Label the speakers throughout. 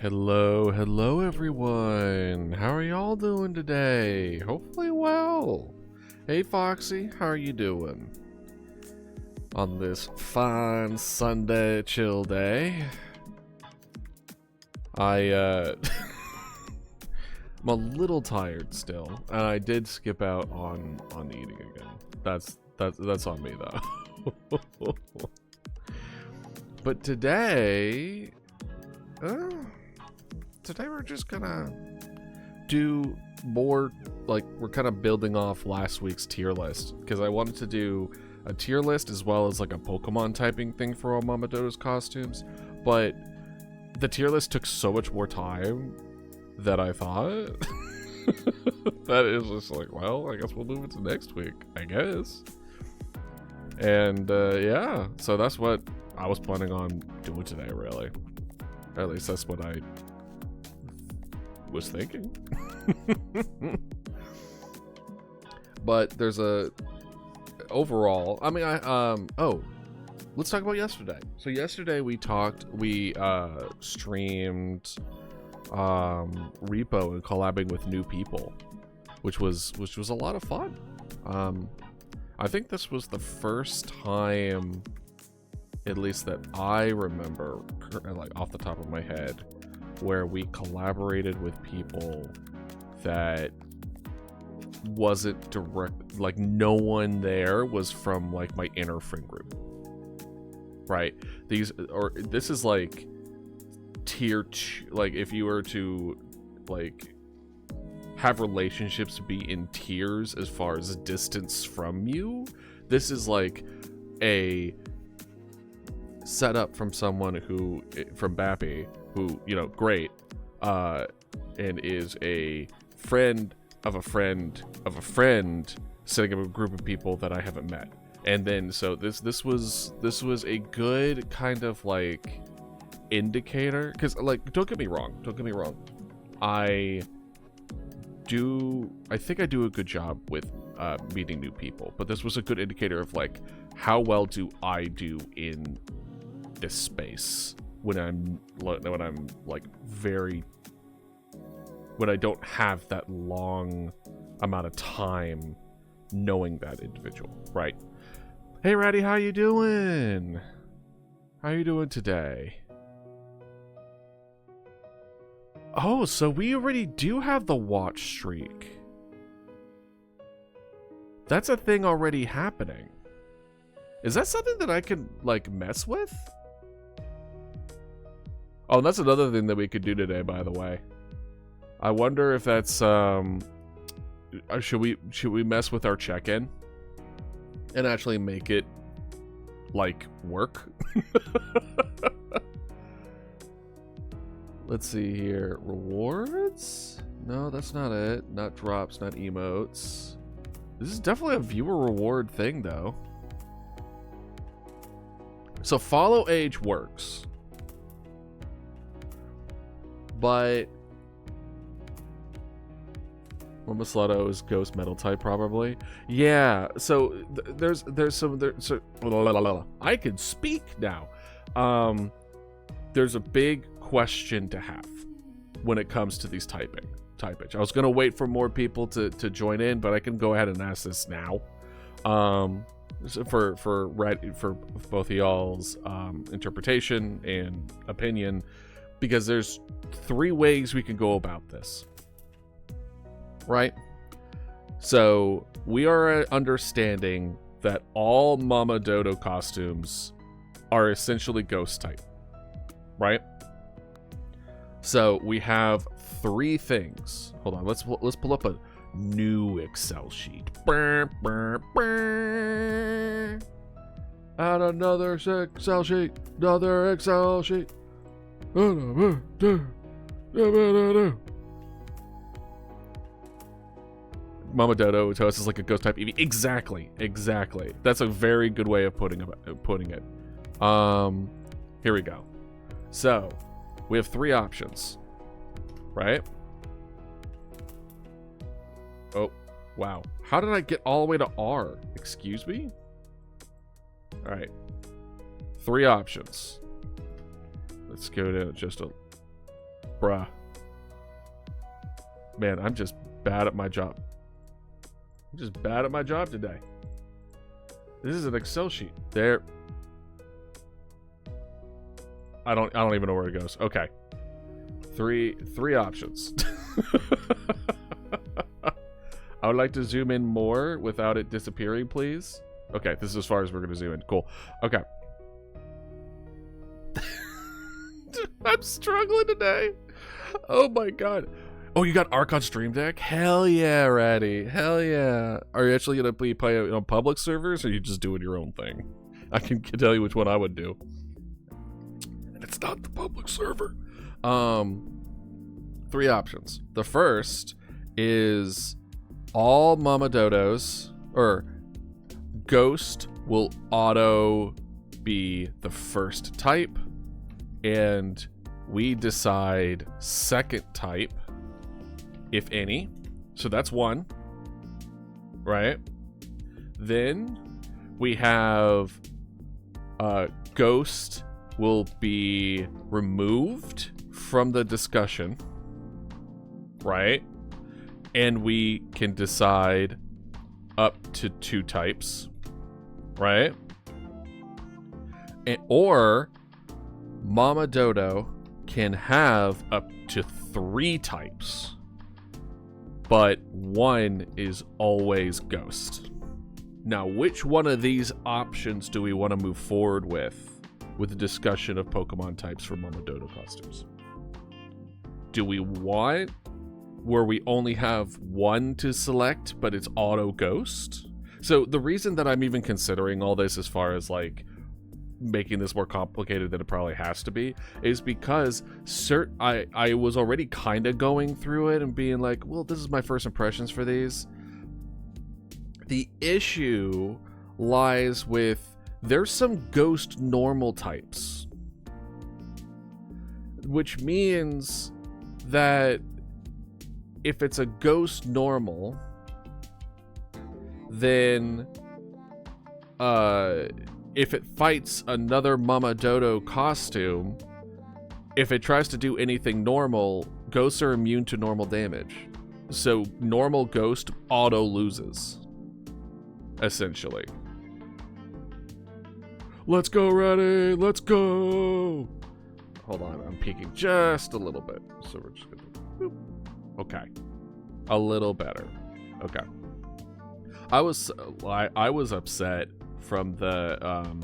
Speaker 1: Hello everyone. How are y'all doing today? Hopefully well. Hey Foxy, how are you doing? On this fine Sunday chill day. I'm a little tired still, and I did skip out on eating again. That's on me though. But today we're just gonna do more, like, we're kind of building off last week's tier list, because I wanted to do a tier list as well as like a Pokemon typing thing for all Mama Dodo's costumes, but the tier list took so much more time that I thought that is just like, well, I guess we'll move it to next week, I guess. And yeah, so that's what I was planning on doing today, really. Or at least that's what I was thinking. But there's a overall, I mean, oh, let's talk about yesterday. So yesterday we streamed Repo and collabing with new people, which was a lot of fun. I think this was the first time, at least that I remember, like off the top of my head, where we collaborated with people that wasn't direct, like no one there was from like my inner friend group, right? This is like tier 2, like if you were to like have relationships be in tiers as far as distance from you, this is like a setup from someone who, from Bappy, who, you know, great, and is a friend of a friend of a friend, setting up a group of people that I haven't met. And then so this was a good kind of like indicator, because like don't get me wrong, I think I do a good job with meeting new people, but this was a good indicator of like how well do I do in this space when I'm like when I don't have that long amount of time knowing that individual, right? Hey Ratty, how you doing? How you doing today? Oh, so we already do have the watch streak. That's a thing already happening. Is that something that I can like mess with? Oh, and that's another thing that we could do today, by the way. I wonder if that's should we mess with our check-in and actually make it like work? Let's see here. Rewards? No, that's not it. Not drops, not emotes. This is definitely a viewer reward thing, though. So follow age works. But Mama Slutto is ghost metal type, probably. Yeah, so there's some I can speak now. There's a big question to have when it comes to these typage. I was gonna wait for more people to join in, but I can go ahead and ask this now. So for both of y'all's interpretation and opinion, because there's 3 ways we can go about this, right? So we are understanding that all Mama Dodo costumes are essentially ghost type, right? So we have 3 things. Hold on, let's pull up a new Excel sheet. Add another Excel sheet. Another Excel sheet. Mama Dodo to us is like a ghost type Eevee. Exactly. That's a very good way of putting it. Here we go. So we have 3 options, right? Oh, wow. How did I get all the way to R? Excuse me? All right. 3 options. Let's go to just a Bruh. Man, I'm just bad at my job. I'm just bad at my job today. This is an Excel sheet. There. I don't even know where it goes. Okay. Three options. I would like to zoom in more without it disappearing, please. Okay, this is as far as we're going to zoom in. Cool. Okay. I'm struggling today. Oh my god. Oh, you got Arc on Stream Deck? Hell yeah, Ratty. Hell yeah. Are you actually going to be playing on public servers, or are you just doing your own thing? I can tell you which one I would do. And it's not the public server. Three options. The first is all Mama Dodos, or Ghost will auto be the first type, and we decide second type, if any. So that's one, right? Then we have Ghost will be removed from the discussion, right? And we can decide up to two types, right? Or Mama Dodo can have up to three types, but one is always Ghost. Now, which one of these options do we want to move forward with the discussion of Pokemon types for Mama Dodo costumes? Do we want where we only have one to select, but it's auto Ghost? So the reason that I'm even considering all this as far as like making this more complicated than it probably has to be is because I was already kind of going through it and being like, well, this is my first impressions for these. The issue lies with there's some Ghost normal types, which means that if it's a Ghost normal, then if it fights another Mama Dodo costume, if it tries to do anything normal, Ghosts are immune to normal damage. So normal Ghost auto loses, essentially. Let's go, Ready. Let's go. Hold on, I'm peeking just a little bit. So we're just gonna boop. Okay. A little better. Okay. I was upset from the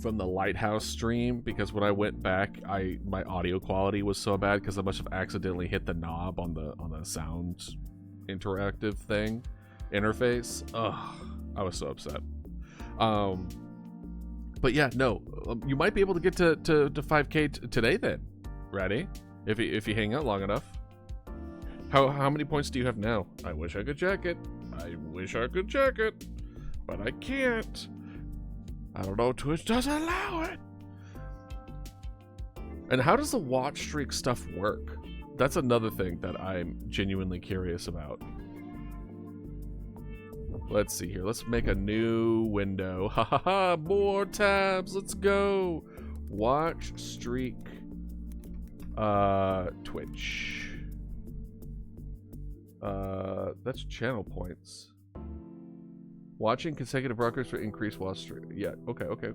Speaker 1: Lighthouse stream because when I went back, my audio quality was so bad because I must have accidentally hit the knob on the sound interactive thing interface. Ugh, I was so upset. But yeah, no, you might be able to get to 5K today then, Ready? If you hang out long enough. How many points do you have now? I wish I could check it. But I can't. I don't know, Twitch doesn't allow it. And how does the watch streak stuff work? That's another thing that I'm genuinely curious about. Let's see here. Let's make a new window. Ha ha ha, more tabs. Let's go. Watch streak. Twitch. That's channel points. Watching consecutive broadcasts for increased watch streak. Yeah, okay. Okay,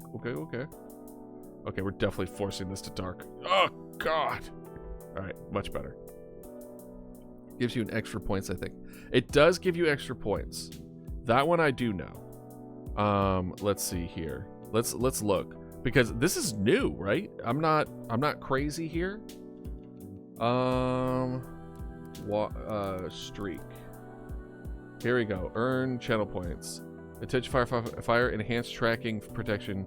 Speaker 1: we're definitely forcing this to dark. Oh, God. Alright, much better. Gives you an extra points, I think. It does give you extra points. That one I do know. Let's see here. Let's look. Because this is new, right? I'm not crazy here. Streak. Here we go. Earn channel points. Attention fire enhanced tracking protection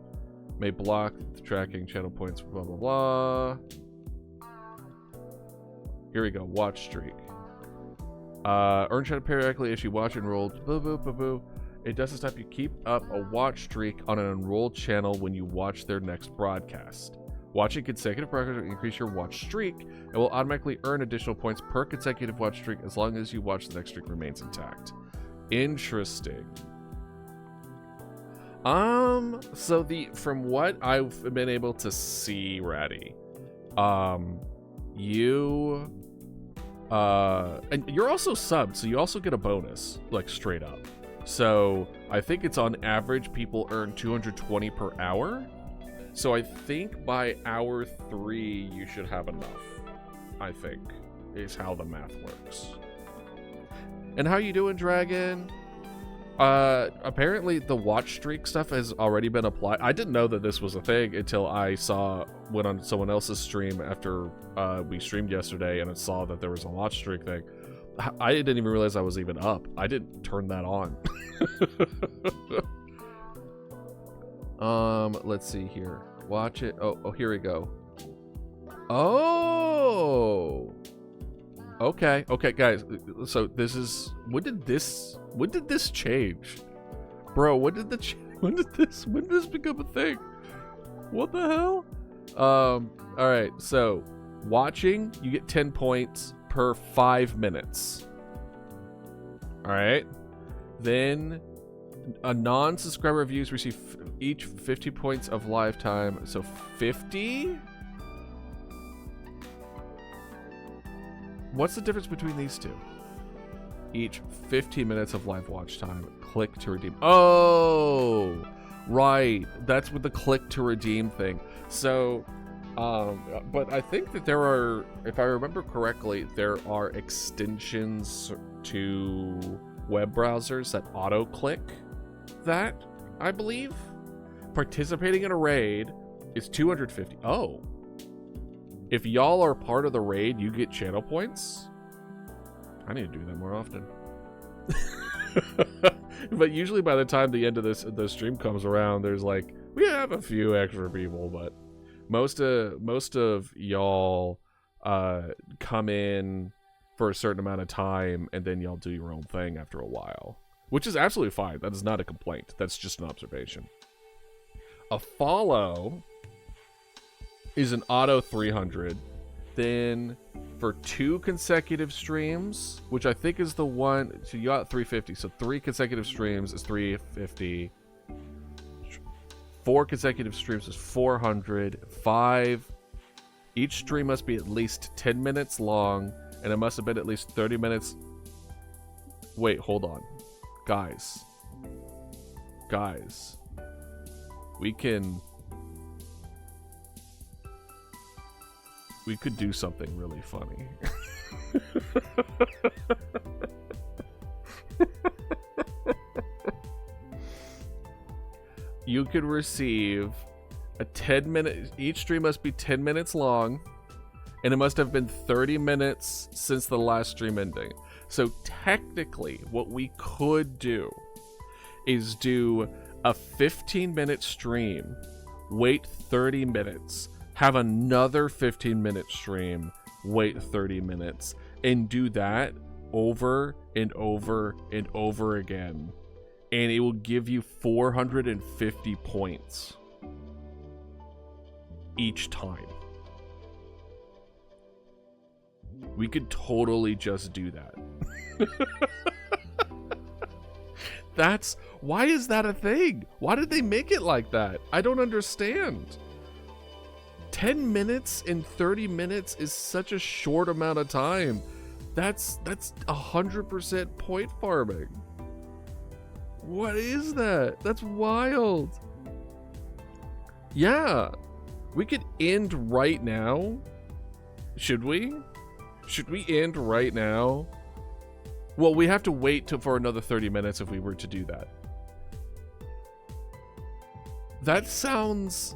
Speaker 1: may block the tracking channel points. Blah blah blah. Here we go. Watch streak. Earn channel periodically if you watch enrolled. Boo boo boo boo. It doesn't stop you. Keep up a watch streak on an enrolled channel when you watch their next broadcast. Watching consecutive broadcasts will increase your watch streak and will automatically earn additional points per consecutive watch streak as long as you watch the next streak remains intact. Interesting. So from what I've been able to see, Ratty, you and you're also subbed, so you also get a bonus, like straight up. So I think it's on average people earn 220 per hour. So I think by hour 3 you should have enough, I think, is how the math works. And how you doing, Dragon? Apparently the watch streak stuff has already been applied. I didn't know that this was a thing until I went on someone else's stream after we streamed yesterday, and I saw that there was a watch streak thing. I didn't even realize I was even up. I didn't turn that on. Let's see here. Watch it. Oh, here we go. Oh. Okay, guys. So this is when did this change, bro? When did this become a thing? What the hell? All right. So watching, you get 10 points per 5 minutes. All right. Then a non-subscriber reviews receive each 50 points of live time. So 50. What's the difference between these two? Each 15 minutes of live watch time. Click to redeem. Oh, right. That's with the click to redeem thing. So, but I think that there are, if I remember correctly, there are extensions to web browsers that auto-click that, I believe. Participating in a raid is 250. Oh. If y'all are part of the raid, you get channel points. I need to do that more often. But usually by the time the end of the stream comes around, there's like, we have a few extra people, but most of y'all come in for a certain amount of time, and then y'all do your own thing after a while, which is absolutely fine. That is not a complaint. That's just an observation. A follow is an auto 300. Then for 2 consecutive streams, which I think is the one, so you got 350. So 3 consecutive streams is 350. 4 consecutive streams is 400. 5. Each stream must be at least 10 minutes long, and it must have been at least 30 minutes. Wait, hold on. Guys. We could do something really funny. You could receive a 10-minute... Each stream must be 10 minutes long, and it must have been 30 minutes since the last stream ending. So technically, what we could do is do a 15-minute stream, wait 30 minutes, have another 15-minute stream, wait 30 minutes, and do that over and over and over again. And it will give you 450 points each time. We could totally just do that. Why is that a thing? Why did they make it like that? I don't understand. 10 minutes and 30 minutes is such a short amount of time. That's 100% point farming. What is that? That's wild. Yeah. We could end right now. Should we? Should we end right now? Well, we have to wait for another 30 minutes if we were to do that. That sounds...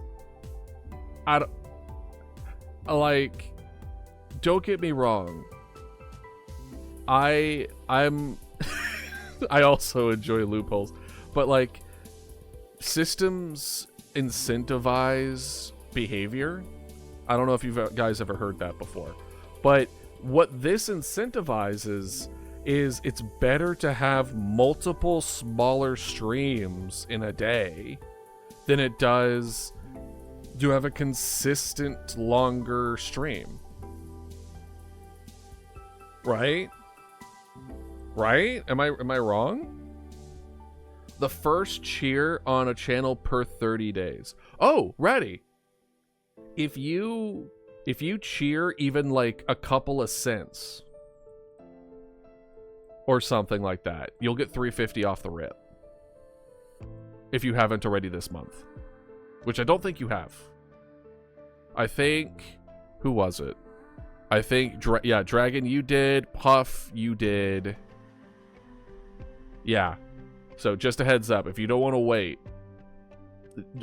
Speaker 1: like, don't get me wrong. I'm I also enjoy loopholes, but like, systems incentivize behavior. I don't know if you guys ever heard that before, but what this incentivizes is it's better to have multiple smaller streams in a day than it does to have a consistent longer stream. Right? Right? Am I wrong? The first cheer on a channel per 30 days. Oh, ready. If you if you cheer even like a couple of cents or something like that, you'll get $3.50 off the rip. If you haven't already this month, which I don't think you have. I think, who was it? I think, yeah, Dragon, you did. Puff, you did. Yeah. So just a heads up, if you don't want to wait,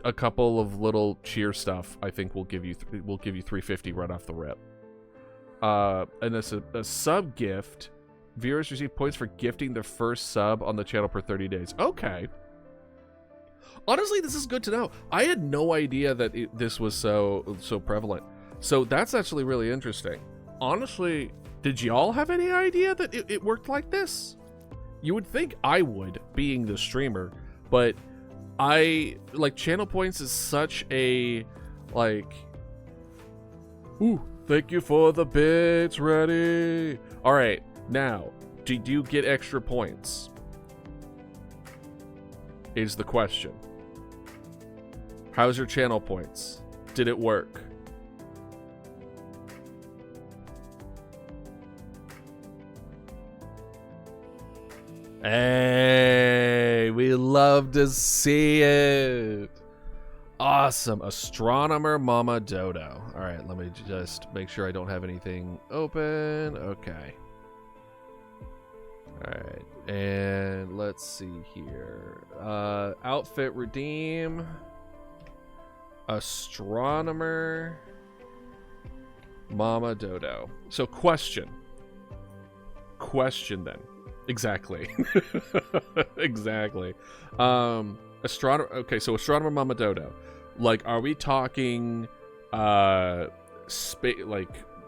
Speaker 1: a couple of little cheer stuff, I think we'll give you $3.50 right off the rip. And it's a sub gift. Viewers receive points for gifting their first sub on the channel per 30 days. Okay. Honestly, this is good to know. I had no idea that this was so prevalent. So that's actually really interesting. Honestly, did y'all have any idea that it worked like this? You would think I would, being the streamer, but channel points is such a, ooh, thank you for the bits, ready. All right, now, did you get extra points? Is the question. How's your channel points? Did it work? Hey, we love to see it. Awesome. Astronomer Mama Dodo. All right, let me just make sure I don't have anything open. Okay. All right, and let's see here. Outfit redeem. Astronomer Mama Dodo. So question then. Exactly. Exactly. Astronomer. Okay, so Astronomer Mama Dodo. Like, are we talking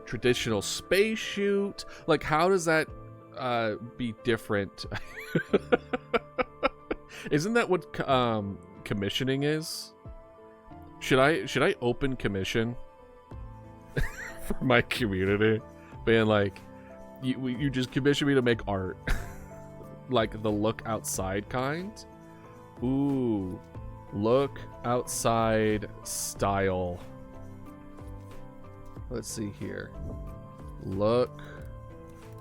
Speaker 1: traditional space shoot? Like, how does that be different? Isn't that what commissioning is? Should I open commission for my community? Being like, you just commission me to make art. Like the look outside kind? Ooh, look outside style. Let's see here. Look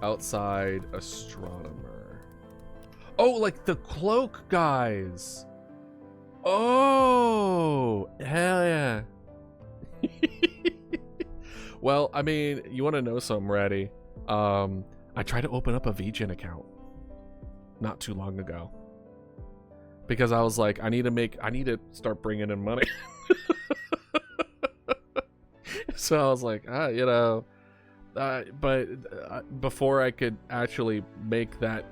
Speaker 1: outside astronomer. Oh, like the cloak guys. Oh, hell yeah. Well, I mean, you want to know something, Ratty? I tried to open up a VGen account not too long ago because I was like, I need to start bringing in money. So I was like, but before I could actually make that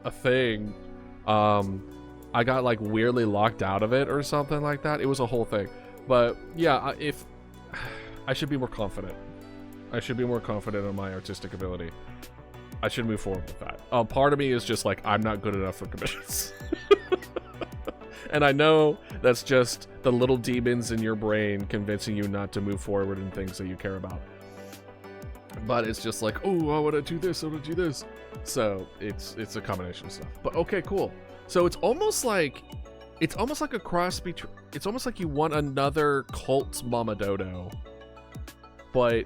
Speaker 1: a thing, I got like weirdly locked out of it or something like that. It was a whole thing. But yeah, if I should be more confident. I should be more confident in my artistic ability. I should move forward with that. Part of me is just like, I'm not good enough for commissions. And I know that's just the little demons in your brain convincing you not to move forward in things that you care about. But it's just like, oh, I want to do this, I want to do this. So it's a combination of stuff. But okay, cool. So it's almost like a cross between. It's almost like you want another cult Mama Dodo, but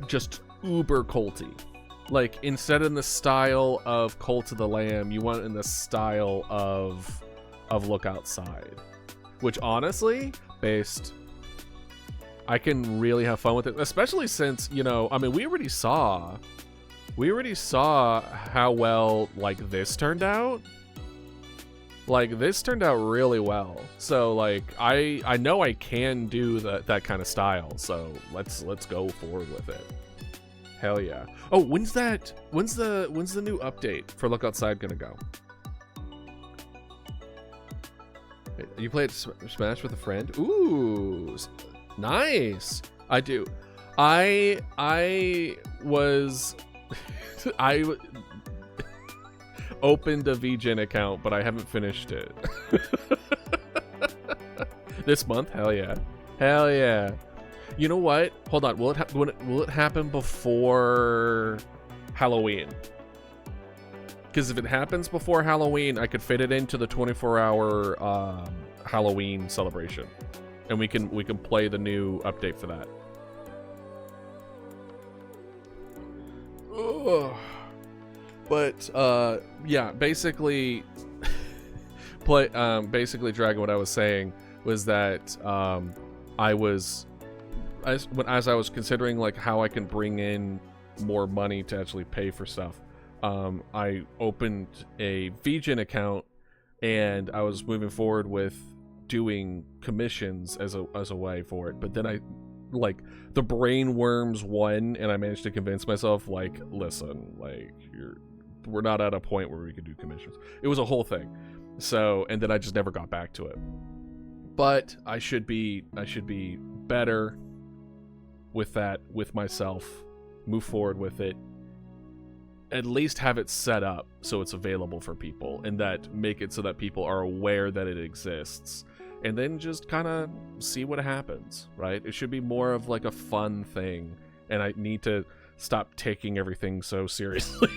Speaker 1: just uber culty. Like, instead in the style of Cult of the Lamb, you want it in the style of Look Outside, which honestly, I can really have fun with it, especially since, I mean, we already saw how well like this turned out. Like, this turned out really well. So like, I know I can do that kind of style. So let's go forward with it. Hell yeah. Oh, when's the new update for Look Outside gonna go? You played Smash with a friend? Ooh, nice. I do. I opened a VGen account, but I haven't finished it. This month? Hell yeah. Hell yeah. You know what? Hold on. Will it happen before Halloween? Because if it happens before Halloween, I could fit it into the 24-hour Halloween celebration, and we can play the new update for that. Ugh. But yeah, basically basically, Dragon, what I was saying was that as I was considering like how I can bring in more money to actually pay for stuff, I opened a VGen account, and I was moving forward with doing commissions as a way for it. But then the brain worms won, and I managed to convince myself, like, listen, like, we're not at a point where we can do commissions. It was a whole thing. So, and then I just never got back to it. But I should be better with that, with myself, move forward with it, at least have it set up so it's available for people, and that make it so that people are aware that it exists, and then just kind of see what happens, right? It should be more of like a fun thing, and I need to stop taking everything so seriously.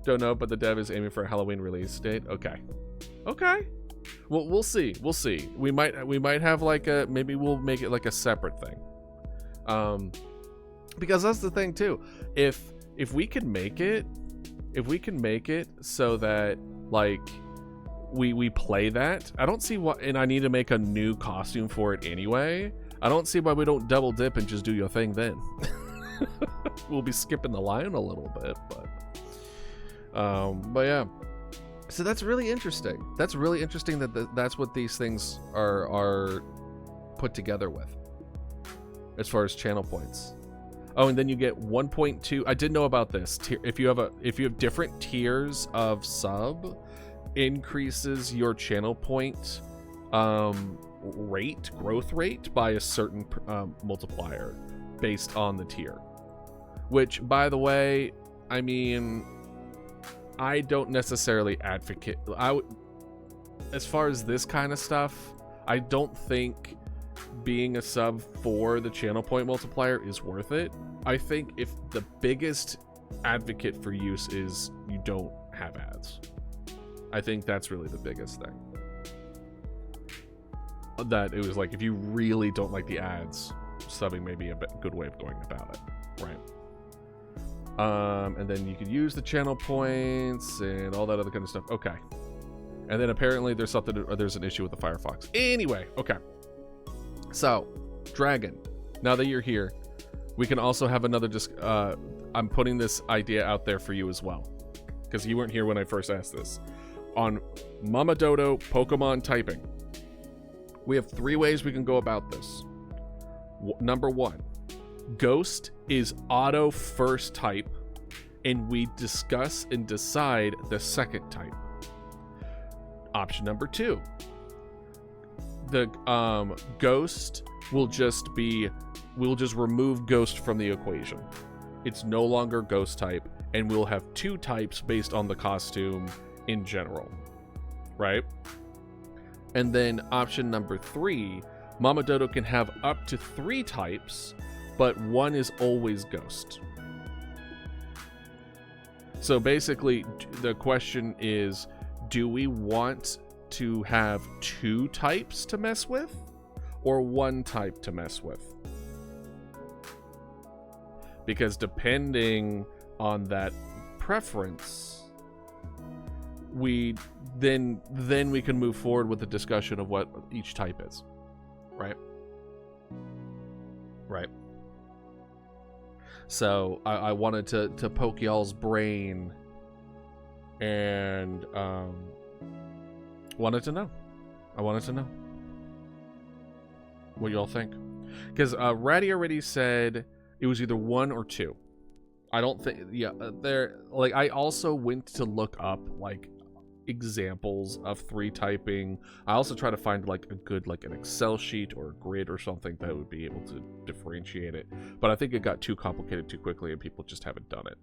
Speaker 1: Don't know, but the dev is aiming for a Halloween release date. Okay. Well, we'll see. We might have like maybe we'll make it like a separate thing. Because that's the thing too. If we can make it so that like we play that, I don't see why, and I need to make a new costume for it anyway. I don't see why we don't double dip and just do your thing then. We'll be skipping the line a little bit, but yeah. So that's really interesting. That's really interesting that that's what these things are put together with, as far as channel points. Oh, and then you get 1.2. I did know about this. If you have different tiers of sub, increases your channel point growth rate by a certain multiplier based on the tier. Which, by the way, I mean, I don't necessarily advocate. As far as this kind of stuff, I don't think being a sub for the channel point multiplier is worth it. I think if the biggest advocate for use is you don't have ads. I think that's really the biggest thing. That it was like, if you really don't like the ads, subbing may be a good way of going about it, right? And then you can use the channel points and all that other kind of stuff. Okay. And then apparently there's an issue with the Firefox. Anyway, okay. So, Dragon, now that you're here, we can also have another I'm putting this idea out there for you as well, because you weren't here when I first asked this. On Mama Dodo Pokemon typing, we have 3 ways we can go about this. Number 1, Ghost is auto first type, and we discuss and decide the second type. Option number 2, the Ghost will just be, we'll just remove Ghost from the equation. It's no longer Ghost type, and we'll have 2 types based on the costume in general, right? And then option number 3, Mama Dodo can have up to 3 types, but 1 is always Ghost. So basically, the question is, do we want to have 2 types to mess with, or 1 type to mess with? Because depending on that preference, then we can move forward with the discussion of what each type is, right? Right. So I wanted to poke y'all's brain and wanted to know. I wanted to know what y'all think, because Ratty already said it was either 1 or 2. I don't think, yeah, there, like, I also went to look up like examples of 3 typing. I also try to find like a good, like an Excel sheet or a grid or something that would be able to differentiate it, but I think it got too complicated too quickly and people just haven't done it.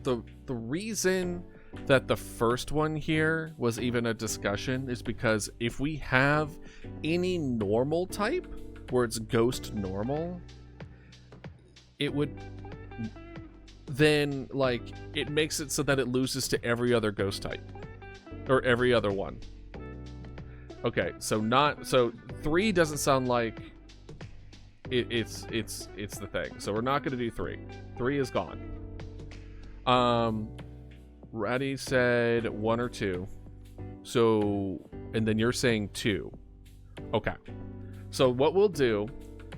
Speaker 1: The reason that the first one here was even a discussion is because if we have any normal type where it's Ghost normal, it would then, like, it makes it so that it loses to every other Ghost type, or every other one. Okay, so 3 doesn't sound like it's the thing. So we're not going to do 3. 3 is gone. Ratty said 1 or 2. So, and then you're saying 2. Okay. So what we'll do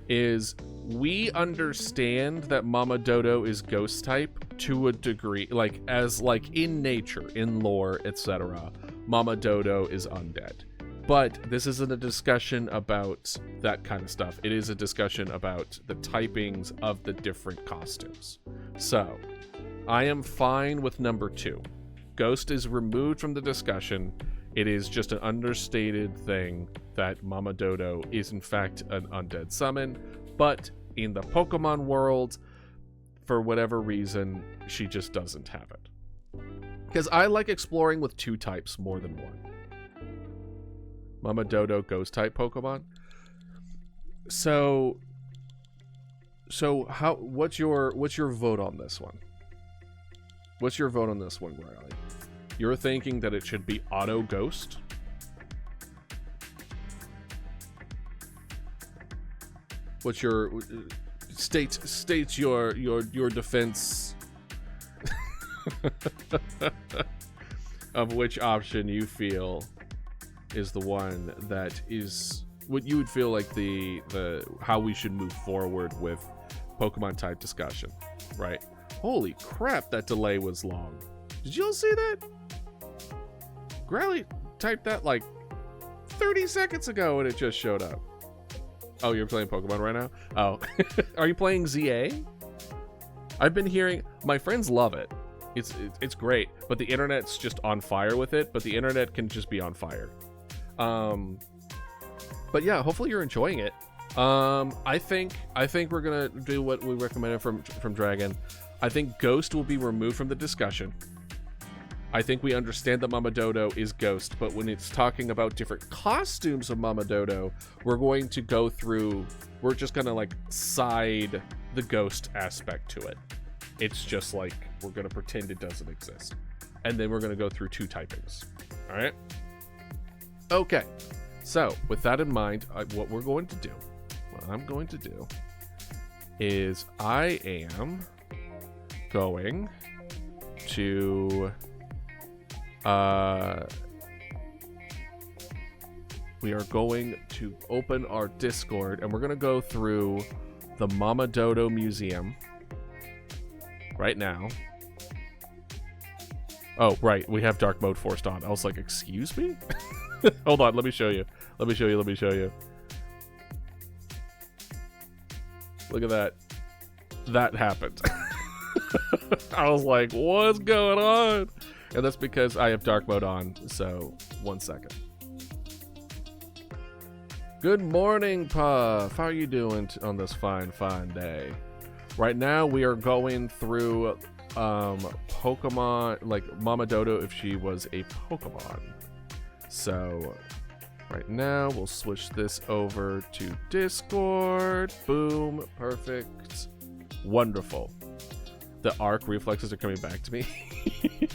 Speaker 1: is we understand that Mama Dodo is ghost type to a degree, like as like in nature, in lore, etc. Mama Dodo is undead. But this isn't a discussion about that kind of stuff. It is a discussion about the typings of the different costumes. So, I am fine with number 2. Ghost is removed from the discussion. It is just an understated thing that Mama Dodo is in fact an undead summon, but in the Pokemon world, for whatever reason, she just doesn't have it. Because I like exploring with 2 types more than 1. Mama Dodo ghost type Pokemon. So what's your vote on this one? What's your vote on this one, Riley? You're thinking that it should be auto ghost? What's your states your defense of which option you feel is the one that is what you would feel like the how we should move forward with Pokemon type discussion, right? Holy crap, that delay was long. Did you all see that? Growly typed that like 30 seconds ago and it just showed up. Oh, you're playing Pokemon right now? Oh. Are you playing ZA? I've been hearing my friends love it. It's great, but the internet's just on fire with it, but the internet can just be on fire. But yeah, hopefully you're enjoying it. I think we're gonna do what we recommended from Dragon. I think Ghost will be removed from the discussion. I think we understand that Mama Dodo is Ghost, but when it's talking about different costumes of Mama Dodo, we're going to go through, we're just gonna like side the Ghost aspect to it. It's just like, we're gonna pretend it doesn't exist. And then we're gonna go through 2 typings. All right? Okay. So, with that in mind, what I'm going to do is I am going to we are going to open our Discord and we're going to go through the Mama Dodo Museum right now. Oh, right. We have dark mode forced on. I was like, excuse me? Hold on. Let me show you. Let me show you. Look at that. That happened. I was like, what's going on? And that's because I have dark mode on. So, 1 second. Good morning, Puff. How are you doing on this fine day? Right now, we are going through Pokemon, like Mama Dodo if she was a Pokemon. So, right now, we'll switch this over to Discord. Boom. Perfect. Wonderful. The arc reflexes are coming back to me.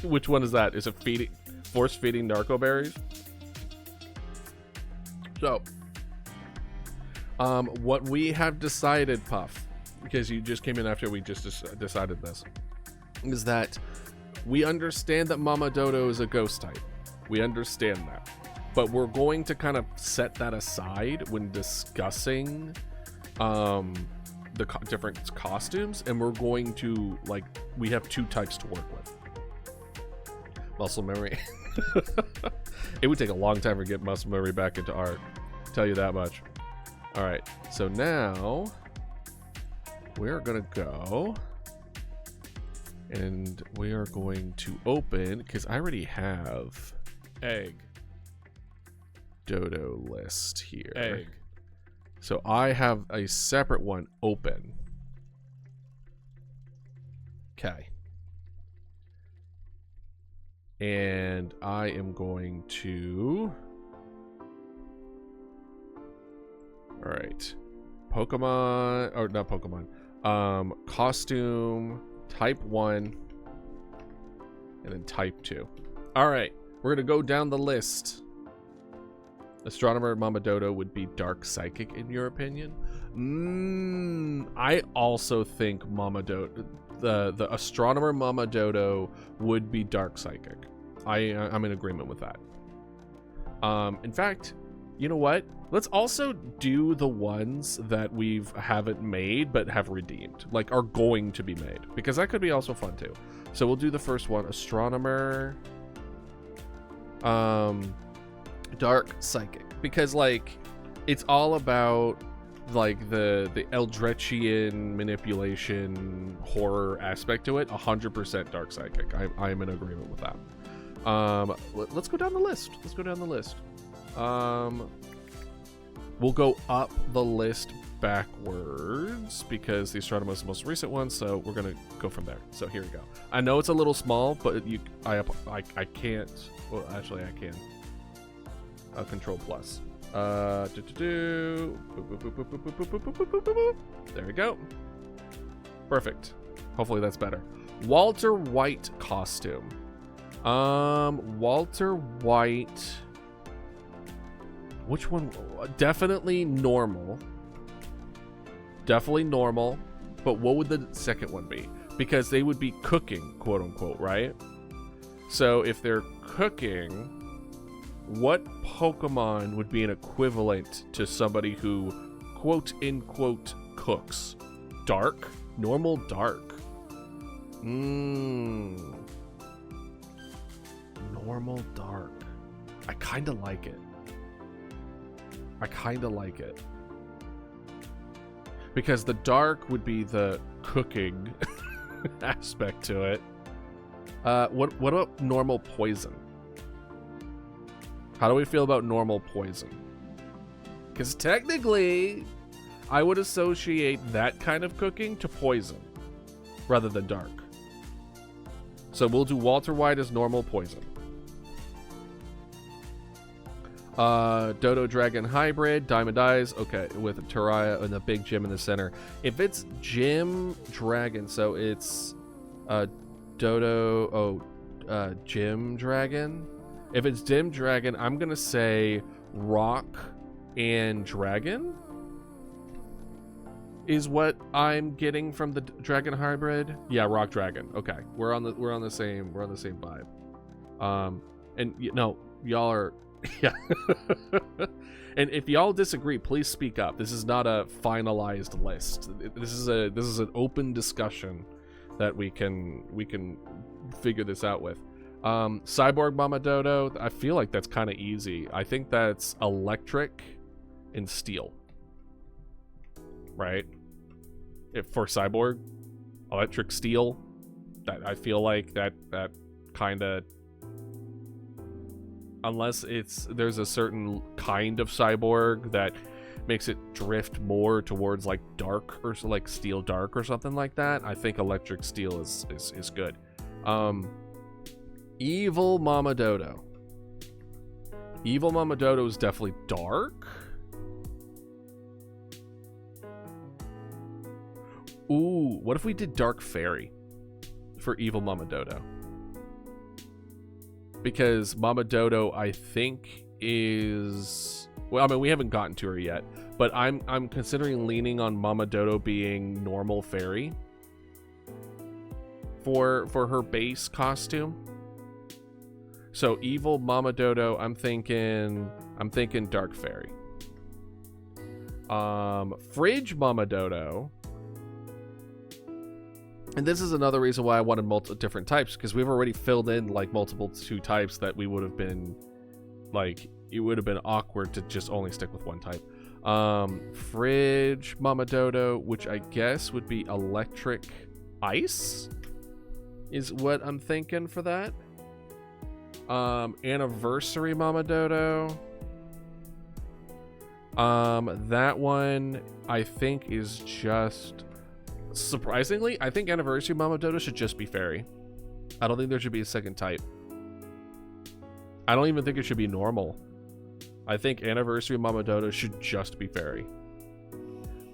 Speaker 1: Which one is that? Is it force feeding narco berries? So, what we have decided, Puff, because you just came in after we just decided this, is that we understand that Mama Dodo is a ghost type. We understand that. But we're going to kind of set that aside when discussing the different costumes, and we're going to, like, we have 2 types to work with. Muscle memory. It would take a long time to get muscle memory back into art. I'll tell you that much. Alright, so now we're gonna go and we are going to open, because I already have Egg Dodo list here. Egg. So I have a separate one open. Okay. And I am going to... Alright. Pokemon... Or not Pokemon. Costume. Type 1. And then type 2. Alright. We're going to go down the list. Astronomer Mama Dodo would be dark psychic in your opinion? I also think Mama Dodo, the Astronomer Mama Dodo would be dark psychic. I'm in agreement with that. In fact, you know what? Let's also do the ones that haven't made but have redeemed, like are going to be made, because that could be also fun too. So we'll do the first one, Astronomer, dark psychic, because like it's all about like the Eldritchian manipulation horror aspect to it. 100% dark psychic. I am in agreement with that. Let's go down the list. We'll go up the list backwards because the Astronomer is the most recent one, so we're gonna go from there. So here we go. I know it's a little small, but I can't. Well, actually, I can. Control plus. There we go. Perfect. Hopefully that's better. Walter White costume. Walter White. Which one? Definitely normal. Definitely normal. But what would the second one be? Because they would be cooking, quote unquote, right? So if they're cooking, what Pokemon would be an equivalent to somebody who, quote unquote, cooks? Dark? Normal dark. Normal dark. I kind of like it. Because the dark would be the cooking aspect to it. What about normal poison? How do we feel about normal poison? Because technically, I would associate that kind of cooking to poison rather than dark. So we'll do Walter White as normal poison. Dodo Dragon Hybrid, Diamond Eyes, okay, with Terraria and a big gym in the center. If it's Gym Dragon, so it's Dodo, Gym Dragon. If it's Gym Dragon, I'm gonna say Rock and Dragon is what I'm getting from the Dragon Hybrid. Yeah, Rock Dragon. Okay, we're on the same vibe. And you know, y'all are. Yeah. And if y'all disagree, please speak up. This is not a finalized list. This is an open discussion that we can figure this out with. Cyborg Mama Dodo, I feel like that's kind of easy. I think that's electric and steel. Right? If for Cyborg, electric steel, that I feel like that kind of, unless there's a certain kind of cyborg that makes it drift more towards like dark or like steel dark or something like that, I think electric steel is good. Evil Mama Dodo. Evil Mama Dodo is definitely dark. Ooh, what if we did Dark Fairy for Evil Mama Dodo? Because Mama Dodo, I think, is... Well, I mean, we haven't gotten to her yet, but I'm considering leaning on Mama Dodo being normal fairy for her base costume. So Evil Mama Dodo, I'm thinking Dark Fairy. Fridge Mama Dodo. And this is another reason why I wanted multiple different types, because we've already filled in like multiple two types that we would have been like, it would have been awkward to just only stick with one type. Fridge Mama Dodo, which I guess would be electric ice, is what I'm thinking for that. Anniversary Mama Dodo. That one I think is just... Surprisingly, I think Anniversary Mama Dodo should just be fairy. I don't think there should be a second type. I don't even think it should be normal. I think Anniversary Mama Dodo should just be fairy.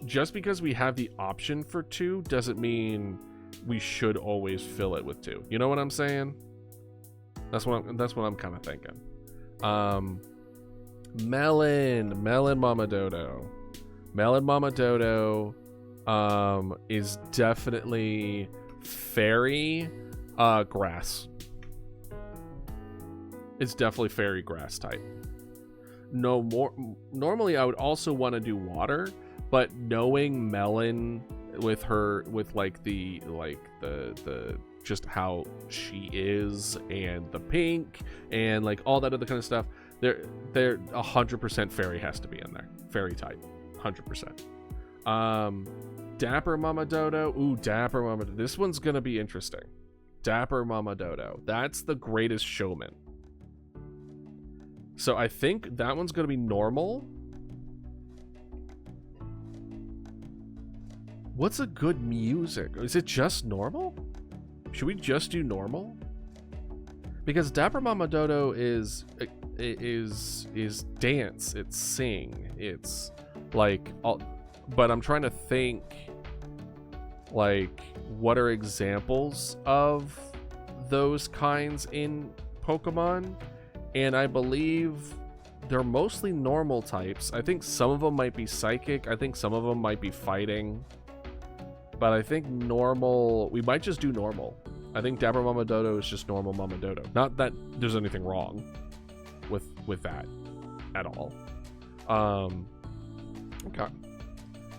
Speaker 1: Just because we have the option for two doesn't mean we should always fill it with two. You know what I'm saying? That's what I'm kind of thinking. Melon Mama Dodo. Melon Mama Dodo is definitely fairy grass. It's definitely fairy grass type. No more. Normally, I would also want to do water, but knowing Melon with the just how she is and the pink and like all that other kind of stuff, they're 100% fairy has to be in there. Fairy type, 100%. Dapper Mama Dodo. Ooh, Dapper Mama. This one's gonna be interesting. Dapper Mama Dodo. That's the Greatest Showman. So I think that one's gonna be normal. What's a good music? Is it just normal? Should we just do normal? Because Dapper Mama Dodo is dance. It's sing. It's like all. But I'm trying to think, like, what are examples of those kinds in Pokemon? And I believe they're mostly normal types. I think some of them might be psychic. I think some of them might be fighting. But I think normal, we might just do normal. I think Dapper Mama Dodo is just normal Mama Dodo. Not that there's anything wrong with that at all.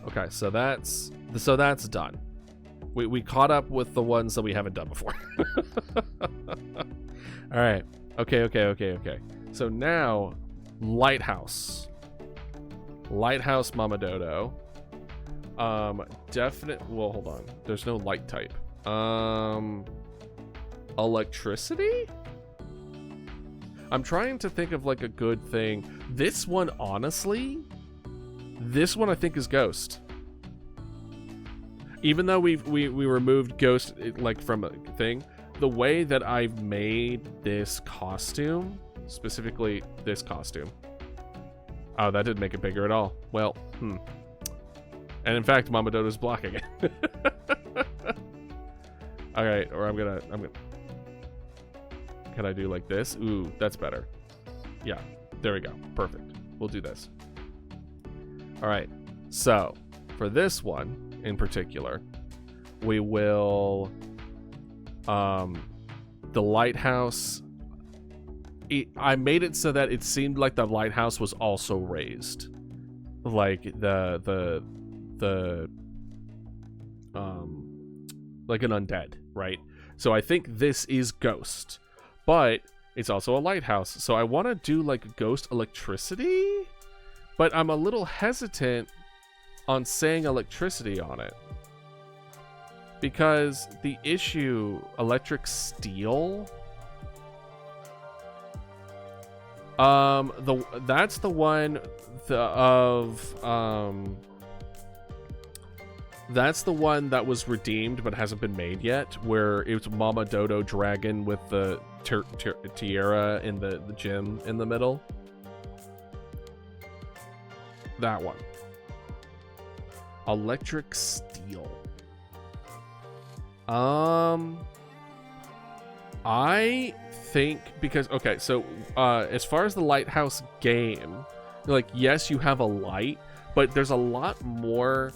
Speaker 1: Okay, so that's done. We caught up with the ones that we haven't done before. All right. Okay. So now, Lighthouse Mama Dodo. Definite. Well, hold on. There's no light type. Electricity. I'm trying to think of like a good thing. This one, honestly, I think is Ghost. Even though we removed Ghost like from a thing, the way that I've made this costume, specifically this costume. Oh, that didn't make it bigger at all. Well, And in fact, Mama Dodo's blocking it. All right, or I'm gonna. Can I do like this? Ooh, that's better. Yeah, there we go. Perfect. We'll do this. All right. So for this one in particular, we will. The lighthouse. I made it so that it seemed like the lighthouse was also raised, like the like an undead, right? So I think this is Ghost, but it's also a lighthouse. So I want to do like Ghost electricity, but I'm a little hesitant on saying electricity on it because the issue electric steel. That's the one that's the one that was redeemed but hasn't been made yet, where it was Mama Dodo dragon with the tiara in the gym in the middle. That one. Electric steel. I think because okay, so as far as the lighthouse game, like yes, you have a light, but there's a lot more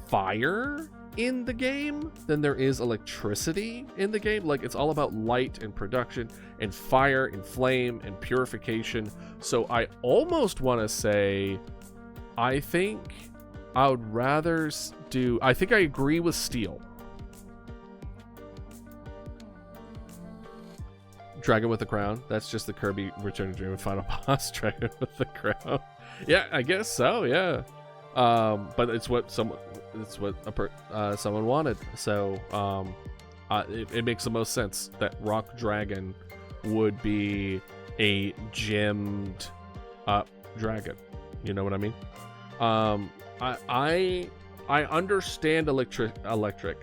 Speaker 1: fire in the game than there is electricity in the game. Like it's all about light and production and fire and flame and purification. So I almost want to say I think I would rather do, I think I agree with steel. Dragon with the crown. That's just the Kirby Return to Dream Final Boss. Dragon with the crown. Yeah, I guess so. Yeah, but it's what someone wanted. So it makes the most sense that Rock Dragon would be a gemmed up dragon. You know what I mean? I understand electric,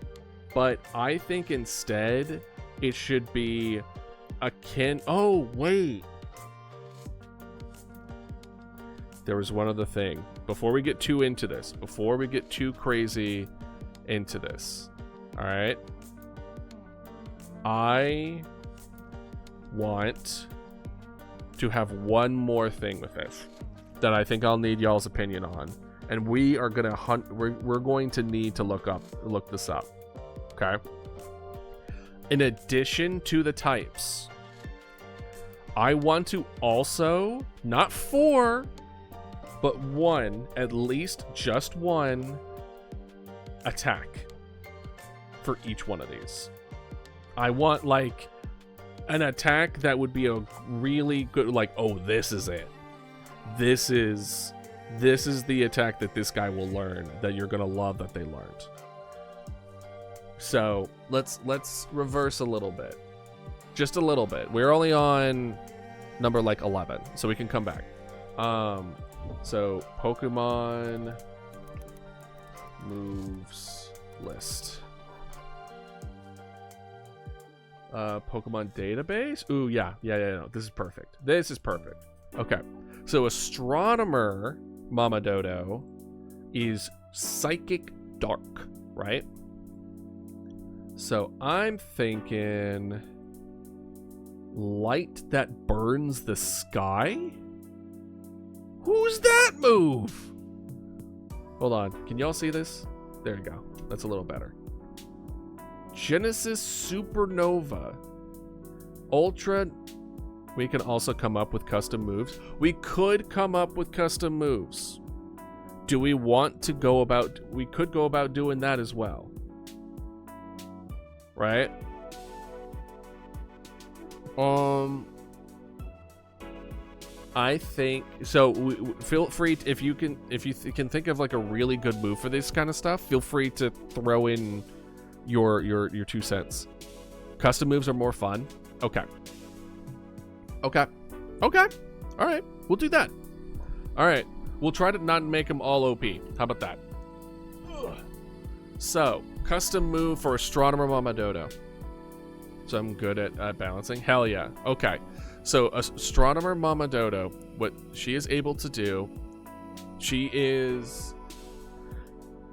Speaker 1: but I think instead it should be akin. Oh wait, there was one other thing before we get too into this. Before we get too crazy into this, all right. I want to have one more thing with this. that I think I'll need y'all's opinion on, and we are gonna hunt. We're going to need to look this up. Okay. In addition to the types, I want to also, not 4, but 1, at least just 1 attack for each one of these. I want like an attack that would be a really good, like, oh, this is it. This is the attack that this guy will learn, that you're gonna love that they learned. So let's reverse a little bit, just a little bit. We're only on number like 11, so we can come back. So Pokemon moves list. Pokemon database. Ooh, yeah. No, this is perfect. Okay, so Astronomer Mama Dodo is Psychic Dark, right? So I'm thinking light that burns the sky? Who's that move? Hold on. Can y'all see this? There you go. That's a little better. Genesis Supernova. Ultra. We can also come up with custom moves. We could come up with custom moves. Do we want to go about... We could go about doing that as well. Right? I think so. Feel free to, if you can think of like a really good move for this kind of stuff, feel free to throw in your 2 cents. Custom moves are more fun. Okay. All right, we'll do that. All right, we'll try to not make them all OP. How about that? Ugh. So, custom move for Astronomer Mama Dodo. So I'm good at balancing. Hell yeah. Okay. So Astronomer Mama Dodo, what she is able to do, she is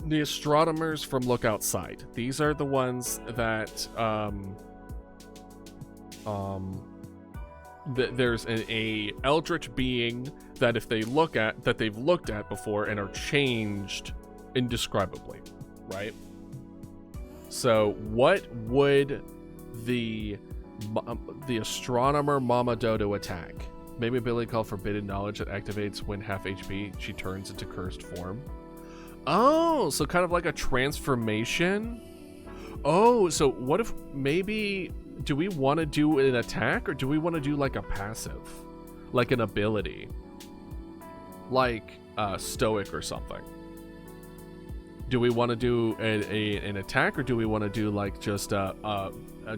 Speaker 1: the astronomers from Look Outside. These are the ones that there's a eldritch being that if they look at, that they've looked at before and are changed indescribably, right? So what would the Astronomer Mama Dodo attack? Maybe ability called Forbidden Knowledge that activates when half HP she turns into cursed form. Oh, so kind of like a transformation. Oh, so what if maybe, do we want to do an attack or do we want to do like a passive, like an ability, like Stoic or something? Do we want to do an attack or do we want to do like just a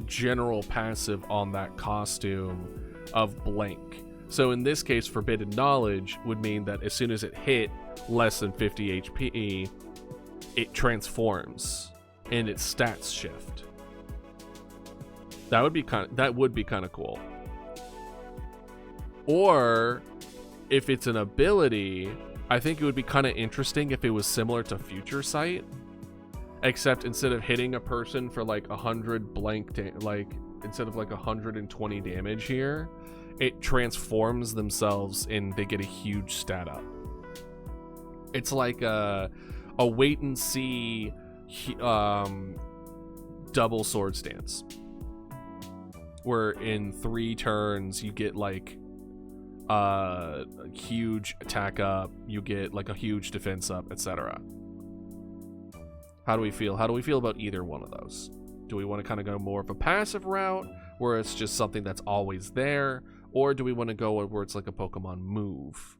Speaker 1: general passive on that costume of blank? So in this case, Forbidden Knowledge would mean that as soon as it hit less than 50 HP, it transforms and its stats shift. That would be kind of cool. Or if it's an ability, I think it would be kind of interesting if it was similar to Future Sight, except instead of hitting a person for like 100 blank, instead of like 120 damage here, it transforms themselves and they get a huge stat up. It's like a wait and see double sword stance, where in 3 turns you get like a huge attack up, you get like a huge defense up, etc. How do we feel? How do we feel about either one of those? Do we want to kind of go more of a passive route where it's just something that's always there, or do we want to go where it's like a Pokemon move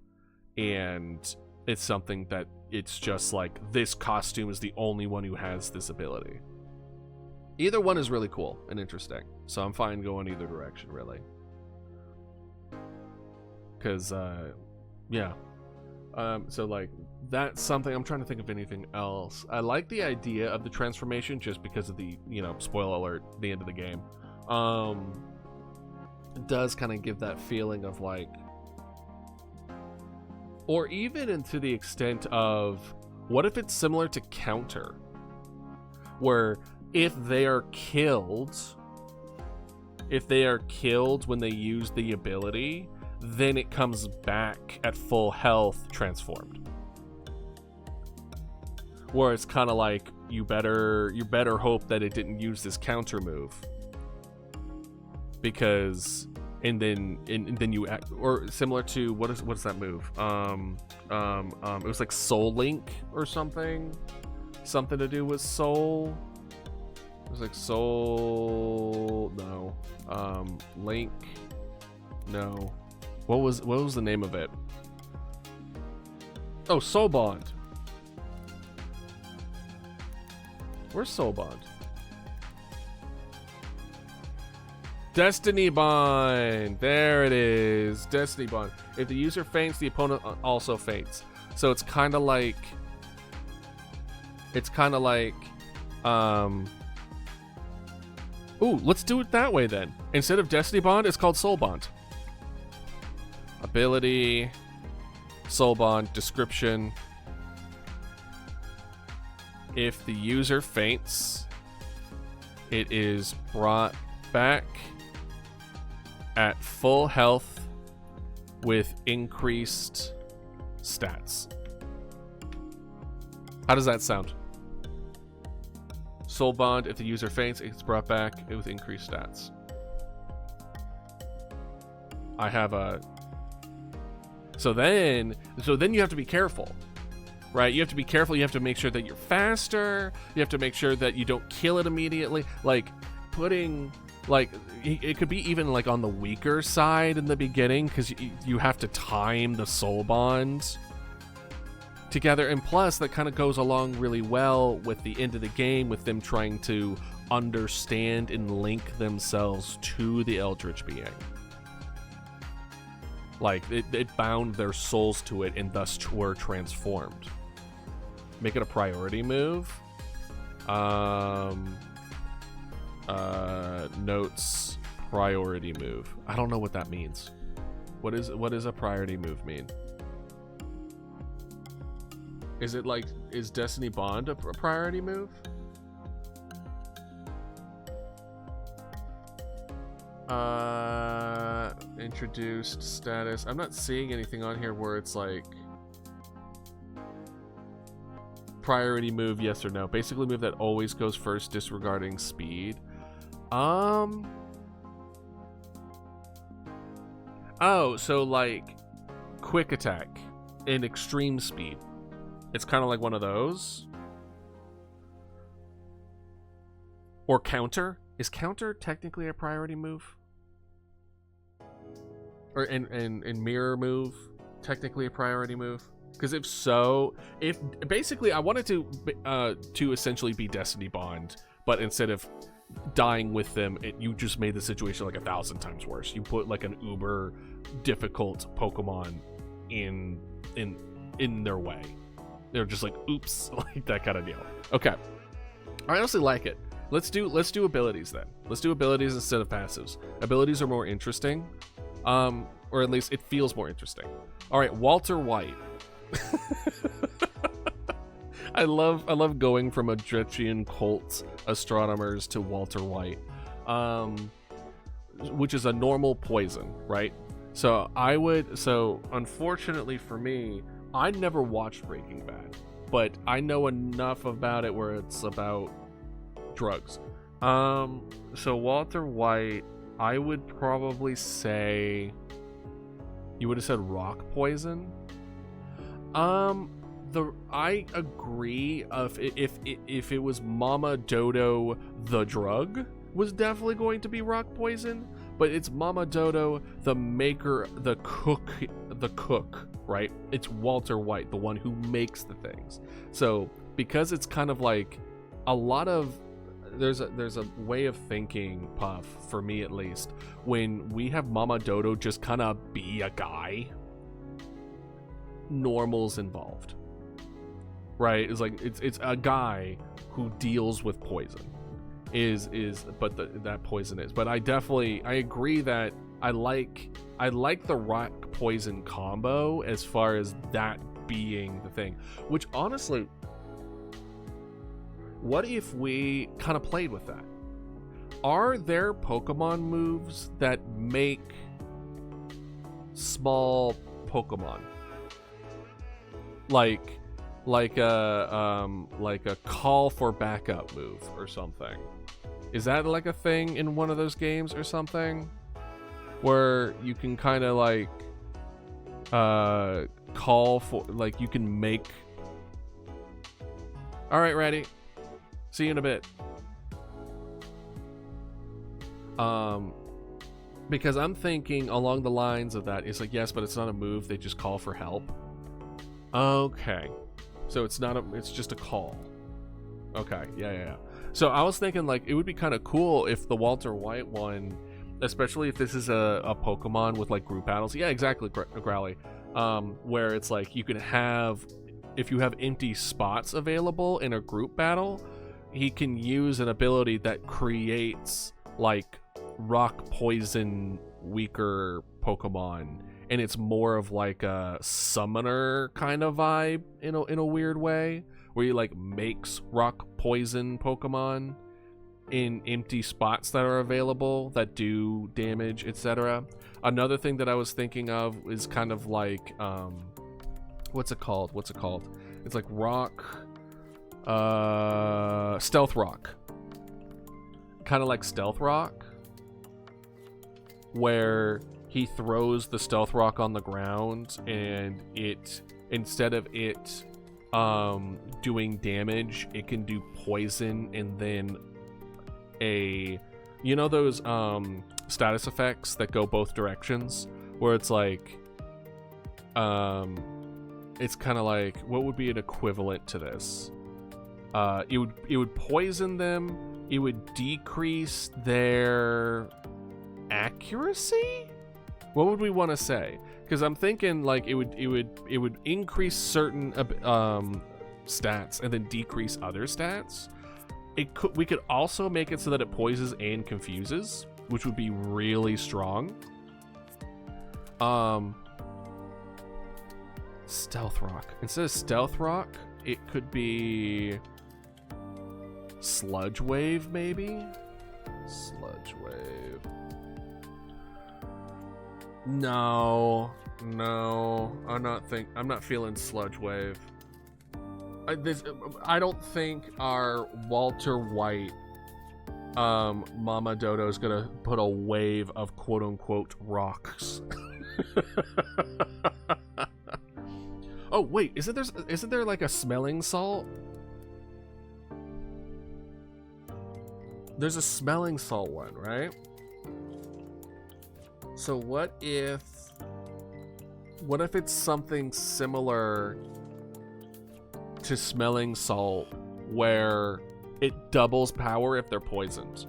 Speaker 1: and it's something that it's just like this costume is the only one who has this ability? Either one is really cool and interesting, so I'm fine going either direction, really. Because, yeah. So, like, that's something. I'm trying to think of anything else. I like the idea of the transformation just because of the, spoiler alert, the end of the game. It does kind of give that feeling of, like, or even into the extent of, what if it's similar to Counter? Where if they are killed when they use the ability, then it comes back at full health transformed. Where it's kind of like you better hope that it didn't use this counter move, because and then you act, or similar to what is that move? It was like Soul Link or something to do with soul. It was like Soul, no, Link, no. What was the name of it? Oh, Soul Bond. Where's Soul Bond? Destiny Bond. There it is. Destiny Bond. If the user faints, the opponent also faints. So it's kind of like ooh, let's do it that way then. Instead of Destiny Bond, it's called Soul Bond. Ability, Soul Bond, description. If the user faints, it is brought back at full health with increased stats. How does that sound? Soul Bond, if the user faints, it's brought back with increased stats. I have a... So then you have to be careful. Right, you have to be careful. You have to make sure that you're faster. You have to make sure that you don't kill it immediately. Like putting, like it could be even like on the weaker side in the beginning, because you have to time the soul bonds together. And plus, that kind of goes along really well with the end of the game, with them trying to understand and link themselves to the Eldritch being. Like it bound their souls to it, and thus were transformed. Make it a priority move. Notes priority move. I don't know what that means. What does a priority move mean? Is it like, is Destiny Bond a priority move? Introduced status. I'm not seeing anything on here where it's like priority move, yes or no. Basically move that always goes first, disregarding speed. Oh, so like quick attack and extreme speed. It's kind of like one of those. Or counter. Is counter technically a priority move? Or and mirror move technically a priority move? Because if so, if basically I wanted to essentially be Destiny Bond, but instead of dying with them, you just made the situation like 1,000 times worse. You put like an uber difficult Pokemon in their way. They're just like, oops, like that kind of deal. Okay, I honestly like it. Let's do abilities then. Let's do abilities instead of passives. Abilities are more interesting, or at least it feels more interesting. All right, Walter White. I love going from Adrechian cult astronomers to Walter White, which is a normal poison, right? So unfortunately for me, I never watched Breaking Bad, but I know enough about it where it's about drugs. So Walter White, I would probably say, you would have said rock poison. I agree. If it was Mama Dodo, the drug was definitely going to be rock poison, but it's Mama Dodo, the maker, the cook, right? It's Walter White, the one who makes the things. So because it's kind of like a lot of, there's a way of thinking, Puff, for me at least, when we have Mama Dodo just kind of be a guy, normal's involved, right? It's like it's a guy who deals with poison, that poison is. But I agree that I like the rock poison combo as far as that being the thing. Which honestly, what if we kind of played with that? Are there Pokemon moves that make small Pokemon. Like a call for backup move or something. Is that like a thing in one of those games or something? Where you can kind of like call for, like, you can make... Alright, ready. See you in a bit. Because I'm thinking along the lines of that. It's like, yes, but it's not a move. They just call for help. Okay. So it's not it's just a call. Okay, yeah. So I was thinking, like, it would be kind of cool if the Walter White one, especially if this is a Pokemon with, like, group battles. Yeah, exactly, Growly. Where it's like, you can have, if you have empty spots available in a group battle, he can use an ability that creates, like, rock poison weaker Pokemon, and it's more of like a summoner kind of vibe in a weird way, where he like makes rock poison Pokemon in empty spots that are available that do damage, etc. Another thing that I was thinking of is kind of like what's it called? It's like rock, stealth rock. Kind of like stealth rock, where he throws the stealth rock on the ground, and it, instead of it doing damage, it can do poison, and then you know those status effects that go both directions, where it's like it's kind of like, what would be an equivalent to this? It would poison them, it would decrease their accuracy? What would we want to say? Because I'm thinking like it would increase certain stats and then decrease other stats. We could also make it so that it poisons and confuses, which would be really strong. Stealth rock. Instead of stealth rock, it could be sludge wave, maybe. Sludge wave. No, I'm not feeling sludge wave. I don't think our Walter White Mama Dodo is gonna put a wave of quote unquote rocks. Oh wait, isn't there like a smelling salt? There's a smelling salt one, right? So what if it's something similar to smelling salt, where it doubles power if they're poisoned?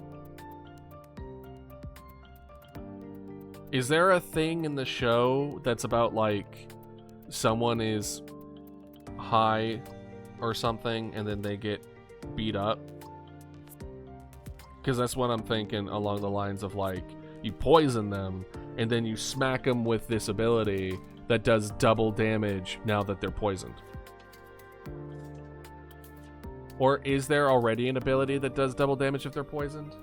Speaker 1: Is there a thing in the show that's about like someone is high or something and then they get beat up? Because that's what I'm thinking, along the lines of like, you poison them and then you smack them with this ability that does double damage now that they're poisoned. Or is there already an ability that does double damage if they're poisoned?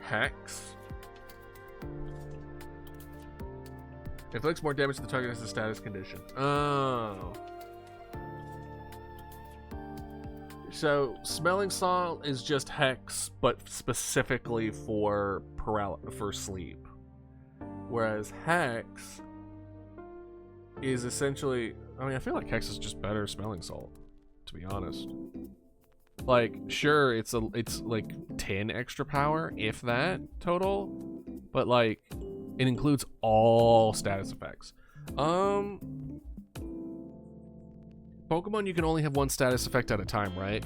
Speaker 1: Hex? Inflicts more damage to the target as a status condition. Oh. So, smelling salt is just Hex, but specifically for sleep. Whereas Hex is essentially... I mean, I feel like Hex is just better smelling salt, to be honest. Like, sure, it's like 10 extra power, if that, total. But, like, it includes all status effects. Pokemon, you can only have one status effect at a time, right?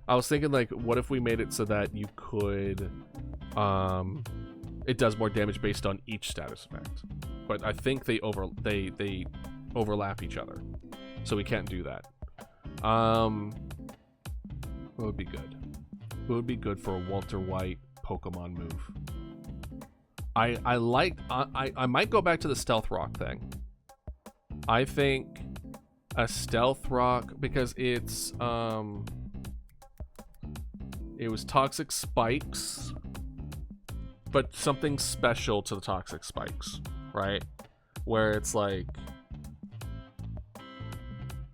Speaker 1: I was thinking, like, what if we made it so that you could, it does more damage based on each status effect. But I think they overlap each other, so we can't do that. What would be good? What would be good for a Walter White Pokemon move? I might go back to the Stealth Rock thing. I think a Stealth Rock, because it's it was Toxic Spikes but something special to the toxic spikes, right? Where it's like,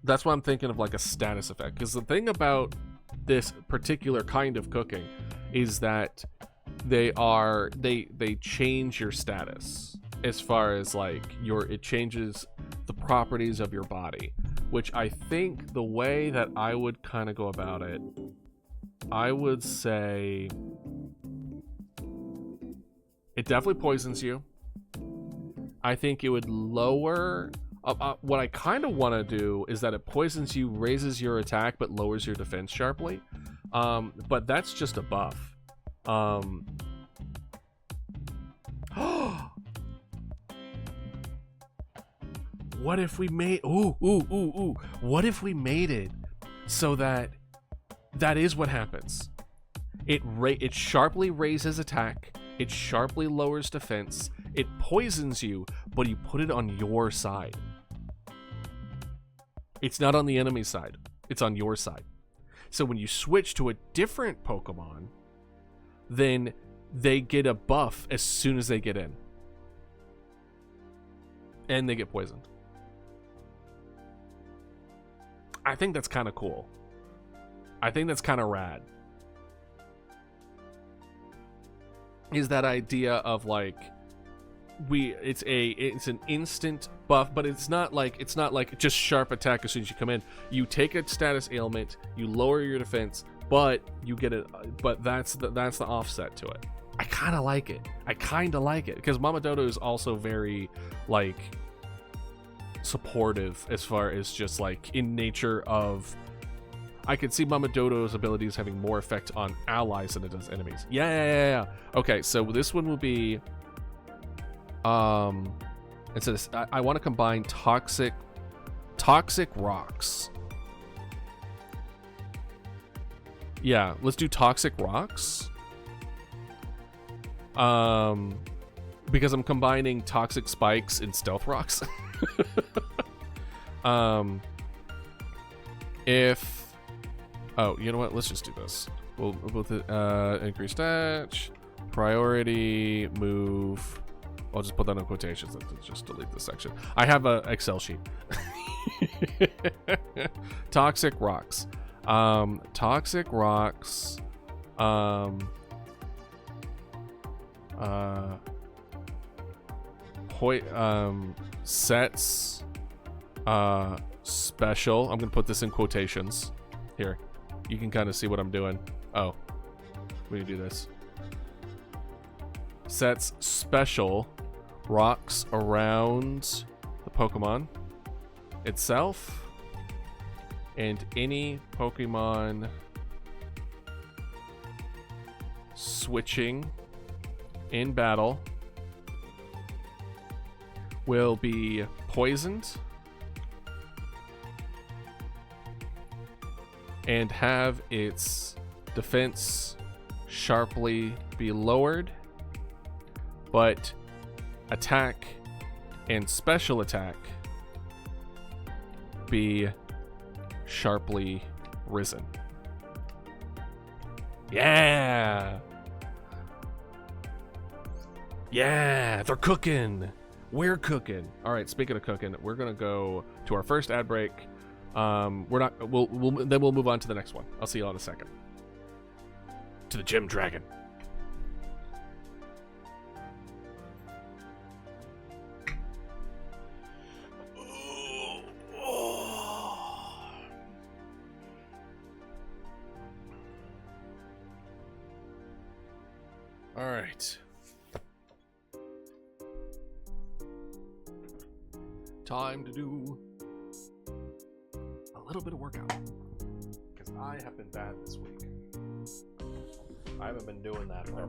Speaker 1: that's why I'm thinking of like a status effect. Because the thing about this particular kind of cooking is that they change your status as far as like it changes the properties of your body, which I think the way that I would kind of go about it, I would say it definitely poisons you. I think it would lower what I kind of want to do is that it poisons you, raises your attack, but lowers your defense sharply. But that's just a buff. What if we made... Ooh. What if we made it so that is what happens? It sharply raises attack. It sharply lowers defense. It poisons you, but you put it on your side. It's not on the enemy side. It's on your side. So when you switch to a different Pokemon, then they get a buff as soon as they get in. And they get poisoned. I think that's kind of cool. I think that's kind of rad. Is that idea of like it's an instant buff, but it's not like just sharp attack as soon as you come in. You take a status ailment, you lower your defense, but you get it. But that's the offset to it. I kind of like it. Because Mama Dodo is also very like supportive as far as just like in nature of. I could see Mama Dodo's abilities having more effect on allies than it does enemies. Yeah. Okay, so this one will be it says I want to combine toxic rocks. Yeah, let's do toxic rocks. Because I'm combining toxic spikes and stealth rocks. Oh, you know what? Let's just do this. We'll increase stat, priority, move. I'll just put that in quotations. Let's just delete this section. I have an Excel sheet. Toxic rocks. Toxic rocks. Sets. Special. I'm gonna put this in quotations. Here. You can kind of see what I'm doing. Oh. We can do this. Sets special rocks around the Pokemon itself and any Pokemon switching in battle will be poisoned and have its defense sharply be lowered, but attack and special attack be sharply risen. Yeah! Yeah! They're cooking! We're cooking! Alright, speaking of cooking, we're gonna go to our first ad break. Then we'll move on to the next one. I'll see you all in a second. To the Gym Dragon. All right. Time to do a little bit of workout because I have been bad this week. I haven't been doing that for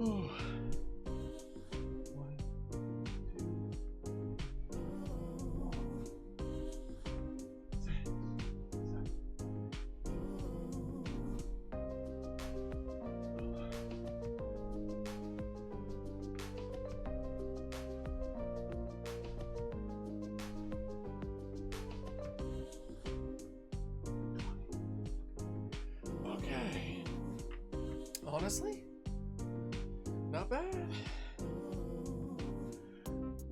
Speaker 1: Okay. Honestly, not bad.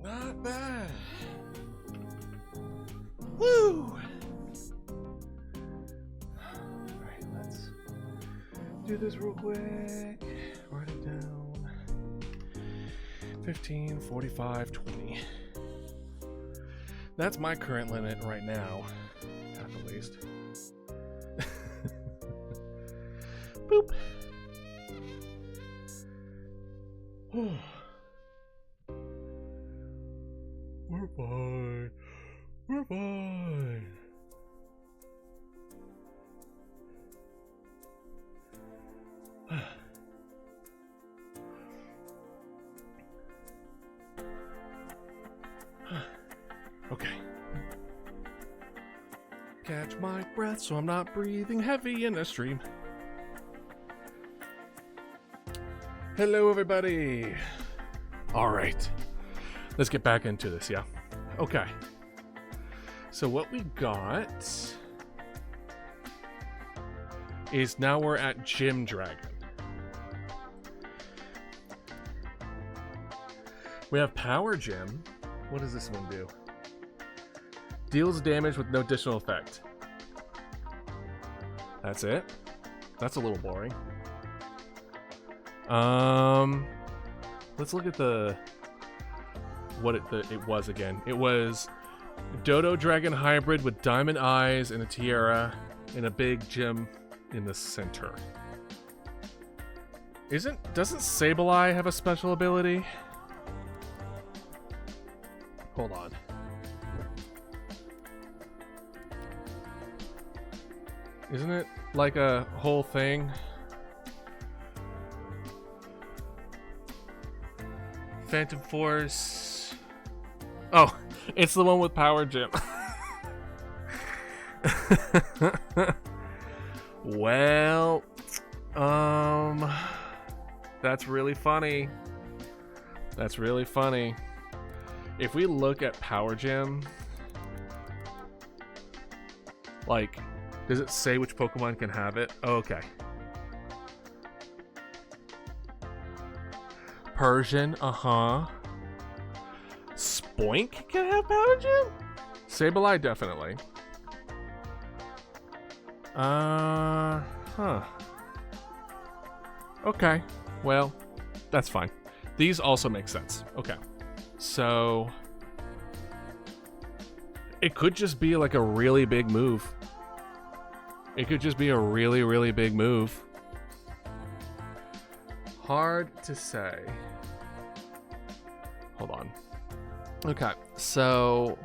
Speaker 1: Not bad. Woo! Alright, let's do this real quick. Write it down. 15, 45, 20. That's my current limit right now, at the least. Boop. We're fine. We're fine. Okay. Catch my breath so I'm not breathing heavy in the stream. Hello, everybody. All right. Let's get back into this, yeah? Okay. So what we got is now we're at Gym Dragon. We have Power Gym. What does this one do? Deals damage with no additional effect. That's it? That's a little boring. Let's look at what it was again. It was Dodo Dragon Hybrid with diamond eyes and a tiara and a big gem in the center. Doesn't Sableye have a special ability? Hold on. Isn't it like a whole thing? Phantom Force. Oh, it's the one with Power Gym. Well, that's really funny. That's really funny. If we look at Power Gym, like, does it say which Pokemon can have it? Oh, okay. Persian, Spoink can have Power Gym? Sableye, definitely. Okay, well, that's fine. These also make sense. Okay. So, it could just be like a really big move. It could just be a really, really big move. Hard to say. Hold on. Okay, so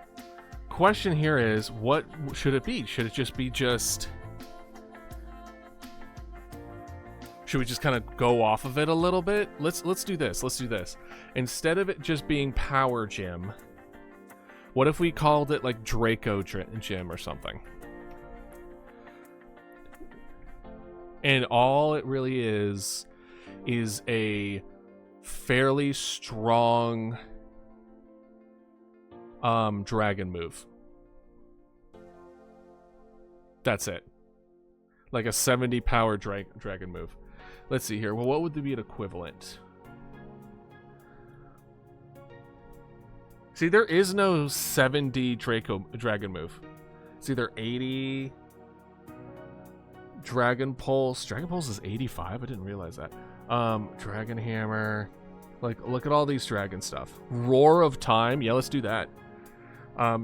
Speaker 1: question here is, what should it be? Should it just be just... Should we just kind of go off of it a little bit? Let's do this. Let's do this. Instead of it just being Power Gym, what if we called it like Draco Gym or something? And all it really is a fairly strong dragon move. That's it. Like a 70 power dragon move. Let's see here. Well, what would be an equivalent? See, there is no 70 dragon move. It's either 80 Dragon Pulse. Dragon Pulse is 85. I didn't realize that. Dragon Hammer. Like, look at all these dragon stuff. Roar of Time. Yeah, let's do that.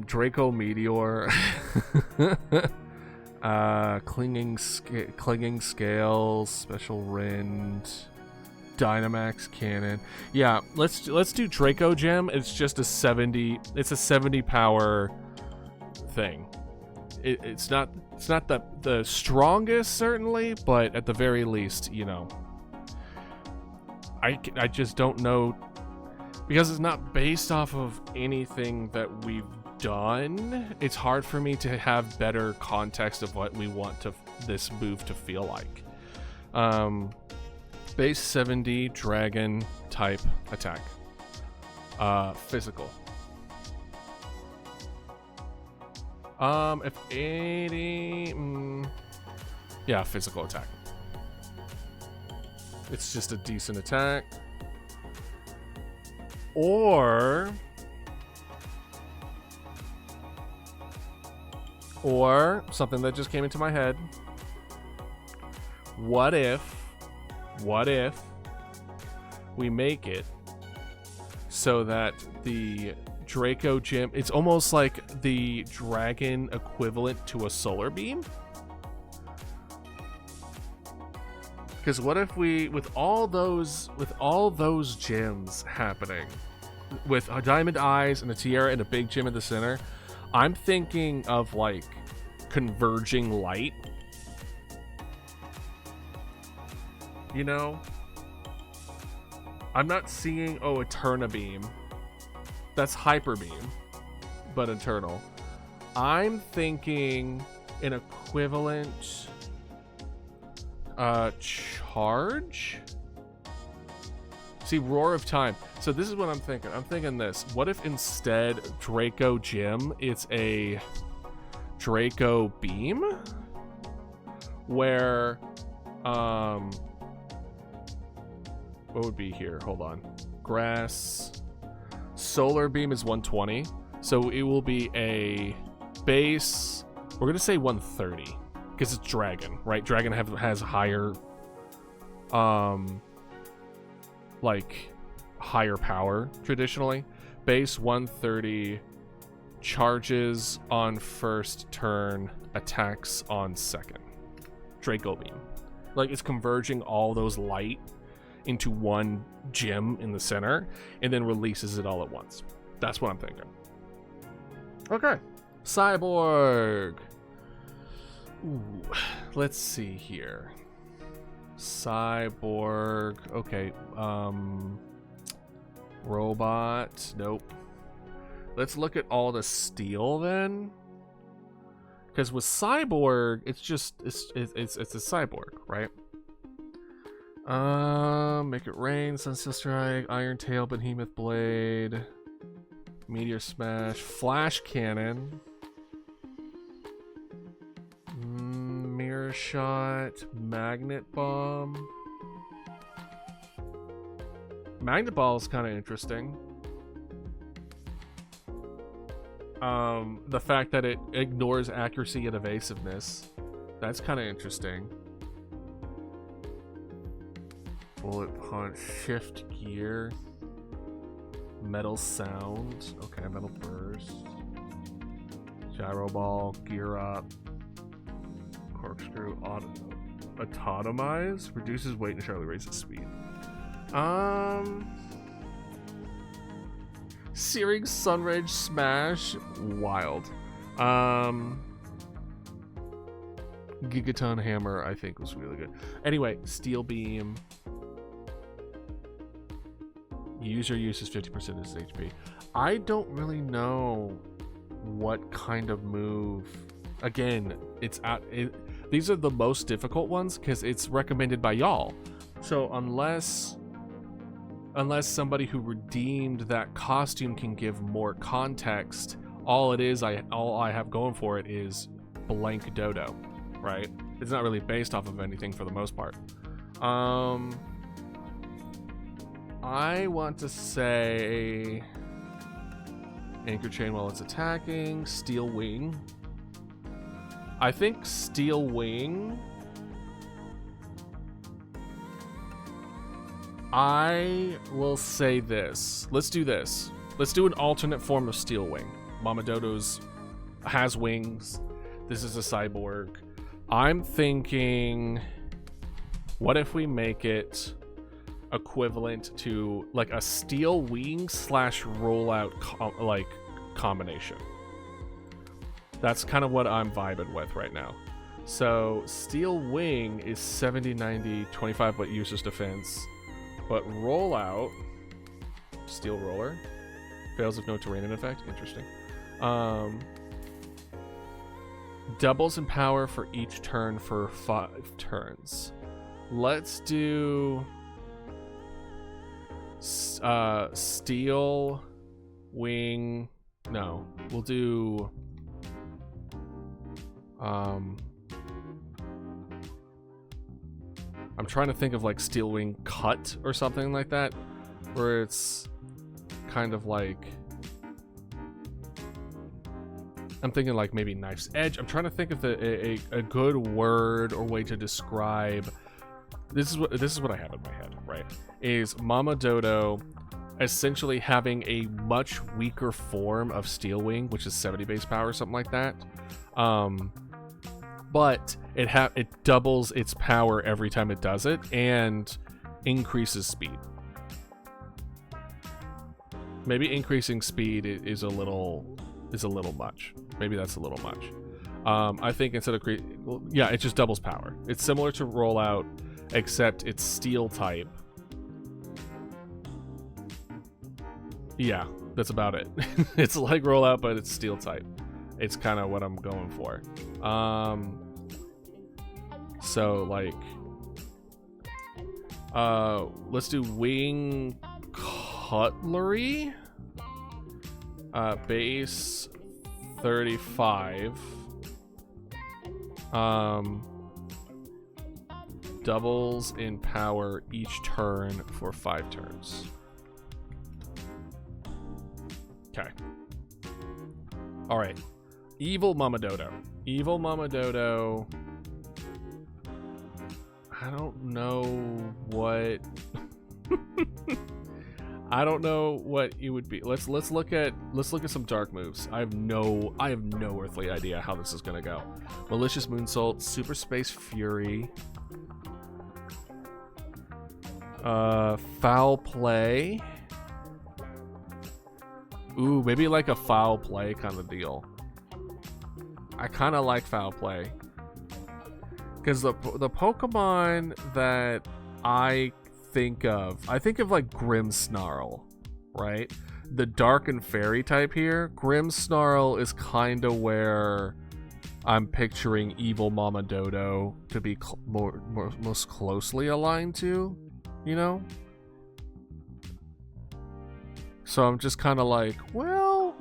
Speaker 1: Draco Meteor. Clinging Scales. Special Rend. Dynamax Cannon. Yeah, let's do Draco Gem. It's just a 70. It's a 70 power thing. It's not the strongest, certainly, but at the very least, you know. I just don't know, because it's not based off of anything that we've done. It's hard for me to have better context of what we want this move to feel like. Base 70 dragon type attack. Physical. If 80, yeah, physical attack. It's just a decent attack. Or something that just came into my head. What if we make it so that the Draco Gem, it's almost like the dragon equivalent to a solar beam? Because what if we, with all those gems happening, with diamond eyes and a tiara and a big gem in the center, I'm thinking of like converging light. You know? I'm not seeing, Eterna Beam. That's Hyper Beam, but eternal. I'm thinking an equivalent charge? See, Roar of Time. So this is what I'm thinking. I'm thinking this. What if instead Draco Gem, it's a Draco Beam? Where, what would be here? Hold on. Grass. Solar Beam is 120. So it will be a base. We're going to say 130. Because it's Dragon, right? Dragon has higher, higher power traditionally. Base 130, charges on first turn, attacks on second. Draco Beam. Like, it's converging all those light into one gem in the center, and then releases it all at once. That's what I'm thinking. Okay. Cyborg. Ooh, let's see here. Cyborg. Okay. Robot. Nope. Let's look at all the steel then. Because with Cyborg, it's a cyborg, right? Make it rain, Sunsteel Strike, Iron Tail, Behemoth Blade, Meteor Smash, Flash Cannon, Mirror Shot, Magnet Bomb. Magnet Ball is kind of interesting. The fact that it ignores accuracy and evasiveness, that's kind of interesting. Bullet Punch, Shift Gear, Metal Sound, okay, Metal Burst, Gyro Ball, Gear Up, Corkscrew, Autotomize, reduces weight and sharply raises speed. Searing Sunrage Smash, wild. Gigaton Hammer, I think, was really good. Anyway, Steel Beam. User uses 50% of his HP. I don't really know what kind of move. Again, these are the most difficult ones because it's recommended by y'all. So unless somebody who redeemed that costume can give more context, all I have going for it is blank Dodo, right? It's not really based off of anything for the most part. I want to say Anchor Chain while it's attacking, Steel Wing. I think Steel Wing, I will say this. Let's do this. Let's do an alternate form of Steel Wing. Mama Dodo's has wings. This is a cyborg. I'm thinking, what if we make it equivalent to like a Steel Wing / rollout combination? That's kind of what I'm vibing with right now. So Steel Wing is 70, 90, 25 but uses defense. But rollout, steel roller, fails if no terrain in effect. Interesting. Doubles in power for each turn for 5 turns. Let's do steel wing. No, we'll do I'm trying to think of like steel wing cut or something like that, where it's kind of like, I'm thinking like maybe knife's edge. I'm trying to think of a good word or way to describe. This is what I have in my head, right? Is Mama Dodo essentially having a much weaker form of Steel Wing, which is 70 base power or something like that. But it doubles its power every time it does it and increases speed. Maybe increasing speed is a little much. Maybe that's a little much. I think instead of it just doubles power. It's similar to Rollout, except it's steel type. Yeah, that's about it. It's like Rollout, but it's steel type. It's kind of what I'm going for. So like, let's do wing cutlery. Base 35. Doubles in power each turn for 5 turns. Okay. All right. Evil Mama Dodo. Evil Mama Dodo. I don't know what. I don't know what it would be. Let's look at some dark moves. I have no earthly idea how this is gonna go. Malicious Moonsault, Super Space Fury, Foul Play. Ooh, maybe like a Foul Play kind of deal. I kind of like Foul Play because the Pokemon that I think of like Grimmsnarl, right? The dark and fairy type here. Grimmsnarl is kind of where I'm picturing Evil Mama Dodo to be most closely aligned to, you know? So I'm just kind of like, well,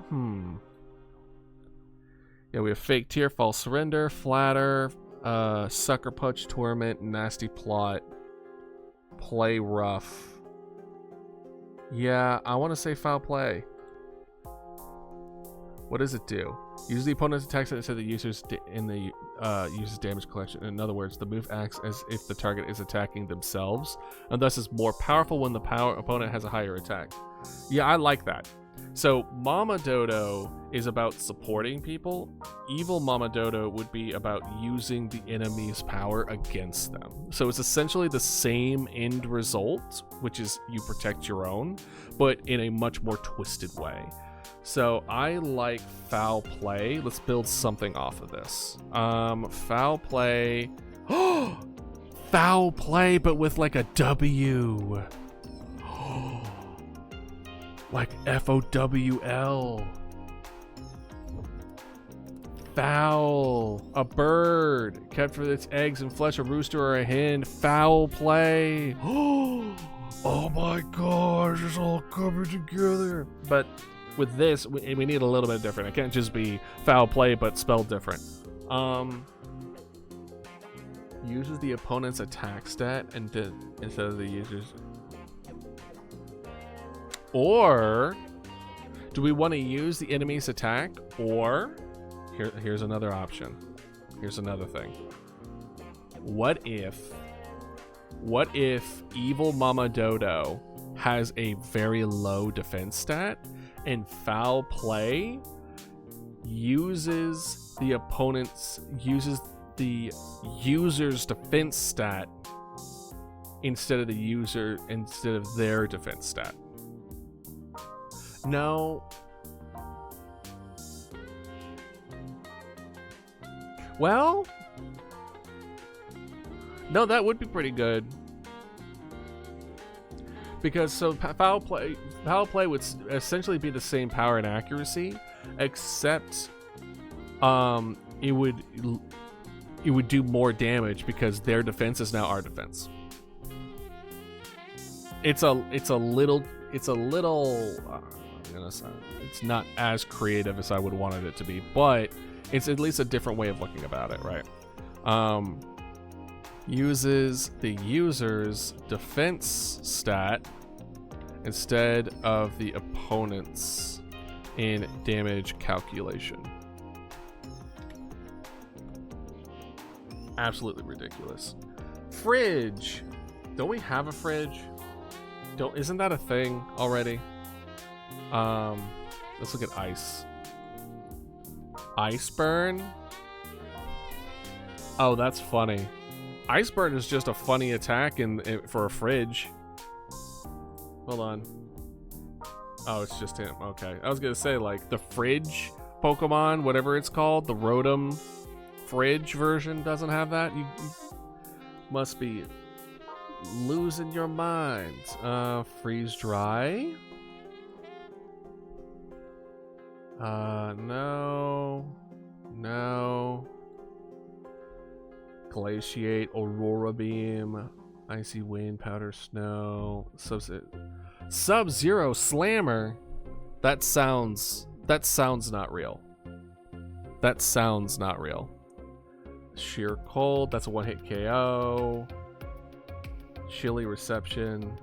Speaker 1: yeah, we have Fake Tear, False Surrender, Flatter, Sucker Punch, Torment, Nasty Plot, Play Rough. Yeah, I want to say Foul Play. What does it do? Use the opponent's attacks instead of the user's user's damage collection. In other words, the move acts as if the target is attacking themselves, and thus is more powerful when the opponent has a higher attack. Yeah, I like that. So Mama Dodo is about supporting people. Evil Mama Dodo would be about using the enemy's power against them. So it's essentially the same end result, which is you protect your own, but in a much more twisted way. So I like Foul Play. Let's build something off of this. Foul Play. Foul Play, but with like a W. Like FOWL. Foul. A bird kept for its eggs and flesh, a rooster or a hen. Foul Play. Oh my gosh, it's all coming together. But with this, we need a little bit different. It can't just be Foul Play, but spelled different. Uses the opponent's attack stat instead of the user's. Or do we want to use the enemy's attack? Or here's another option. Here's another thing. What if Evil Mama Dodo has a very low defense stat and Foul Play uses the user's defense stat instead of their defense stat? No. Well, no, that would be pretty good. Because so foul play would essentially be the same power and accuracy, except it would do more damage because their defense is now our defense. It's a little it's not as creative as I would wanted it to be, but it's at least a different way of looking about it, right? Uses the user's defense stat instead of the opponent's in damage calculation. Absolutely ridiculous. Fridge. Don't we have a fridge? Isn't that a thing already? Let's look at ice. Ice burn? Oh, that's funny. Ice burn is just a funny attack for a fridge. Hold on. Oh, it's just him. Okay. I was gonna say, like, the fridge Pokemon, whatever it's called, the Rotom fridge version doesn't have that. You must be losing your mind. Freeze dry. No. Glaciate, Aurora Beam, Icy Wind, Powder Snow, Sub-Zero Slammer. That sounds not real. That sounds not real. Sheer Cold, that's a one-hit KO. Chilly Reception.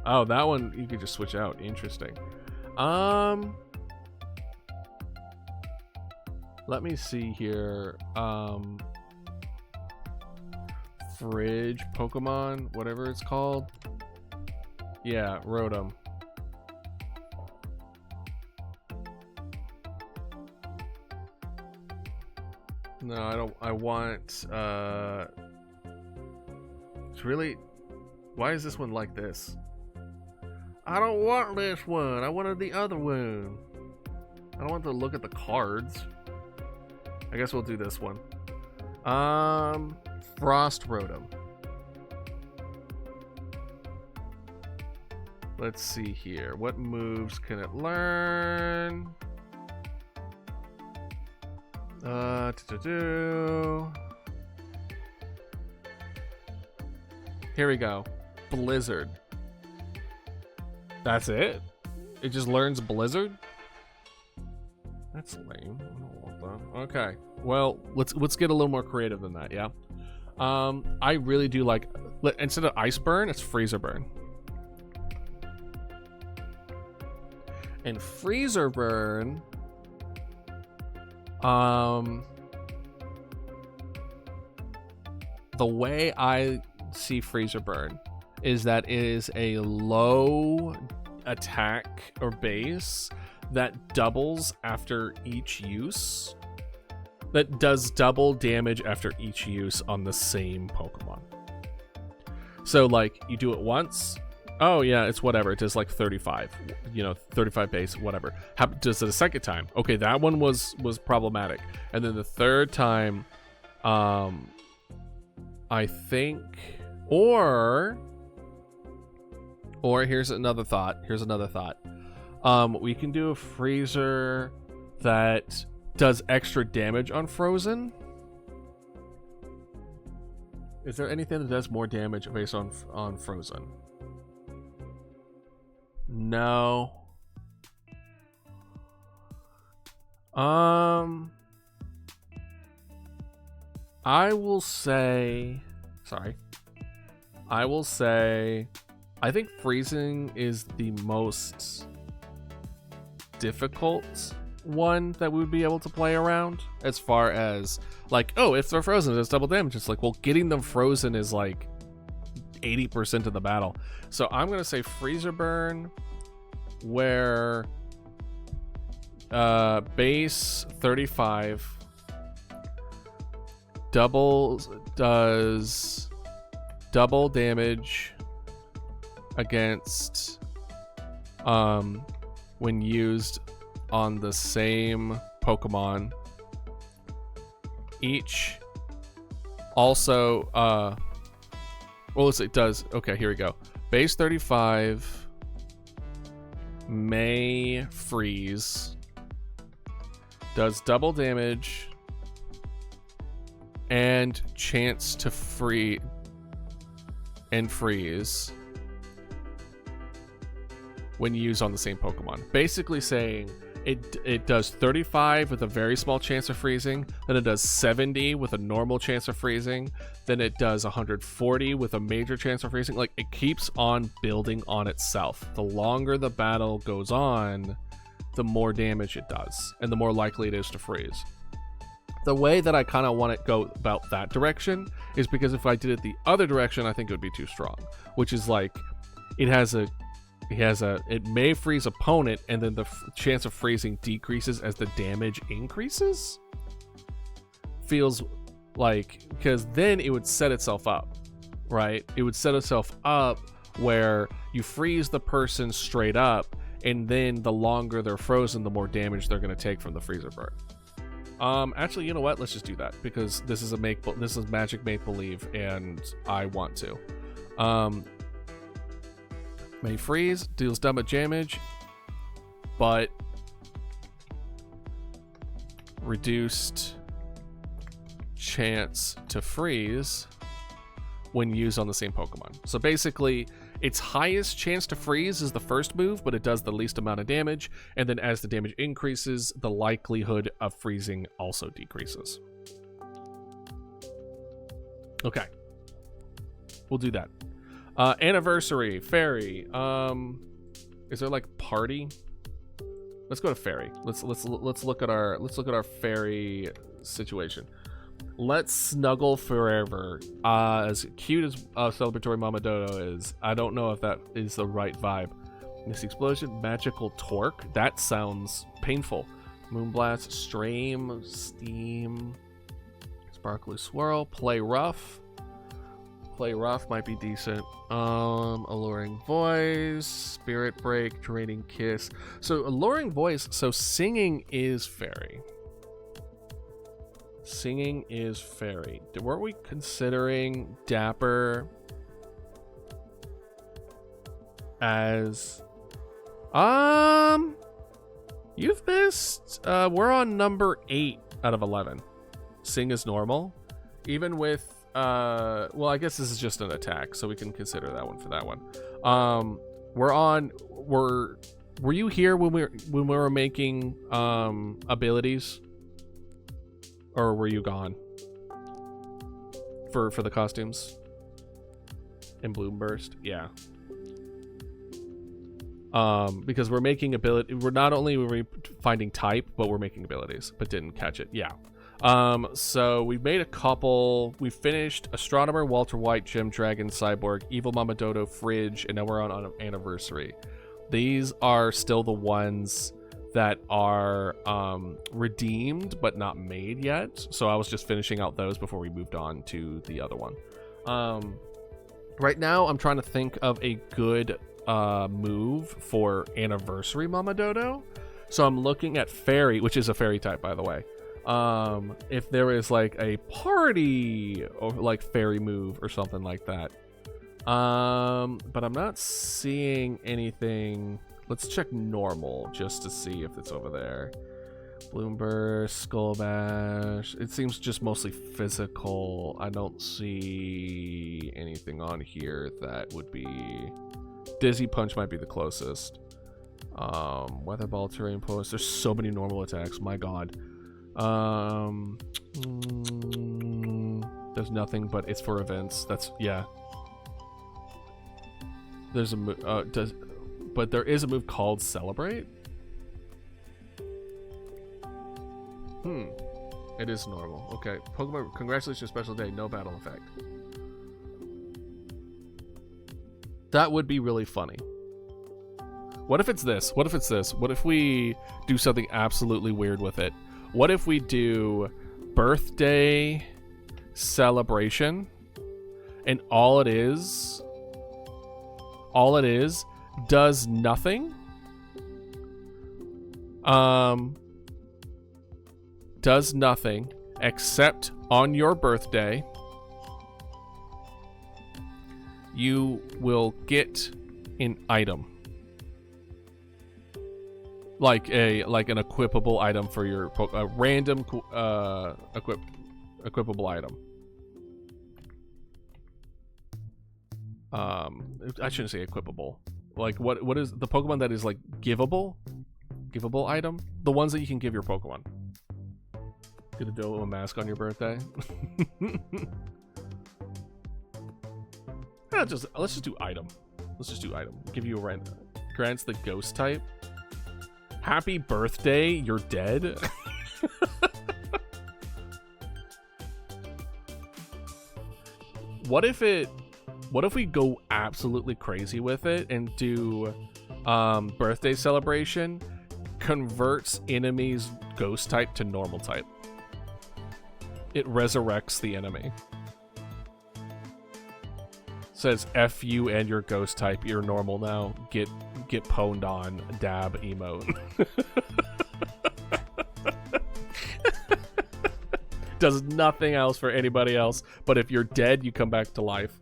Speaker 1: Oh, that one you could just switch out. Interesting. Let me see here. Fridge Pokemon, whatever it's called. Yeah, Rotom. No, I don't. I want. It's really. Why is this one like this? I don't want this one. I wanted the other one. I don't want to look at the cards. I guess we'll do this one. Frost Rotom. Let's see here. What moves can it learn? Here we go. Blizzard. That's it? It just learns Blizzard? That's lame. I don't want that. Okay. Well, let's get a little more creative than that, yeah? I really do like, instead of Ice Burn, it's Freezer Burn. And Freezer Burn, the way I see Freezer Burn is that it is a low attack or base that doubles after each use. That does double damage after each use on the same Pokemon. So, like, you do it once. Oh, yeah, it's whatever. It does, like, 35. 35 base, whatever. Does it a second time? Okay, that one was problematic. And then the third time, I think... Or here's another thought. We can do a Freezer that does extra damage on Frozen. Is there anything that does more damage based on Frozen? No. I will say I think freezing is the most difficult one that we would be able to play around, as far as, like, oh, if they're frozen, it's double damage. It's like, well, getting them frozen is like 80% of the battle. So I'm gonna say Freezer Burn, where base 35 does double damage against when used on the same Pokemon. Each also well, it does, okay, here we go. Base 35 may freeze, does double damage, and chance to freeze when used on the same Pokemon. Basically saying it does 35 with a very small chance of freezing, then it does 70 with a normal chance of freezing, then it does 140 with a major chance of freezing. Like, it keeps on building on itself. The longer the battle goes on, the more damage it does, and the more likely it is to freeze. The way that I kind of want to go about that direction is because if I did it the other direction, I think it would be too strong, which is like, it may freeze opponent, and then the chance of freezing decreases as the damage increases. Feels like, because then it would set itself up, right? It would set itself up where you freeze the person straight up, and then the longer they're frozen, the more damage they're going to take from the freezer burn. Actually, you know what? Let's just do that, because this is Magic Make Believe, and I want to. May freeze, deals double damage, but reduced chance to freeze when used on the same Pokemon. So basically, its highest chance to freeze is the first move, but it does the least amount of damage, and then as the damage increases, the likelihood of freezing also decreases. Okay. We'll do that. Anniversary, fairy. Is there like party? Let's go to fairy. Let's look at our fairy situation. Let's snuggle forever. As cute as celebratory Mama Dodo is, I don't know if that is the right vibe. This explosion, magical torque. That sounds painful. Moonblast, stream, steam, sparkly swirl, play rough. Play rough might be decent. Alluring voice, spirit break, draining kiss. So alluring voice. So singing is fairy. Singing is fairy. Weren't we considering Dapper as you've missed. We're on number 8 out of 11. Sing is normal, even with well, I guess this is just an attack, so we can consider that one for that one. Were you here when we were making abilities, or were you gone for the costumes in Bloom Burst? Yeah. Because we're making ability. We're not only were we finding type, but we're making abilities, but didn't catch it. Yeah. So we've made a couple. We finished Astronomer, Walter White, Gem Dragon, Cyborg, Evil Mama Dodo, Fridge, and now we're on Anniversary. These are still the ones that are redeemed but not made yet. So I was just finishing out those before we moved on to the other one. Right now I'm trying to think of a good move for Anniversary Mama Dodo. So I'm looking at Fairy, which is a Fairy type, by the way. If there is like a party or like Fairy move or something like that. But I'm not seeing anything. Let's check normal just to see if it's over there. Bloomburst, Skull Bash. It seems just mostly physical. I don't see anything on here that would be. Dizzy Punch might be the closest. Weather Ball, Terrain Post. There's so many normal attacks. My God. There's nothing, but it's for events. That's yeah. There's a but there is a move called Celebrate. It is normal. Okay, Pokemon. Congratulations, special day. No battle effect. That would be really funny. What if it's this? What if it's this? What if we do something absolutely weird with it? What if we do birthday celebration, and all it is does nothing. Does nothing except on your birthday you will get an item. Like an equipable item for your a random equipable item. I shouldn't say equipable. Like what is the Pokemon that is like giveable item? The ones that you can give your Pokemon. Get a Dodo mask on your birthday. Let's just do item. Let's just do item. Give you a random. Grants the ghost type. Happy birthday, you're dead. What if we go absolutely crazy with it and do birthday celebration converts enemies ghost type to normal type? It resurrects the enemy. Says F you and your ghost type, you're normal now. Get pwned on, dab emote. Does nothing else for anybody else, but if you're dead, you come back to life.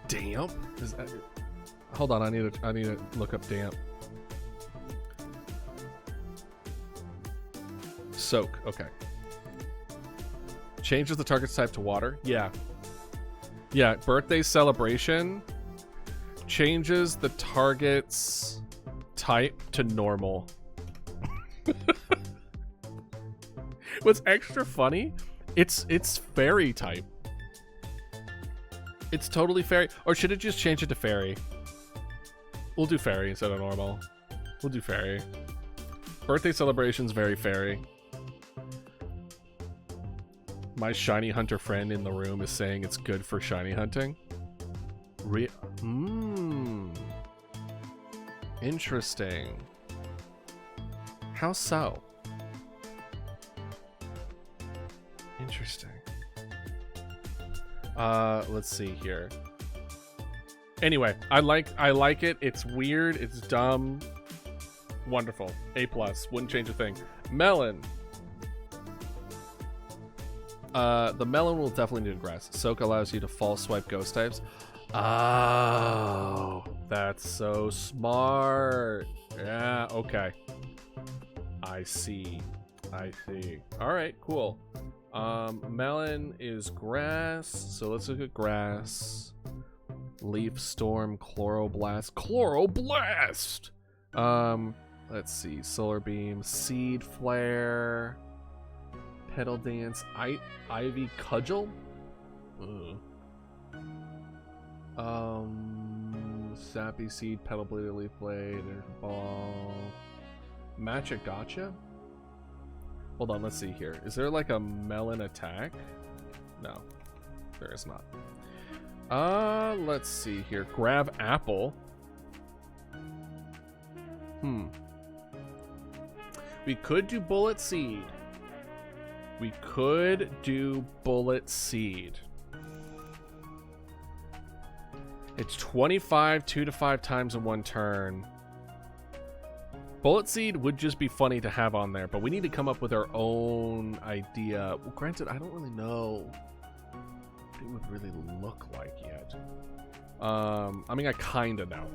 Speaker 1: Damp? Hold on, I need to look up damp. Soak, okay. Changes the target's type to water. Yeah. Yeah, birthday celebration changes the target's type to normal. What's extra funny, it's fairy type. It's totally fairy. Or should it just change it to fairy? We'll do fairy instead of normal. We'll do fairy. Birthday celebration's very fairy. My shiny hunter friend in the room is saying it's good for shiny hunting. Interesting. How so? Interesting. Let's see here. Anyway, I like it. It's weird. It's dumb. Wonderful. A+. Wouldn't change a thing. Melon. The melon will definitely need grass. Soak allows you to false swipe ghost types. Oh, that's so smart. Yeah, okay. I see. All right, cool. Melon is grass, so let's look at grass. Leaf storm, chloroblast. Let's see. Solar beam, seed flare. Petal dance, ivy cudgel. Sappy seed, petal blade, leaf blade, ball. Magic gotcha. Hold on, let's see here. Is there like a melon attack? No, there is not. Let's see here. Grab apple. We could do bullet seed. We could do bullet seed. It's 25, 2 to 5 times in one turn. Bullet seed would just be funny to have on there, but we need to come up with our own idea. Well, granted, I don't really know what it would really look like yet. I mean, I kind of know.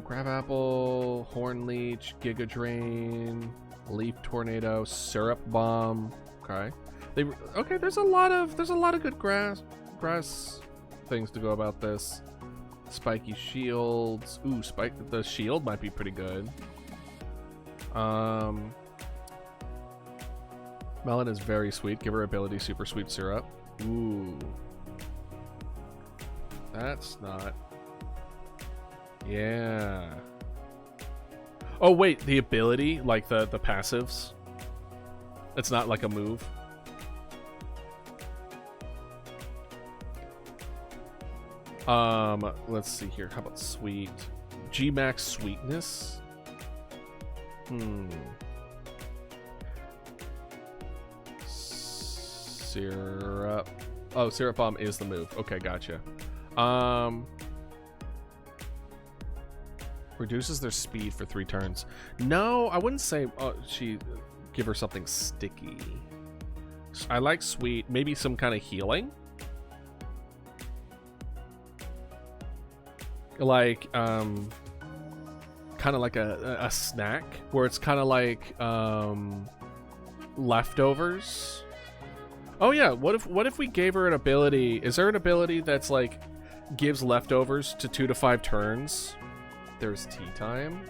Speaker 1: Grab apple, horn leech, giga drain. Leaf tornado, syrup bomb. Okay. There's a lot of good grass things to go about this. Spiky shields. Ooh, the shield might be pretty good. Melon is very sweet. Give her ability super sweet syrup. Ooh. That's not. Yeah. Oh wait, the ability, like the passives. It's not like a move. Let's see here. How about sweet? G-Max sweetness. Syrup. Oh, syrup bomb is the move. Okay, gotcha. Reduces their speed for 3 turns. No, I wouldn't say give her something sticky. I like sweet. Maybe some kind of healing. Like, kind of like a snack where it's kind of like leftovers. Oh yeah, what if we gave her an ability? Is there an ability that's like gives leftovers to 2 to 5 turns? There's tea time.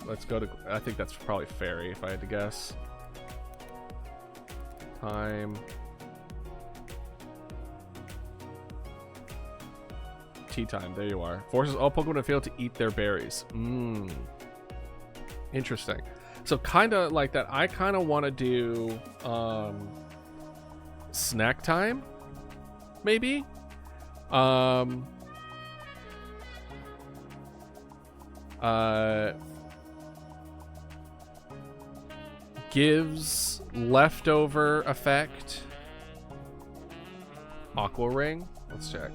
Speaker 1: Let's go to, I think that's probably fairy if I had to guess. Time. Tea time, there you are. Forces all Pokemon to fail to eat their berries. Interesting. So kind of like that, I kind of want to do snack time, maybe. Gives leftover effect. Aqua Ring. Let's check.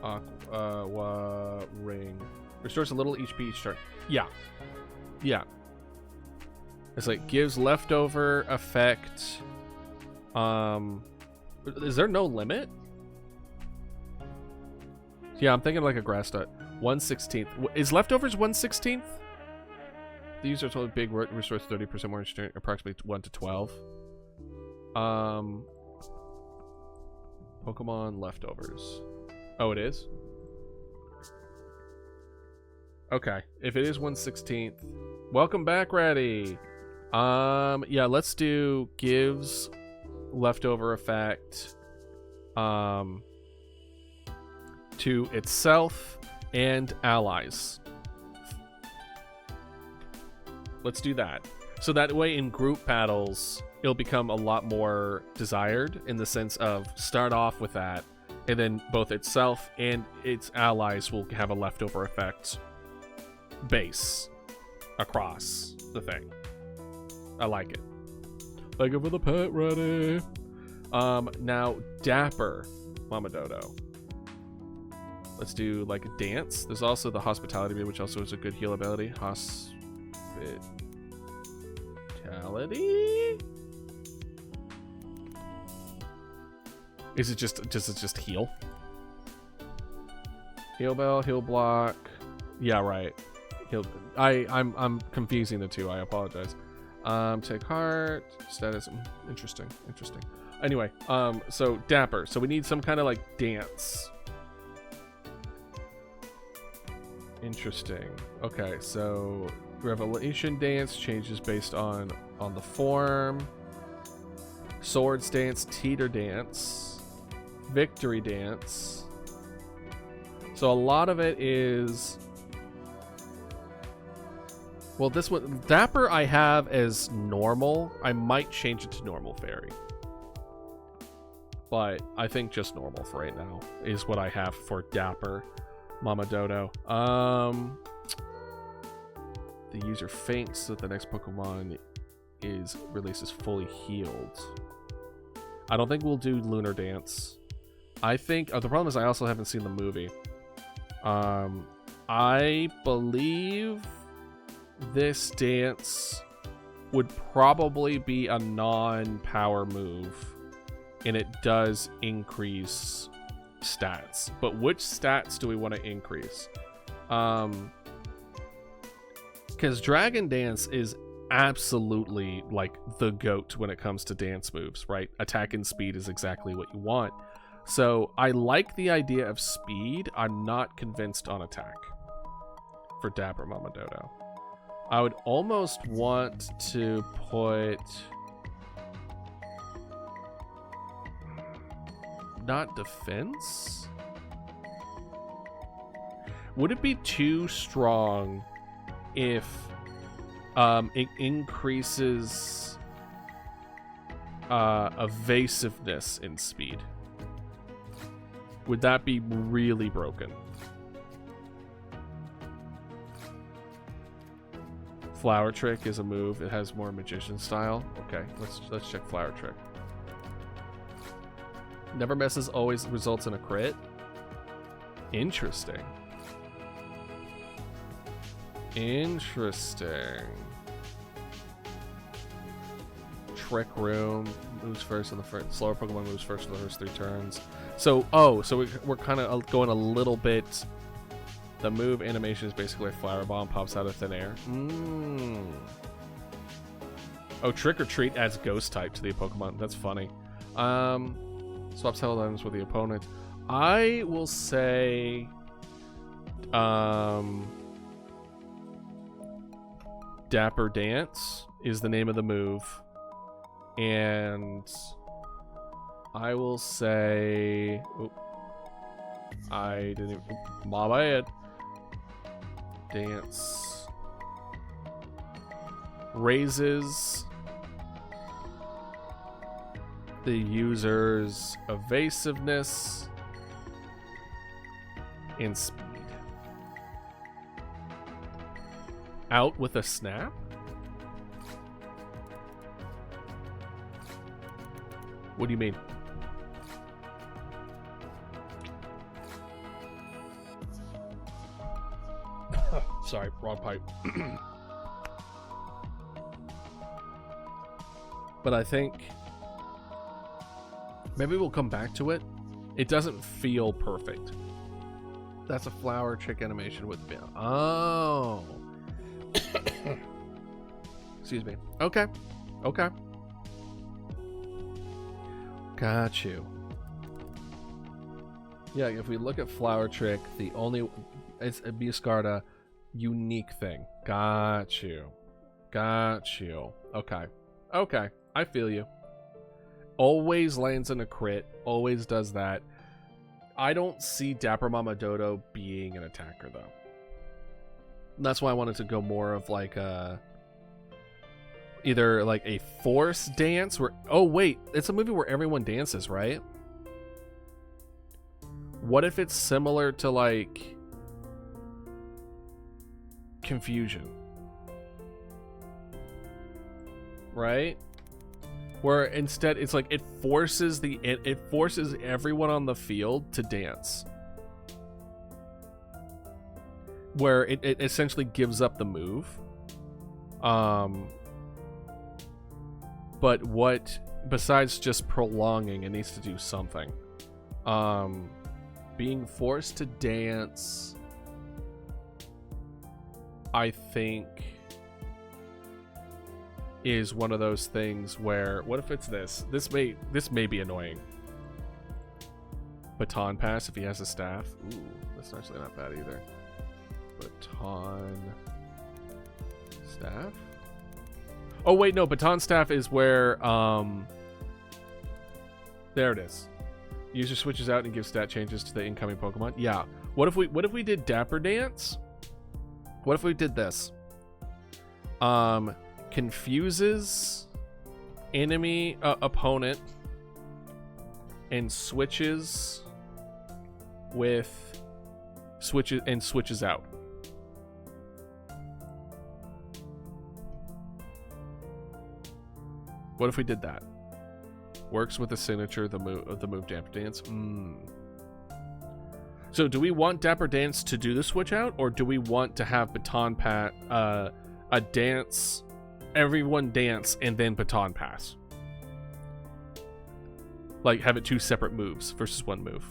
Speaker 1: Aqua Ring. Restores a little HP each turn. Yeah. Yeah. It's like gives leftover effect. Is there no limit? Yeah, I'm thinking like a grass nut. 1/16. Is leftovers 1/16? The user told big restores 30% more strength, approximately 1 to 12. Pokemon leftovers. Oh, it is? Okay. If it is 1/16, welcome back, Reddy. Yeah, let's do gives leftover effect to itself and allies. Let's do that. So that way in group battles, it'll become a lot more desired in the sense of start off with that, and then both itself and its allies will have a leftover effect base across the thing. I like it. Thank you for the pet, ready. Now Dapper Mama Dodo. Let's do like a dance. There's also the hospitality bit, which also is a good heal ability. Hospitality? Is it just heal? Heal bell, heal block. Yeah, right. Heal. I'm confusing the two. I apologize. Take heart status. Interesting. Anyway, so Dapper. So we need some kind of like dance. Interesting. Okay, so Revelation Dance changes based on the form. Swords Dance, Teeter Dance, Victory Dance. So a lot of it is, well, this one Dapper I have as normal. I might change it to normal fairy, but I think just normal for right now is what I have for Dapper Mama Dodo. The user faints so that the next Pokemon is releases fully healed. I don't think we'll do Lunar Dance. I think the problem is I also haven't seen the movie. I believe this dance would probably be a non-power move, and it does increase stats. But which stats do we want to increase? Because Dragon Dance is absolutely like the GOAT when it comes to dance moves, right? Attack and speed is exactly what you want. So I like the idea of speed. I'm not convinced on attack for Dapper Mama Dodo. I would almost want to put not defense. Would it be too strong if it increases evasiveness in speed? Would that be really broken? Flower Trick is a move. It has more magician style. Okay, let's check Flower Trick. Never misses, always results in a crit. Interesting. Interesting. Trick Room moves first in the first. Slower Pokemon moves first in the first 3 turns. So, so we're kind of going a little bit. The move animation is basically a flower bomb pops out of thin air. Oh, Trick or Treat adds Ghost type to the Pokemon. That's funny. Swaps held items with the opponent. I will say, Dapper Dance is the name of the move. And I will say, I didn't, my bad. Dance raises the user's evasiveness and speed. Out with a snap? What do you mean? Sorry, wrong pipe. But I think maybe we'll come back to it. It doesn't feel perfect. That's a flower chick animation with Bill. Oh. Excuse me. Okay. Okay. Got you. Yeah, if we look at Flower Trick, the only... It's a Biscarda unique thing. Got you. Got you. Okay. Okay. I feel you. Always lands in a crit. Always does that. I don't see Dapper Mama Dodo being an attacker, though. That's why I wanted to go more of like a... Either like a force dance where... Oh, wait. It's a movie where everyone dances, right? What if it's similar to like... Confusion? Right? Where instead it's like it forces everyone on the field to dance. Where it essentially gives up the move. But what, besides just prolonging, it needs to do something. Being forced to dance, I think, is one of those things where, what if it's this? This may be annoying. Baton pass if he has a staff. Ooh, that's actually not bad either. Baton staff? Oh wait, no, baton staff is where there it is. User switches out and gives stat changes to the incoming Pokemon. Yeah. What if we did Dapper Dance? What if we did this? Confuses enemy opponent and switches out. What if we did that? Works with the signature of the move Dapper Dance. So do we want Dapper Dance to do the switch out, or do we want to have Baton Pass, a dance, everyone dance, and then Baton Pass? Like, have it 2 separate moves versus 1 move.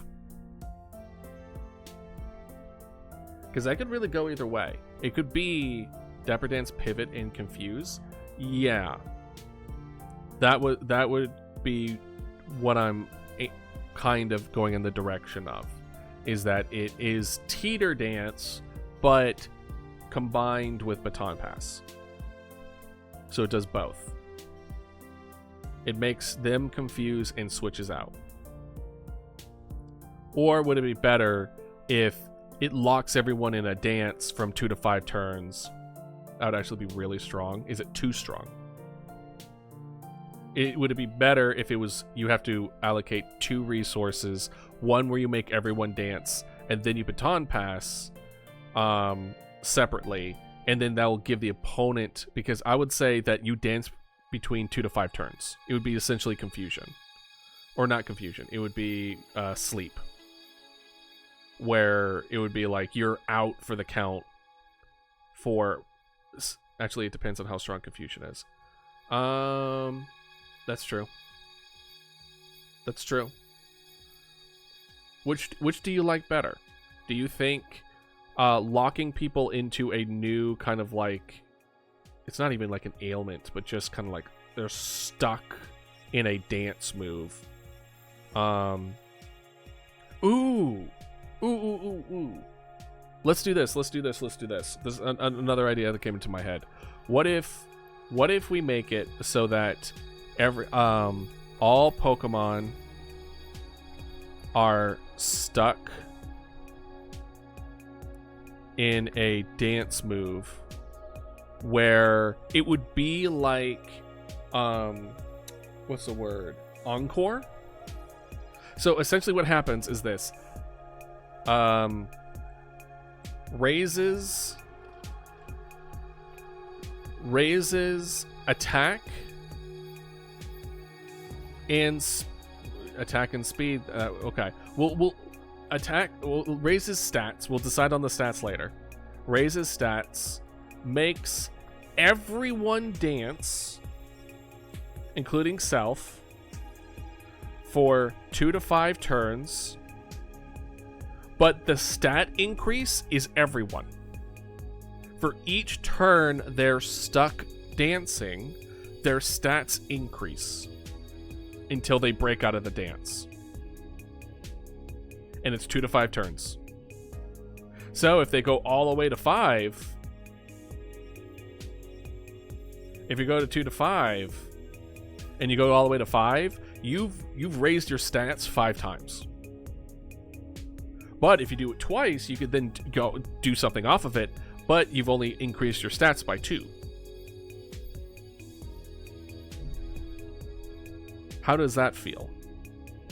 Speaker 1: Because that could really go either way. It could be Dapper Dance, pivot, and confuse. Yeah. That would be what I'm kind of going in the direction of. Is that it is Teeter Dance, but combined with Baton Pass. So it does both. It makes them confuse and switches out. Or would it be better if it locks everyone in a dance from 2 to 5 turns? That would actually be really strong. Is it too strong? Would it be better if it was, you have to allocate 2 resources, one where you make everyone dance, and then you Baton Pass separately, and then that will give the opponent, because I would say that you dance between 2 to 5 turns. It would be essentially confusion. Or not confusion. It would be sleep. Where it would be like you're out for the count for... Actually, it depends on how strong confusion is. That's true. That's true. Which do you like better? Do you think locking people into a new kind of like... It's not even like an ailment, but just kind of like they're stuck in a dance move. Ooh. Let's do this. This is another idea that came into my head. What if we make it so that all Pokemon are stuck in a dance move where it would be like what's the word? Encore? So essentially what happens is this. Raises attack and speed. Okay, we'll attack. Raises stats. We'll decide on the stats later. Raises stats, makes everyone dance, including self, for 2 to 5 turns. But the stat increase is everyone. For each turn they're stuck dancing, their stats increase until they break out of the dance. And it's 2 to 5 turns. So if they go all the way to 5, if you go to 2 to 5, and you go all the way to 5, you've raised your stats 5 times. But if you do it twice, you could then go do something off of it, but you've only increased your stats by 2. How does that feel?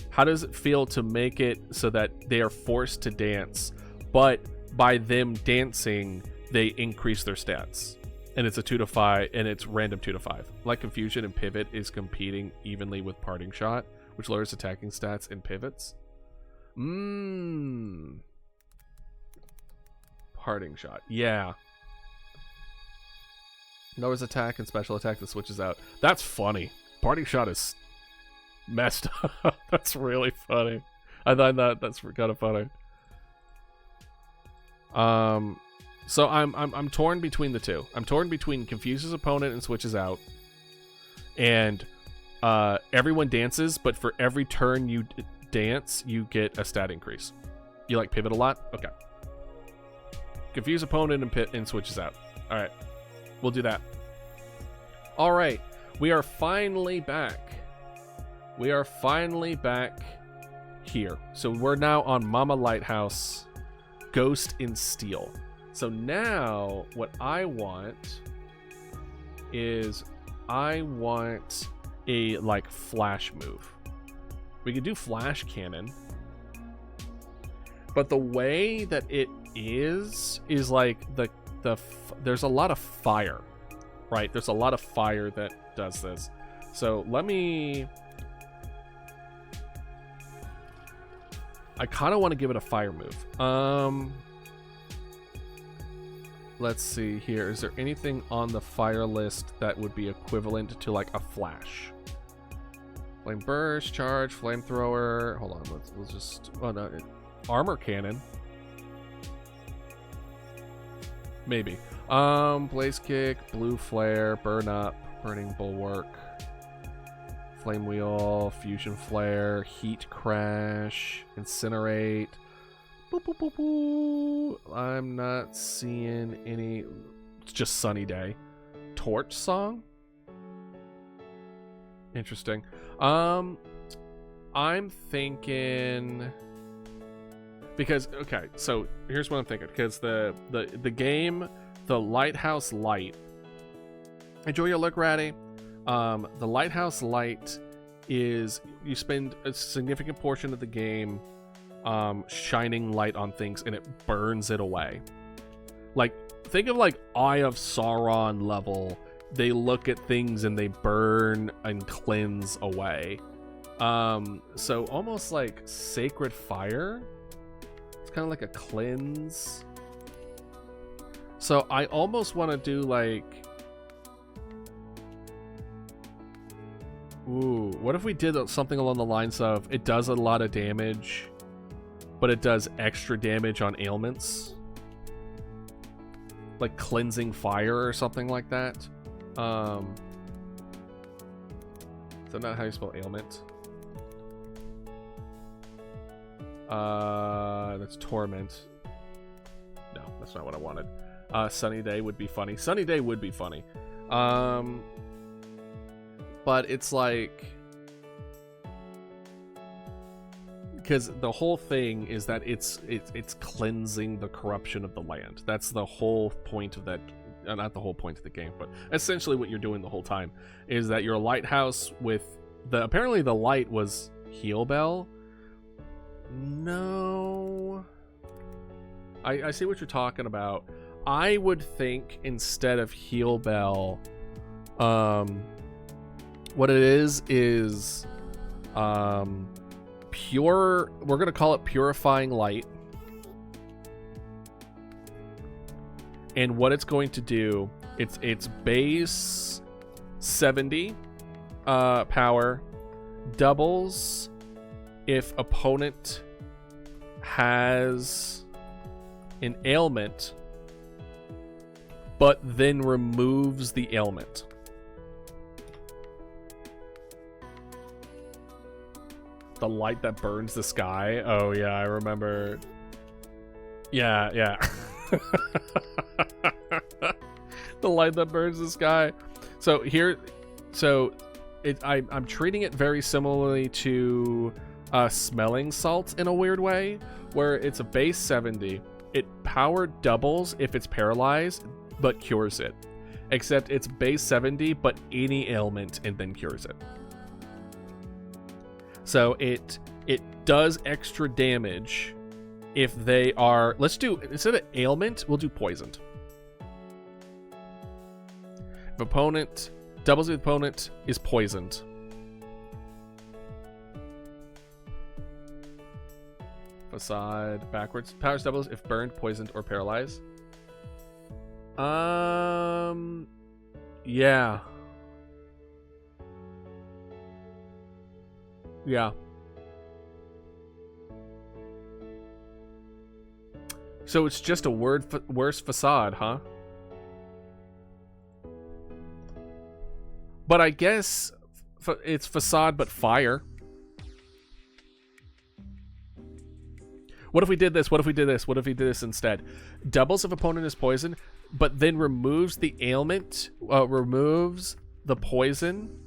Speaker 1: How does it feel to make it so that they are forced to dance, but by them dancing, they increase their stats? And it's a 2 to 5, and it's random 2 to 5. Like Confusion and Pivot is competing evenly with Parting Shot, which lowers attacking stats and pivots. Parting Shot. Yeah. Lowers attack and special attack that switches out. That's funny. Parting Shot is messed up. That's really funny. I thought that's kind of funny. So I'm torn between the two. I'm torn between confuses opponent and switches out, and everyone dances, but for every turn you dance, you get a stat increase. You like pivot a lot? Okay. Confuse opponent and switches out. All right, we'll do that. All right, we are finally back. We are finally back here. So we're now on Mama Lighthouse, Ghost in Steel. So now what I want is I want a like flash move. We could do flash cannon, but the way that it is like there's a lot of fire, right? There's a lot of fire that does this. So I kind of want to give it a fire move. Let's see here. Is there anything on the fire list that would be equivalent to like a flash? Flame burst, charge, flamethrower. Hold on, let's just. Oh no, armor cannon. Maybe. Blaze kick, blue flare, burn up, burning bulwark, flame wheel, fusion flare, heat crash, incinerate. Boop, boop, boop, boop. I'm not seeing any. It's just sunny day. Torch song. Interesting. I'm thinking because okay, so here's what I'm thinking because the game, the Lighthouse Light. Enjoy your look, Ratty. The Lighthouse Light is you spend a significant portion of the game shining light on things and it burns it away. Like think of like Eye of Sauron level. They look at things and they burn and cleanse away. So almost like Sacred Fire. It's kind of like a cleanse. So I almost want to do like... Ooh, what if we did something along the lines of it does a lot of damage, but it does extra damage on ailments? Like cleansing fire or something like that. Is that not how you spell ailment? That's torment. No, that's not what I wanted. Sunny day would be funny. Sunny day would be funny. But it's like... Because the whole thing is that it's cleansing the corruption of the land. That's the whole point of that. Not the whole point of the game, but essentially what you're doing the whole time is that you're a lighthouse with the... Apparently the light was Heal Bell. No... I see what you're talking about. I would think instead of Heal Bell, what it is pure... We're gonna call it Purifying Light. And what it's going to do, it's base 70 power, doubles if opponent has an ailment, but then removes the ailment. The light that burns the sky. Oh yeah, I remember. Yeah. The light that burns the sky. So here, I'm treating it very similarly to smelling salts in a weird way, where it's a base 70. It power doubles if it's paralyzed, but cures it. Except it's base 70, but any ailment, and then cures it. So it does extra damage if they are... Let's do... Instead of ailment, we'll do poisoned. If opponent... Doubles if opponent is poisoned. Facade backwards. Powers doubles if burned, poisoned, or paralyzed. Yeah. Yeah. So it's just a worse facade, huh? But I guess it's facade but fire. What if we did this? What if we did this? What if we did this instead? Doubles if opponent is poisoned, but then removes the ailment, removes the poison,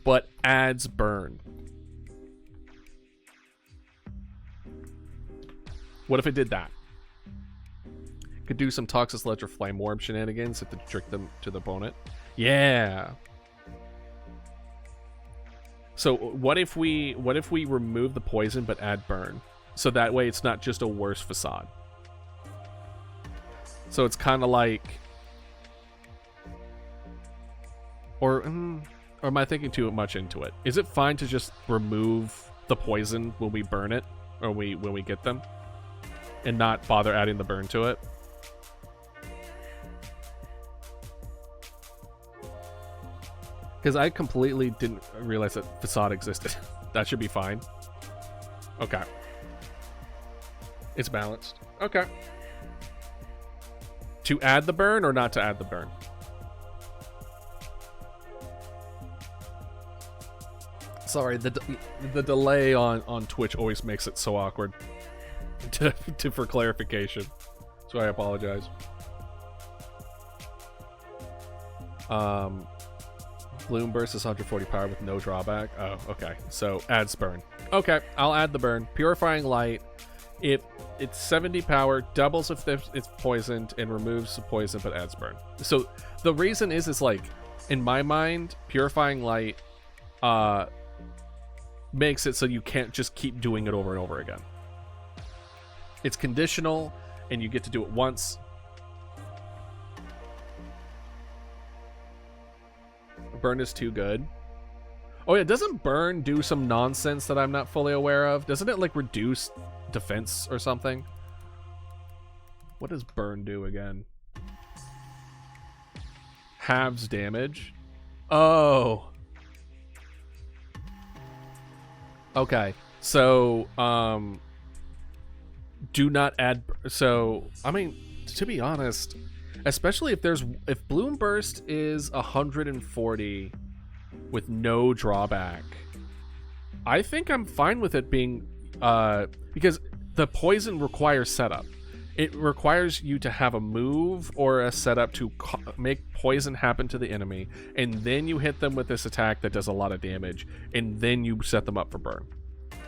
Speaker 1: but adds burn. What if it did that? Could do some Toxic Sledge or Flame Orb shenanigans to trick them to the opponent. Yeah. So what if we remove the poison but add burn? So that way it's not just a worse facade. So it's kind of like... Or am I thinking too much into it? Is it fine to just remove the poison when we burn it? Or when we get them? And not bother adding the burn to it? Because I completely didn't realize that facade existed. That should be fine. Okay. It's balanced. Okay. To add the burn or not to add the burn? Sorry, the delay on Twitch always makes it so awkward for clarification. So I apologize. Bloom burst is 140 power with no drawback. Oh, okay. So adds burn. Okay, I'll add the burn. Purifying Light. It's 70 power, doubles if it's poisoned, and removes the poison but adds burn. So the reason is like, in my mind, Purifying Light makes it so you can't just keep doing it over and over again. It's conditional, and you get to do it once. Burn is too good. Oh yeah, doesn't burn do some nonsense that I'm not fully aware of? Doesn't it like reduce defense or something? What does burn do again? Halves damage. Oh. Okay. So, do not add. So, I mean, to be honest, especially if Bloom Burst is 140 with no drawback, I think I'm fine with it being, because the poison requires setup. It requires you to have a move or a setup to make poison happen to the enemy, and then you hit them with this attack that does a lot of damage, and then you set them up for burn.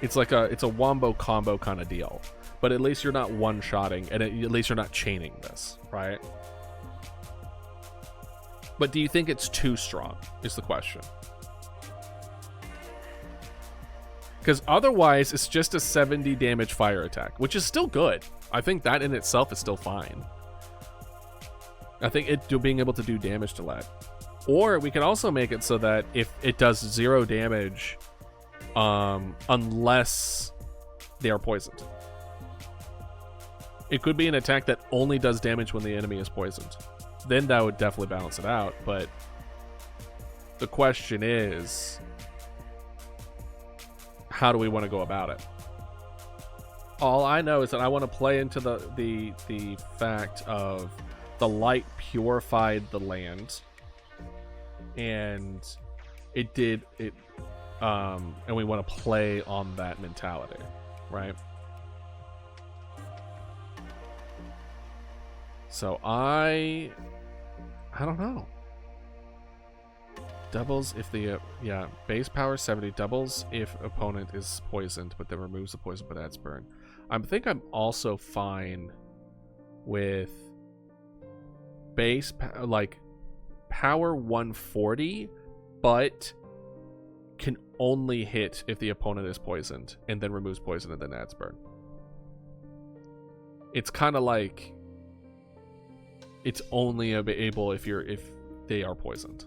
Speaker 1: It's like it's a wombo combo kind of deal, but at least you're not one-shotting, and at least you're not chaining this, right? But do you think it's too strong, is the question. Because otherwise, it's just a 70 damage fire attack, which is still good. I think that in itself is still fine. I think being able to do damage to Let. Or we can also make it so that if it does 0 damage, unless they are poisoned. It could be an attack that only does damage when the enemy is poisoned. Then that would definitely balance it out, but the question is, how do we want to go about it? All I know is that I want to play into the fact of the light purified the land, and and we want to play on that mentality, right? So I don't know. Doubles if the base power 70, doubles if opponent is poisoned, but then removes the poison but adds burn. I think I'm also fine with base power 140, but can only hit if the opponent is poisoned, and then removes poison and then adds burn. It's kind of like it's only able if they are poisoned.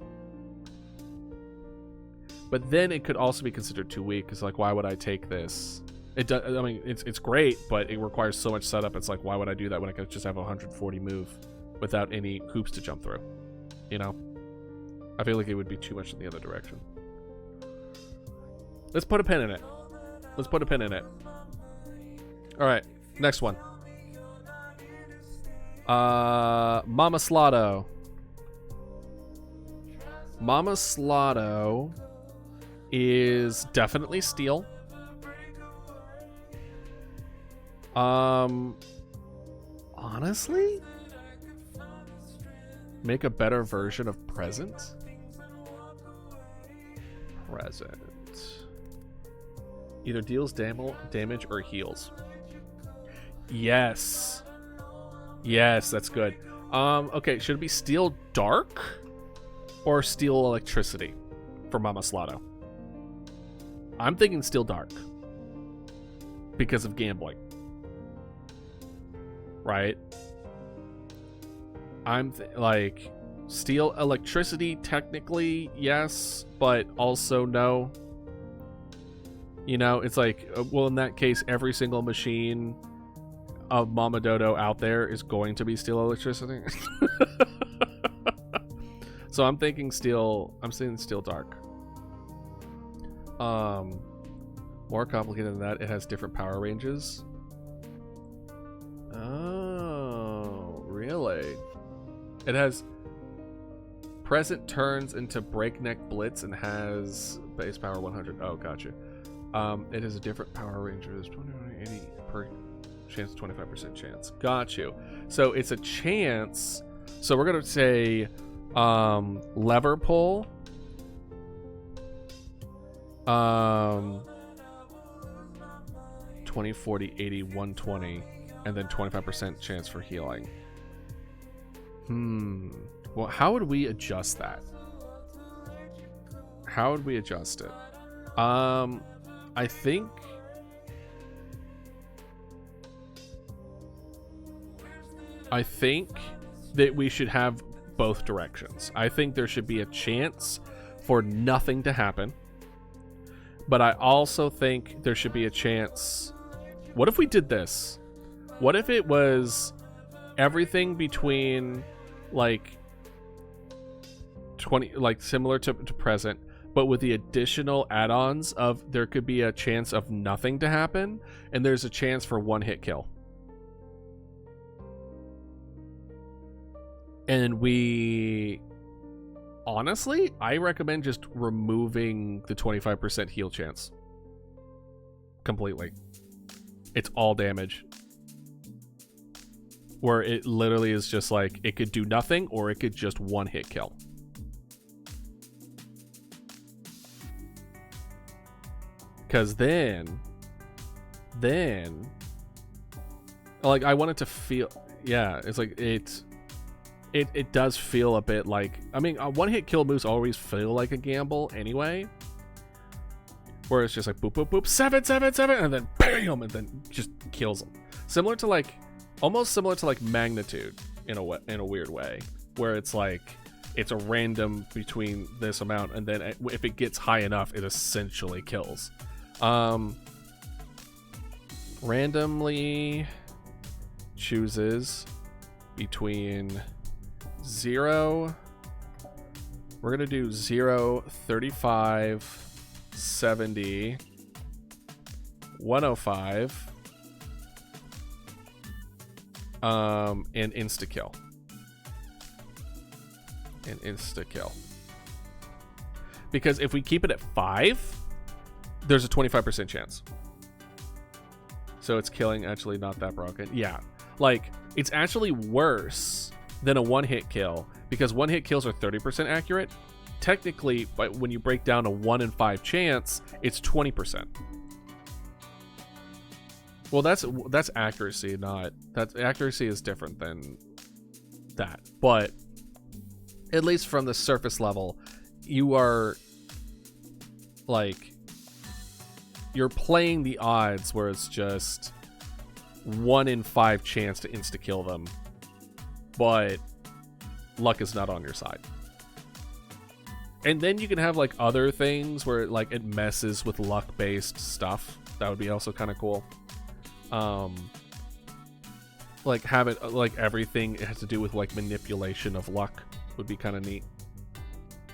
Speaker 1: But then it could also be considered too weak, because like, why would I take this? It does. I mean, it's great, but it requires so much setup. It's like, why would I do that when I could just have a 140 move without any hoops to jump through? You know, I feel like it would be too much in the other direction. Let's put a pin in it. Let's put a pin in it. All right, next one. Mama Slotto. Mama Slotto is definitely steel. Honestly, make a better version of present. Either deals damage or heals. Yes, that's good. Okay, should it be steel dark or steel electricity for Mama Slotto? I'm thinking steel dark because of gambling, right? I'm like, steel electricity technically yes, but also no. You know, it's like, well, in that case, every single machine of Mama Dodo out there is going to be steel electricity. So I'm thinking steel. I'm saying steel dark. More complicated than that, it has different power ranges. Oh, really? It has present turns into breakneck blitz and has base power 100. Oh, gotcha. It has a different power range. There's 20, 80 per chance, 25% chance. Got you. So it's a chance. So we're gonna say lever pull. 20, 40, 80, 120, and then 25% chance for healing. Well, how would we adjust that? How would we adjust it? I think that we should have both directions. I think there should be a chance for nothing to happen, but I also think there should be a chance. What if we did this? What if it was everything between like 20, like similar to present, but with the additional add-ons of there could be a chance of nothing to happen, and there's a chance for one hit kill. And honestly, I recommend just removing the 25% heal chance completely. It's all damage. Where it literally is just like, it could do nothing or it could just one hit kill. Because then, like, I want it to feel, yeah, it's like, it does feel a bit like, I mean, one hit kill moves always feel like a gamble anyway. Where it's just like, boop, boop, boop, 7, 7, 7, and then bam, and then just kills them. Similar to like, almost similar to like Magnitude in a weird way, where it's like, it's a random between this amount, and then if it gets high enough, it essentially kills. Randomly chooses between 0, we're gonna do 0, 35, 70, 105, and insta-kill. Because if we keep it at 5, there's a 25% chance. So it's killing actually not that broken. Yeah, like, it's actually worse than a one-hit kill, because one-hit kills are 30% accurate. Technically, but when you break down a 1 in 5 chance, it's 20%. Well, that's accuracy, not... That accuracy is different than that. But at least from the surface level, you are, like... You're playing the odds where it's just 1 in 5 chance to insta-kill them. But luck is not on your side. And then you can have like other things where like it messes with luck-based stuff. That would be also kind of cool. Like have it like everything it has to do with like manipulation of luck would be kind of neat.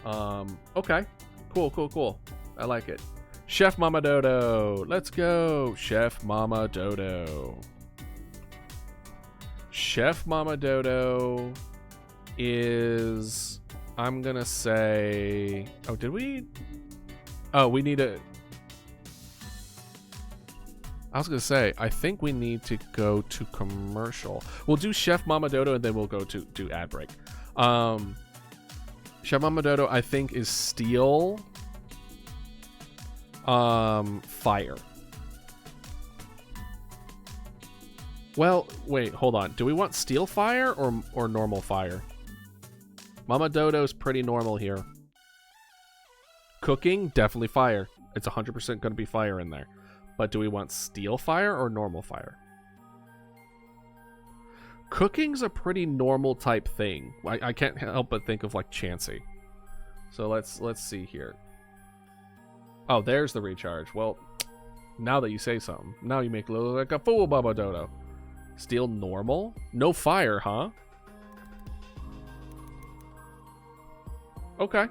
Speaker 1: Okay, cool. I like it. Chef Mama Dodo, let's go. Chef Mama Dodo. Chef Mama Dodo is, I'm gonna say, oh, did we? Oh, we need a, I was gonna say, I think we need to go to commercial. We'll do Chef Mama Dodo and then we'll go to do ad break. Chef Mama Dodo, I think, is steel, fire. Well, wait, hold on. Do we want steel fire or normal fire? Mama Dodo's pretty normal here. Cooking, definitely fire. It's 100% going to be fire in there. But do we want steel fire or normal fire? Cooking's a pretty normal type thing. I can't help but think of like Chansey. So let's see here. Oh, there's the recharge. Well, now that you say something, now you make it look like a fool, Mama Dodo. Steel normal? No fire, huh? Okay.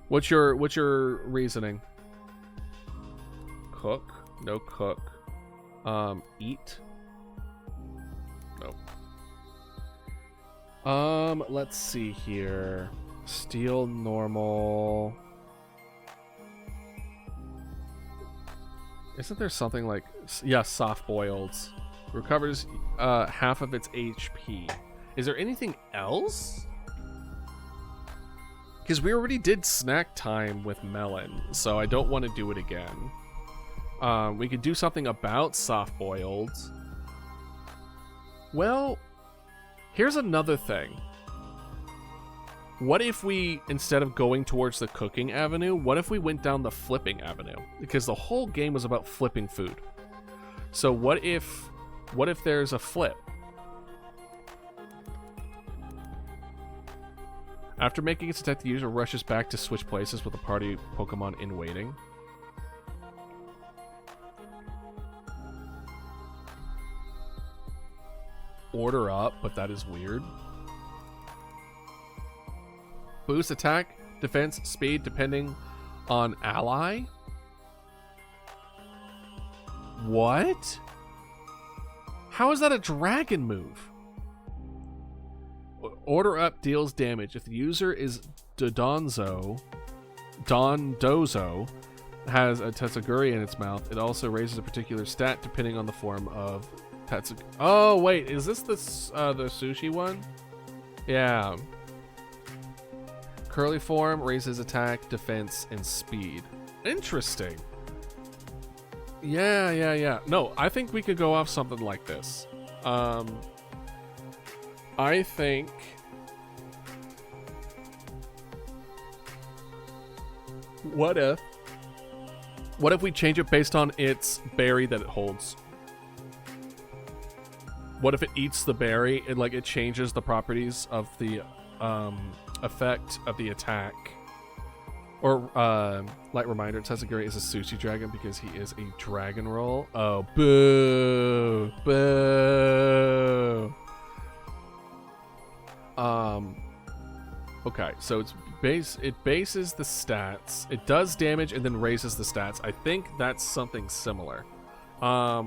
Speaker 1: What's your reasoning? Cook? No cook. Eat? Nope. Let's see here. Steel normal. Isn't there something like, yeah, soft boiled. Recovers half of its HP. Is there anything else? Because we already did snack time with melon, so I don't want to do it again. We could do something about soft boiled. Well, here's another thing. What if we, instead of going towards the cooking avenue, what if we went down the flipping avenue? Because the whole game was about flipping food. So what if there's a flip? After making its attack, the user rushes back to switch places with a party Pokemon in waiting. order up, but that is weird. Boost attack, defense, speed, depending on ally? What? How is that a dragon move? Order up deals damage. If the user is Dodozo, has a Tatsuguri in its mouth, it also raises a particular stat depending on the form of Tatsuguri. Oh, wait, is this the sushi one? Yeah. Curly form raises attack, defense, and speed. Interesting. Yeah. No, I think we could go off something like this. I think... What if we change it based on its berry that it holds? What if it eats the berry and like it changes the properties of the effect of the attack? Or light reminder, Tatsuguri is a sushi dragon because he is a dragon roll. Oh, boo, boo. Okay, so it bases the stats. It does damage and then raises the stats. I think that's something similar. I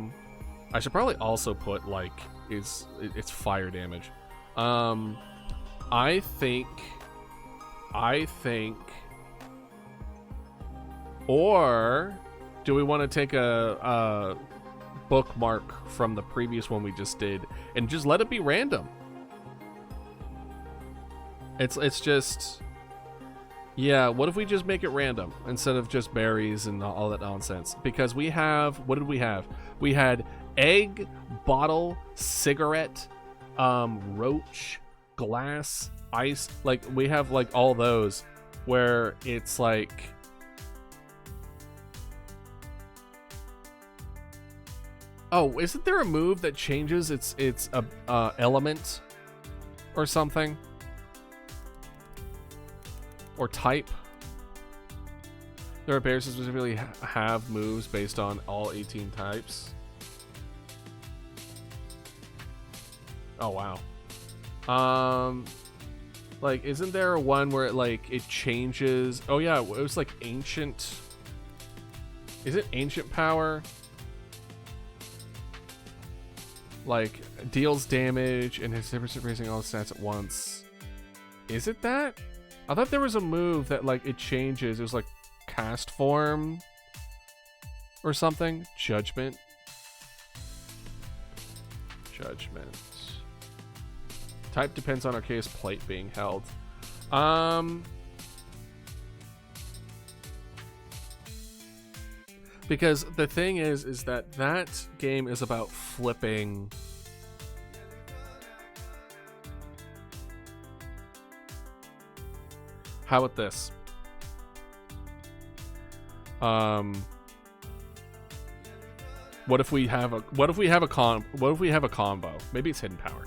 Speaker 1: should probably also put like it's fire damage. I think or do we want to take a bookmark from the previous one we just did and just let it be random? It's just, yeah, what if we just make it random instead of just berries and all that nonsense? Because we have, what did we have? We had egg, bottle, cigarette, roach, glass, ice. Like, we have like all those where it's like, oh, isn't there a move that changes its element or something? Or type? There are bears that specifically have moves based on all 18 types. Oh, wow. Like, isn't there one where it changes? Oh, yeah, it was like ancient. Is it ancient power? Like, deals damage and has 10% raising all the stats at once. Is it that? I thought there was a move that like it changes. It was like cast form or something. Judgment. Type depends on Arceus plate being held. Because the thing is that game is about flipping. How about this? What if we have a combo? Maybe it's hidden power.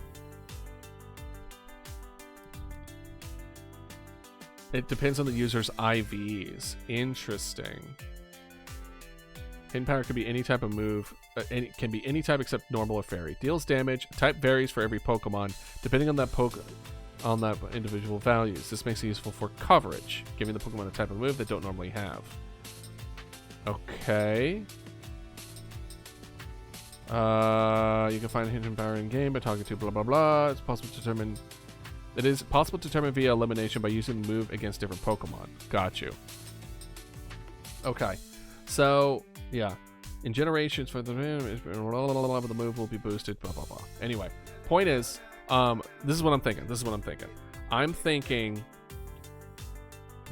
Speaker 1: It depends on the user's IVs. Interesting. Hidden power could be any type of move. Can be any type except normal or fairy. Deals damage. Type varies for every Pokemon depending on that individual values. This makes it useful for coverage, giving the Pokemon a type of move they don't normally have. Okay. You can find hidden power in game by talking to blah blah blah. It is possible to determine via elimination by using the move against different Pokemon. Got you. Okay. So yeah, in generations for the move will be boosted. Blah blah blah. Anyway, point is. This is what I'm thinking. I'm thinking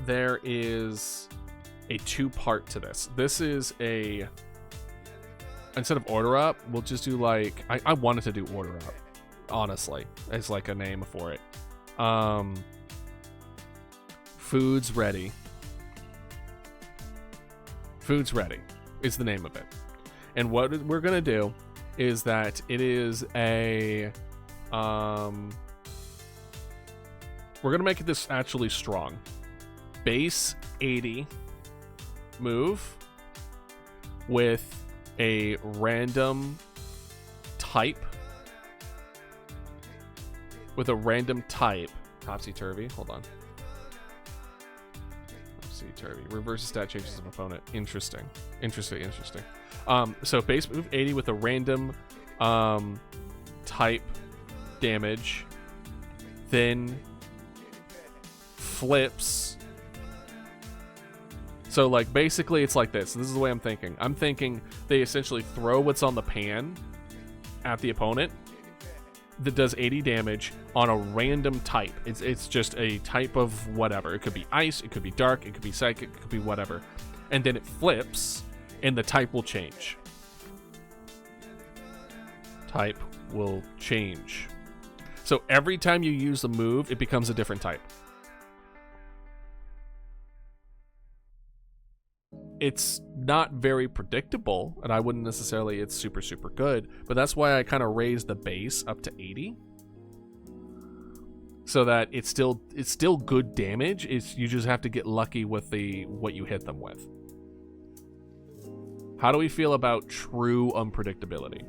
Speaker 1: there is a two-part to this. This is a... Instead of order up, we'll just do like... I wanted to do order up, honestly. It's like a name for it. Food's Ready. Food's Ready is the name of it. And what we're going to do is that it is a... we're gonna make this actually strong. Base 80 move with a random type with a random type. Topsy-turvy. Hold on. Topsy-turvy. Reverses stat changes of opponent. Interesting. Interesting. So base move 80 with a random type damage. Then flips. So like basically it's like this. This is the way I'm thinking. I'm thinking they essentially throw what's on the pan at the opponent that does 80 damage on a random type. It's just a type of whatever. It could be ice, it could be dark, it could be psychic, it could be whatever. And then it flips and the type will change. Type will change. So every time you use the move, it becomes a different type. It's not very predictable, and I wouldn't necessarily, it's super, super good, but that's why I kind of raised the base up to 80. So that it's still good damage. You just have to get lucky with what you hit them with. How do we feel about true unpredictability?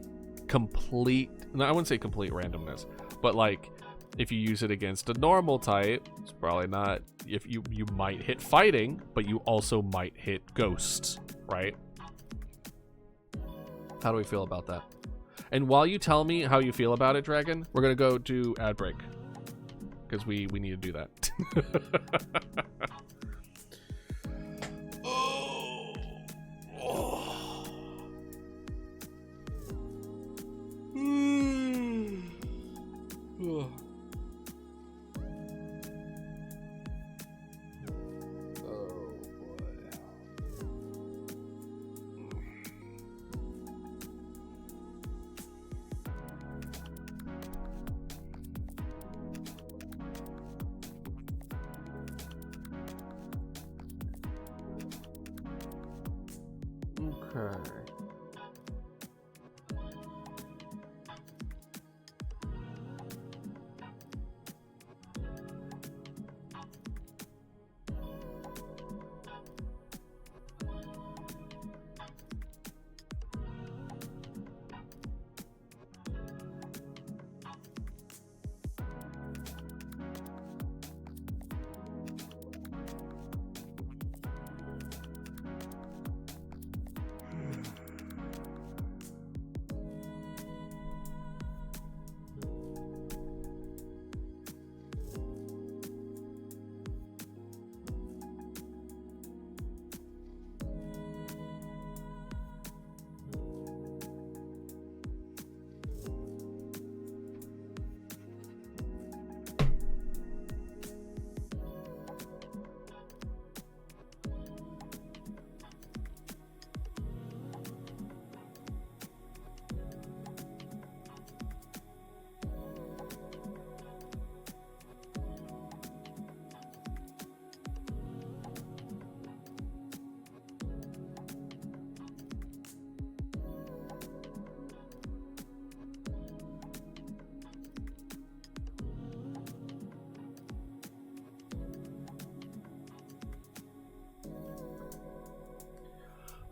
Speaker 1: I wouldn't say complete randomness, but like if you use it against a normal type, it's probably not. If you might hit fighting, but you also might hit ghosts, right? How do we feel about that? And while you tell me how you feel about it, Dragon, we're gonna go to ad break because we need to do that.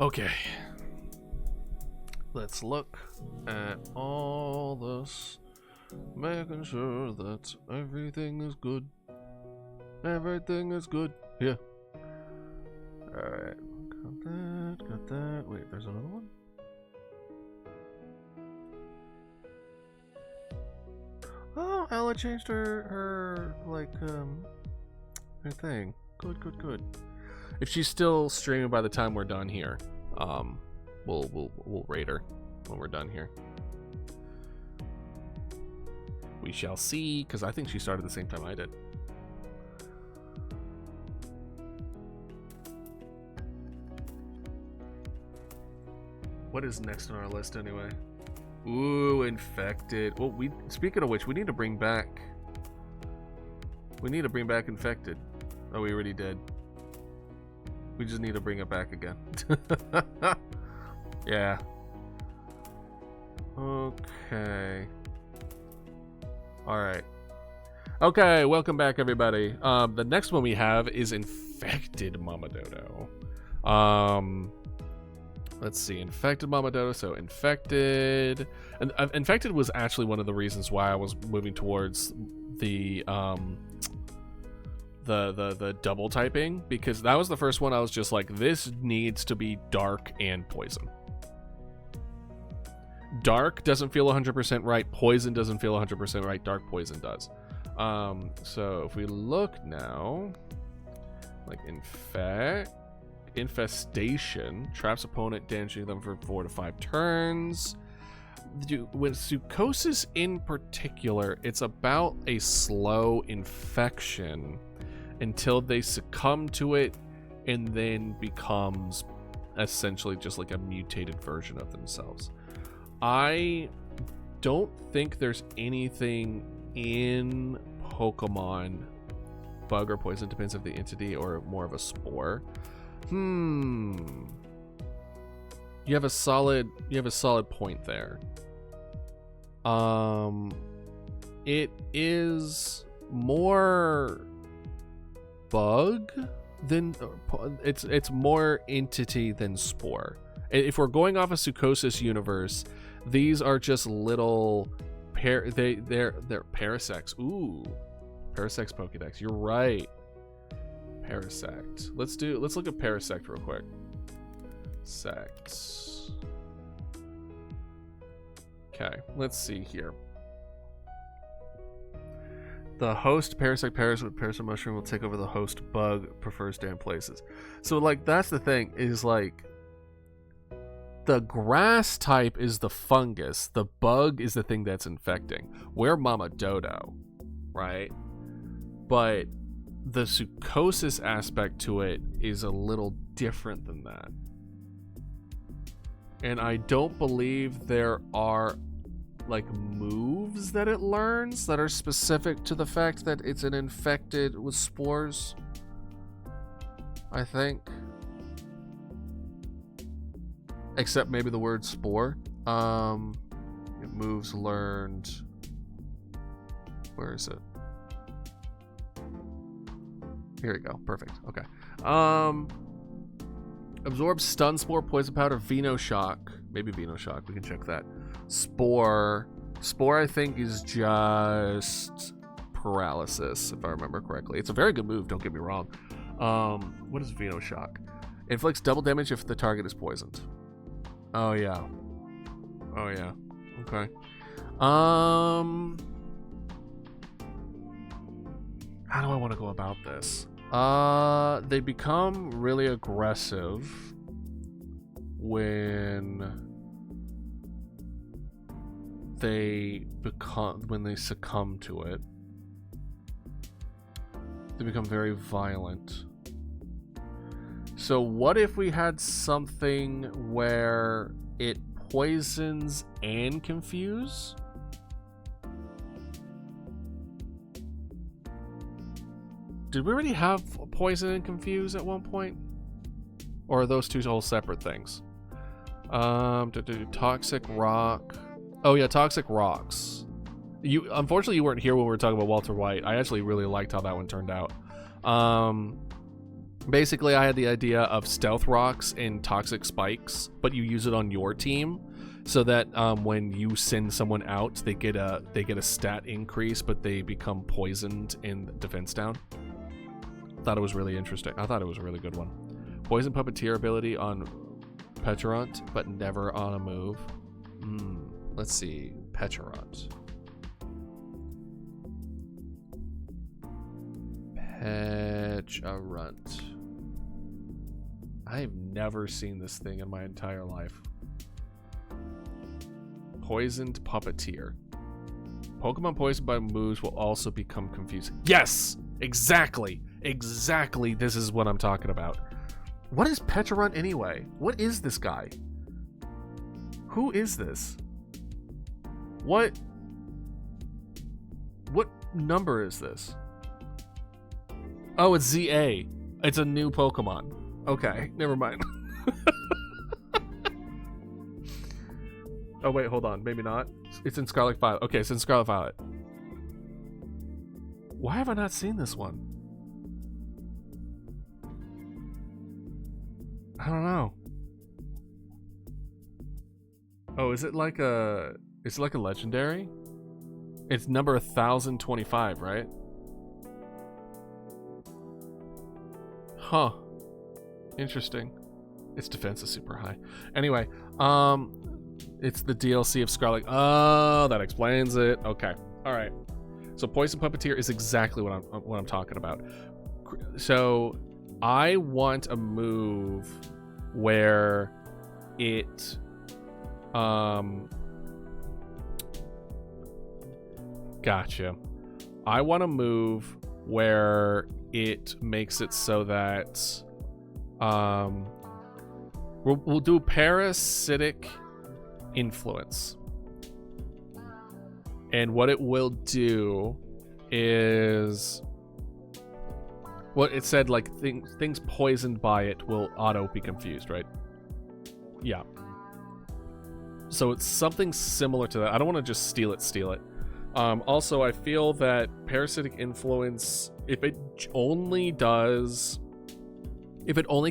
Speaker 1: Okay, let's look at all this, making sure that everything is good. Everything is good. Yeah. Alright, got that. Wait, there's another one? Oh, Ella changed her thing. Good. If she's still streaming by the time we're done here, we'll rate her when we're done here. We shall see, because I think she started the same time I did. What is next on our list anyway? Ooh, infected. Well, speaking of which, we need to bring back infected. Oh, we already did. We just need to bring it back again. Yeah. Okay. Alright. Okay, welcome back everybody. The next one we have is Infected Mama Dodo. Let's see, Infected Mama Dodo. So Infected. And Infected was actually one of the reasons why I was moving towards the double typing, because that was the first one I was just like, this needs to be dark and poison. Dark doesn't feel 100% right. Poison doesn't feel 100% right. Dark poison does. So if we look now, like infestation traps opponent, damaging them for 4 to 5 turns. With Sucosis in particular, it's about a slow infection until they succumb to it, and then becomes essentially just like a mutated version of themselves. I don't think there's anything in Pokemon, bug or poison, depends if the entity or more of a spore. You have a solid point there. It is more bug than it's more entity than spore. If we're going off a Sucosis universe, these are just little they're Parasects. Ooh, Parasects Pokédex. You're right. Parasect. Let's look at Parasect real quick. Sect. Okay, let's see here. The host Parasect Parasite Mushroom will take over the host bug, prefers damp places. So like that's the thing, is like the grass type is the fungus, the bug is the thing that's infecting. We're Mama Dodo, right? But the Sucosis aspect to it is a little different than that. And I don't believe there are like moves that it learns that are specific to the fact that it's an infected with spores, I think. Except maybe the word spore. Moves learned. Where is it? Here we go. Perfect. Okay. Absorb stun spore, poison powder, Venoshock. Maybe Venoshock. We can check that. Spore. Spore, I think, is just paralysis, if I remember correctly. It's a very good move, don't get me wrong. What is Venoshock? Inflicts double damage if the target is poisoned. Oh, yeah. Oh, yeah. Okay. How do I want to go about this? They become really aggressive when they succumb to it. They become very violent. So what if we had something where it poisons and confuse? Did we already have poison and confuse at one point? Or are those two whole separate things? Toxic rock. Oh yeah, toxic rocks. Unfortunately you weren't here when we were talking about Walter White. I actually really liked how that one turned out. Basically I had the idea of stealth rocks and toxic spikes, but you use it on your team so that when you send someone out, they get a stat increase, but they become poisoned and defense down. Thought it was really interesting. I thought it was a really good one. Poison Puppeteer ability on Petarant, but never on a move. Let's see. Petarant. Petarant. I've never seen this thing in my entire life. Poisoned Puppeteer. Pokemon poisoned by moves will also become confused. Yes! Exactly! Exactly, this is what I'm talking about. What is Petarant anyway? What is this guy? Who is this? What number is this? Oh, it's ZA. It's a new Pokemon. Okay, never mind. Oh wait, hold on. Maybe not. It's in Scarlet Violet. Okay, it's in Scarlet Violet. Why have I not seen this one? I don't know. Oh, is it like a legendary? It's number 1025, right? Huh. Interesting. Its defense is super high. Anyway, it's the DLC of Scarlet. Oh, that explains it. Okay. All right. So Poison Puppeteer is exactly what I'm talking about. So I want a move where it gotcha. I want to move where it makes it so that we'll do parasitic influence. And what it will do is what it said, like things poisoned by it will auto be confused, right? Yeah. So it's something similar to that. I don't want to just steal it. Also, I feel that parasitic influence, if it only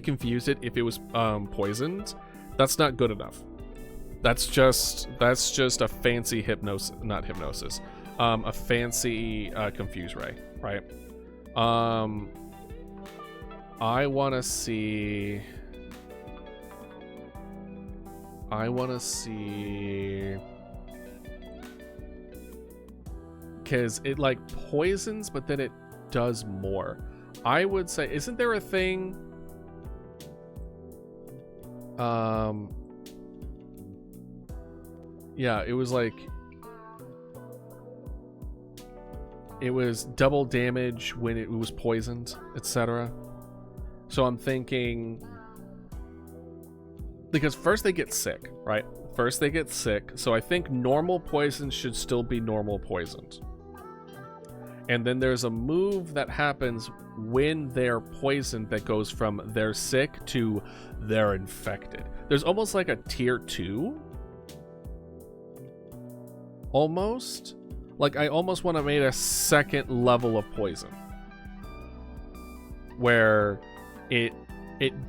Speaker 1: confused it if it was poisoned, that's not good enough. That's just a fancy hypnosis, not hypnosis. A fancy confuse ray, right? I want to see because it like poisons, but then it does more. I would say, isn't there a thing? Yeah, it was like it was double damage when it was poisoned, etc. So I'm thinking, because first they get sick, right? First they get sick, so I think normal poison should still be normal poisoned. And then there's a move that happens when they're poisoned that goes from they're sick to they're infected. There's almost like a tier 2. Almost. Like, I almost want to make a second level of poison. Where it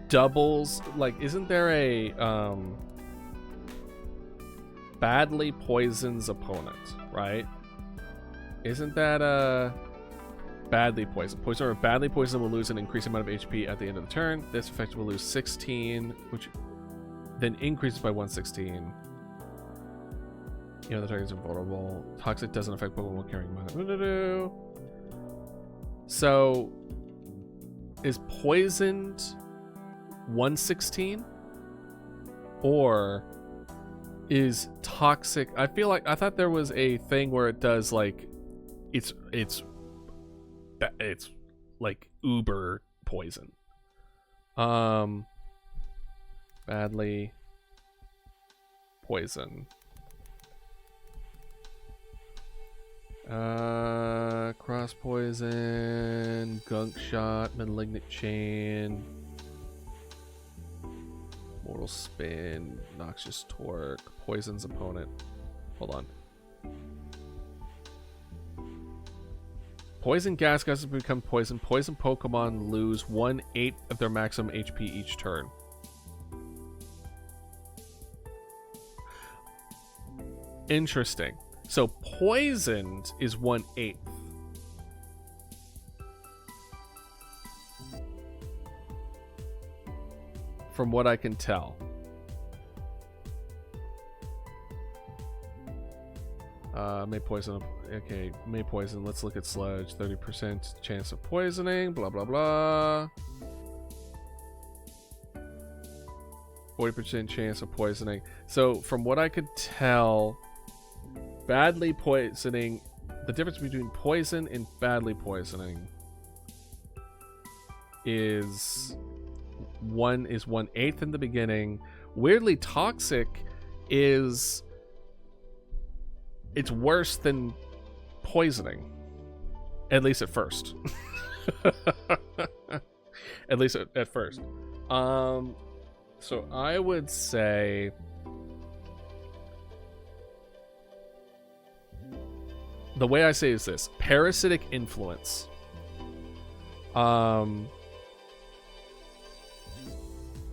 Speaker 1: doubles, like, isn't there a badly poisons opponent, right? Isn't that a badly poisoned? Poison or badly poisoned will lose an increasing amount of HP at the end of the turn. This effect will lose 16, which then increases by 116. You know, the target is invulnerable. Toxic doesn't affect Pokemon carrying mana. So, is poisoned 116? Or is toxic? I feel like I thought there was a thing where it does like it's like uber poison. Badly poison. Cross poison, gunk shot, malignant chain, mortal spin, noxious torque, poisons opponent. Hold on. Poison gas guys become poison. Poison Pokemon lose 1/8 of their maximum HP each turn. Interesting. So poisoned is 1/8. From what I can tell. May poison. Okay, may poison. Let's look at sludge. 30% chance of poisoning. Blah blah blah. 40% chance of poisoning. So from what I could tell, badly poisoning, the difference between poison and badly poisoning is 1/8 in the beginning. Weirdly, toxic is, it's worse than poisoning, at least at first. At least at first. So I would say the way I say is this: parasitic influence.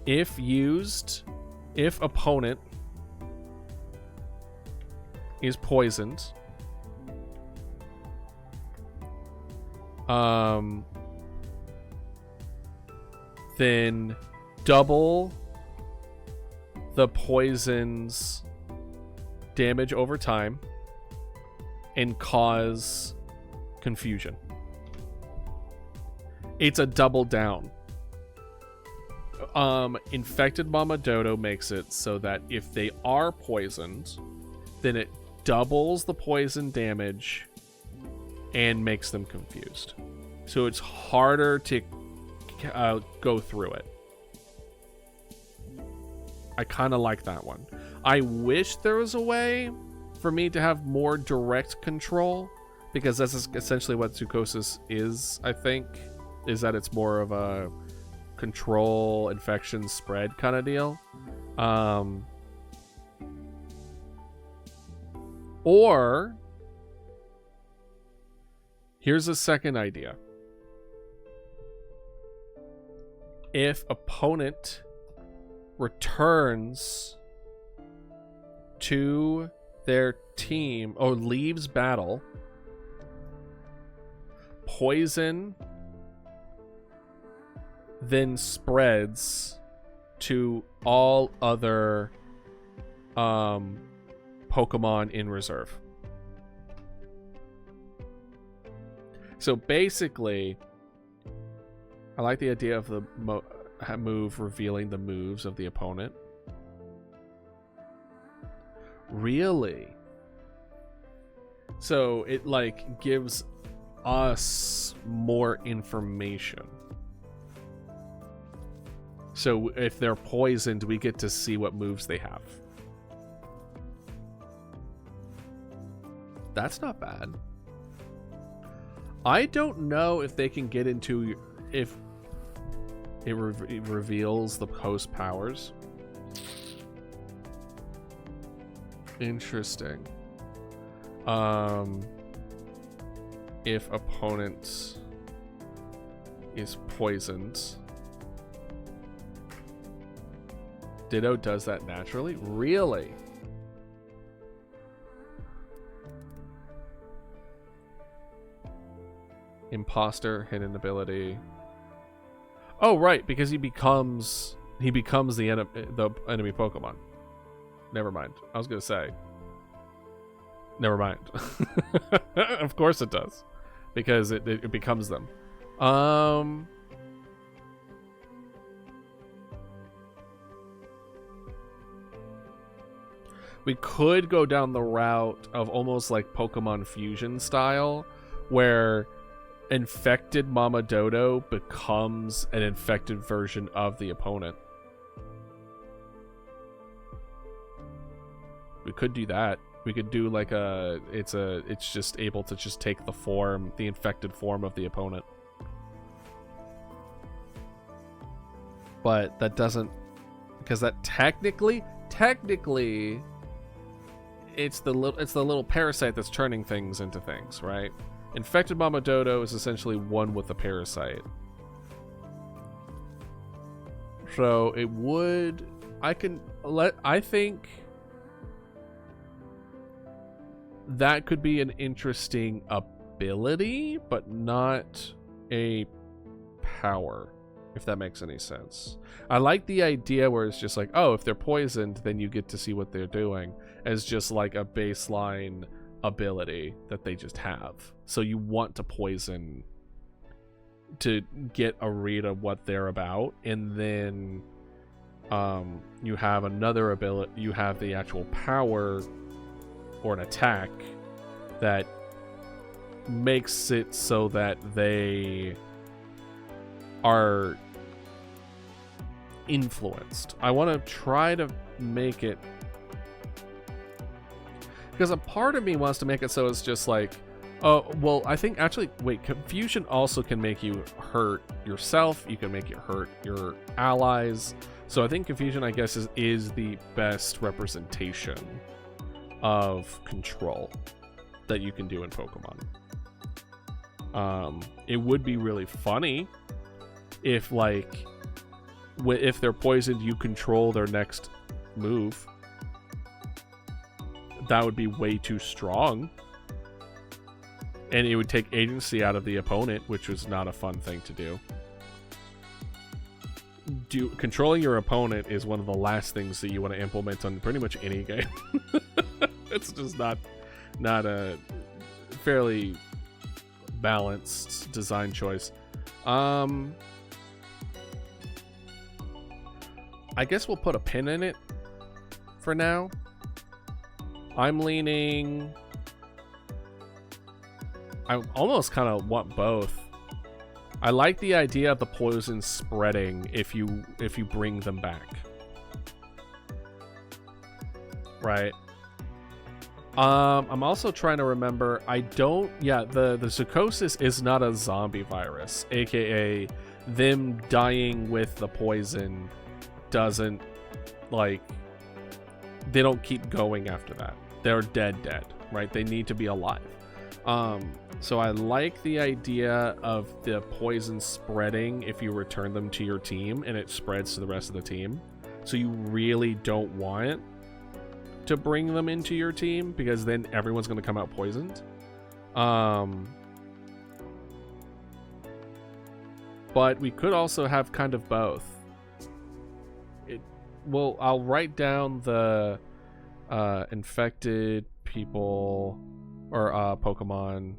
Speaker 1: If used, if opponent is poisoned, then double the poison's damage over time and cause confusion. It's a double down. Infected Mama Dodo makes it so that if they are poisoned, then it doubles the poison damage and makes them confused. So it's harder to go through it. I kind of like that one. I wish there was a way for me to have more direct control, because that's essentially what Zoochosis is, I think, is that it's more of a control infection spread kind of deal. Or here's a second idea. If opponent returns to their team or leaves battle, poison then spreads to all other Pokemon in reserve. So basically, I like the idea of the move revealing the moves of the opponent. Really? So it like gives us more information. So if they're poisoned, we get to see what moves they have. That's not bad. I don't know if they can get into if it reveals the host powers. Interesting. If opponent is poisoned, Ditto does that naturally? Really? Imposter, hidden ability. Oh, right, because he becomes the enemy Pokemon. Never mind. I was gonna say. Never mind. Of course it does, because it becomes them. We could go down the route of almost like Pokemon Fusion style, where infected Mama Dodo becomes an infected version of the opponent. We could do that. We could do like it's just able to just take the infected form of the opponent. But that because that technically it's the little parasite that's turning things into things, right? Infected Mama Dodo is essentially one with the parasite. So it would... I think that could be an interesting ability, but not a power, if that makes any sense. I like the idea where it's just like, oh, if they're poisoned, then you get to see what they're doing as just like a baseline ability that they just have. So you want to poison to get a read of what they're about, and then you have another ability, you have the actual power or an attack that makes it so that they are influenced. I want to try to make it, because a part of me wants to make it so it's just like, oh, well, I think actually, wait, confusion also can make you hurt yourself. You can make it hurt your allies. So I think confusion, I guess, is the best representation of control that you can do in Pokemon. It would be really funny if, like, if they're poisoned, you control their next move. That would be way too strong. And it would take agency out of the opponent, which was not a fun thing to do. Controlling your opponent is one of the last things that you want to implement on pretty much any game. It's just not a fairly balanced design choice. I guess we'll put a pin in it for now. I'm leaning... I almost kind of want both. I like the idea of the poison spreading if you bring them back. Right. I'm also trying to remember, the zoochosis is not a zombie virus, aka them dying with the poison doesn't, like, they don't keep going after that. They're dead, right? They need to be alive. So I like the idea of the poison spreading if you return them to your team and it spreads to the rest of the team. So you really don't want to bring them into your team because then everyone's going to come out poisoned. But we could also have kind of both. I'll write down the infected people or Pokemon.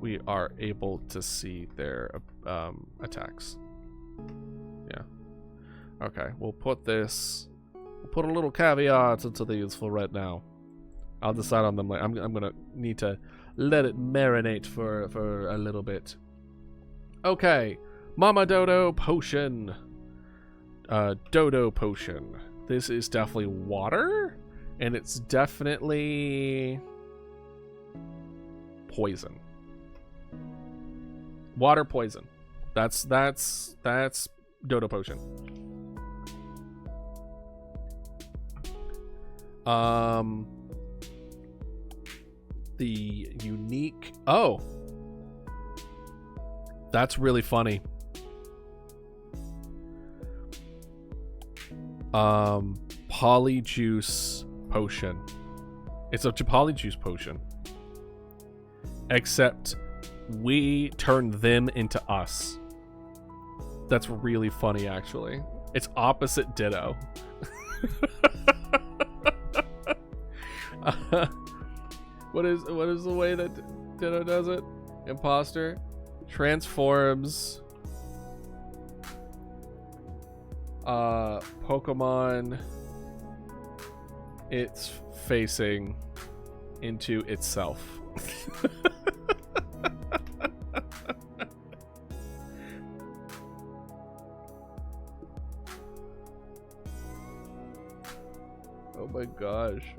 Speaker 1: We are able to see their attacks. Yeah. Okay, we'll put a little caveat into these for right now. I'll decide on them later. I'm gonna need to let it marinate for a little bit. Okay, Mama Dodo potion. Dodo potion. This is definitely water, and it's definitely poison. Water poison. That's Dodo potion. The unique... Oh! That's really funny. Polyjuice potion. It's a polyjuice potion. Except we turn them into us. That's really funny, actually. It's opposite Ditto. What is the way that Ditto does it? Imposter transforms Pokemon it's facing into itself. Oh my gosh.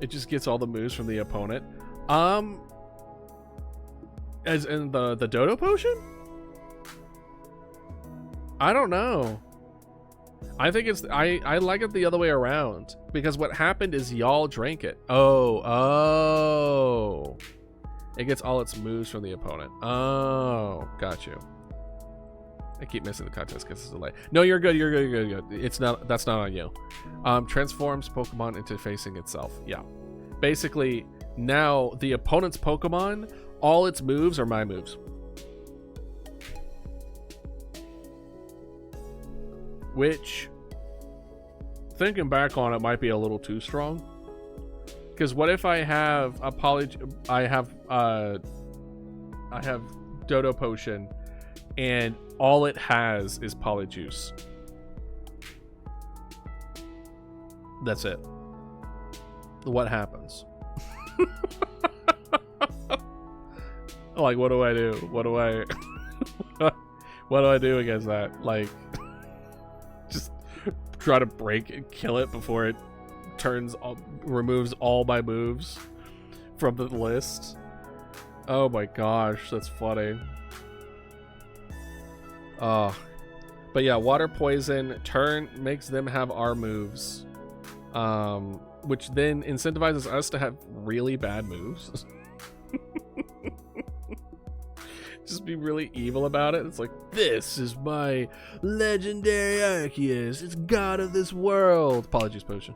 Speaker 1: It just gets all the moves from the opponent. As in the Dodo potion? I don't know. I think it's I like it the other way around, because what happened is y'all drank it. Oh. It gets all its moves from the opponent. Oh, got you. I keep missing the contest because it's a delay. No, you're good. You're good. It's not. That's not on you. Transforms Pokemon into facing itself. Yeah. Basically, now the opponent's Pokemon, all its moves are my moves. Which, thinking back on it, might be a little too strong. Because what if I have a I have Dodo potion, and all it has is Polyjuice. That's it. What happens? Like, what do I do? What do I do against that? Like, just try to break and kill it before it removes all my moves from the list. Oh my gosh, that's funny. But yeah, water poison makes them have our moves, which then incentivizes us to have really bad moves. Just be really evil about it. It's like, this is my legendary Arceus. It's god of this world. Polyjuice potion.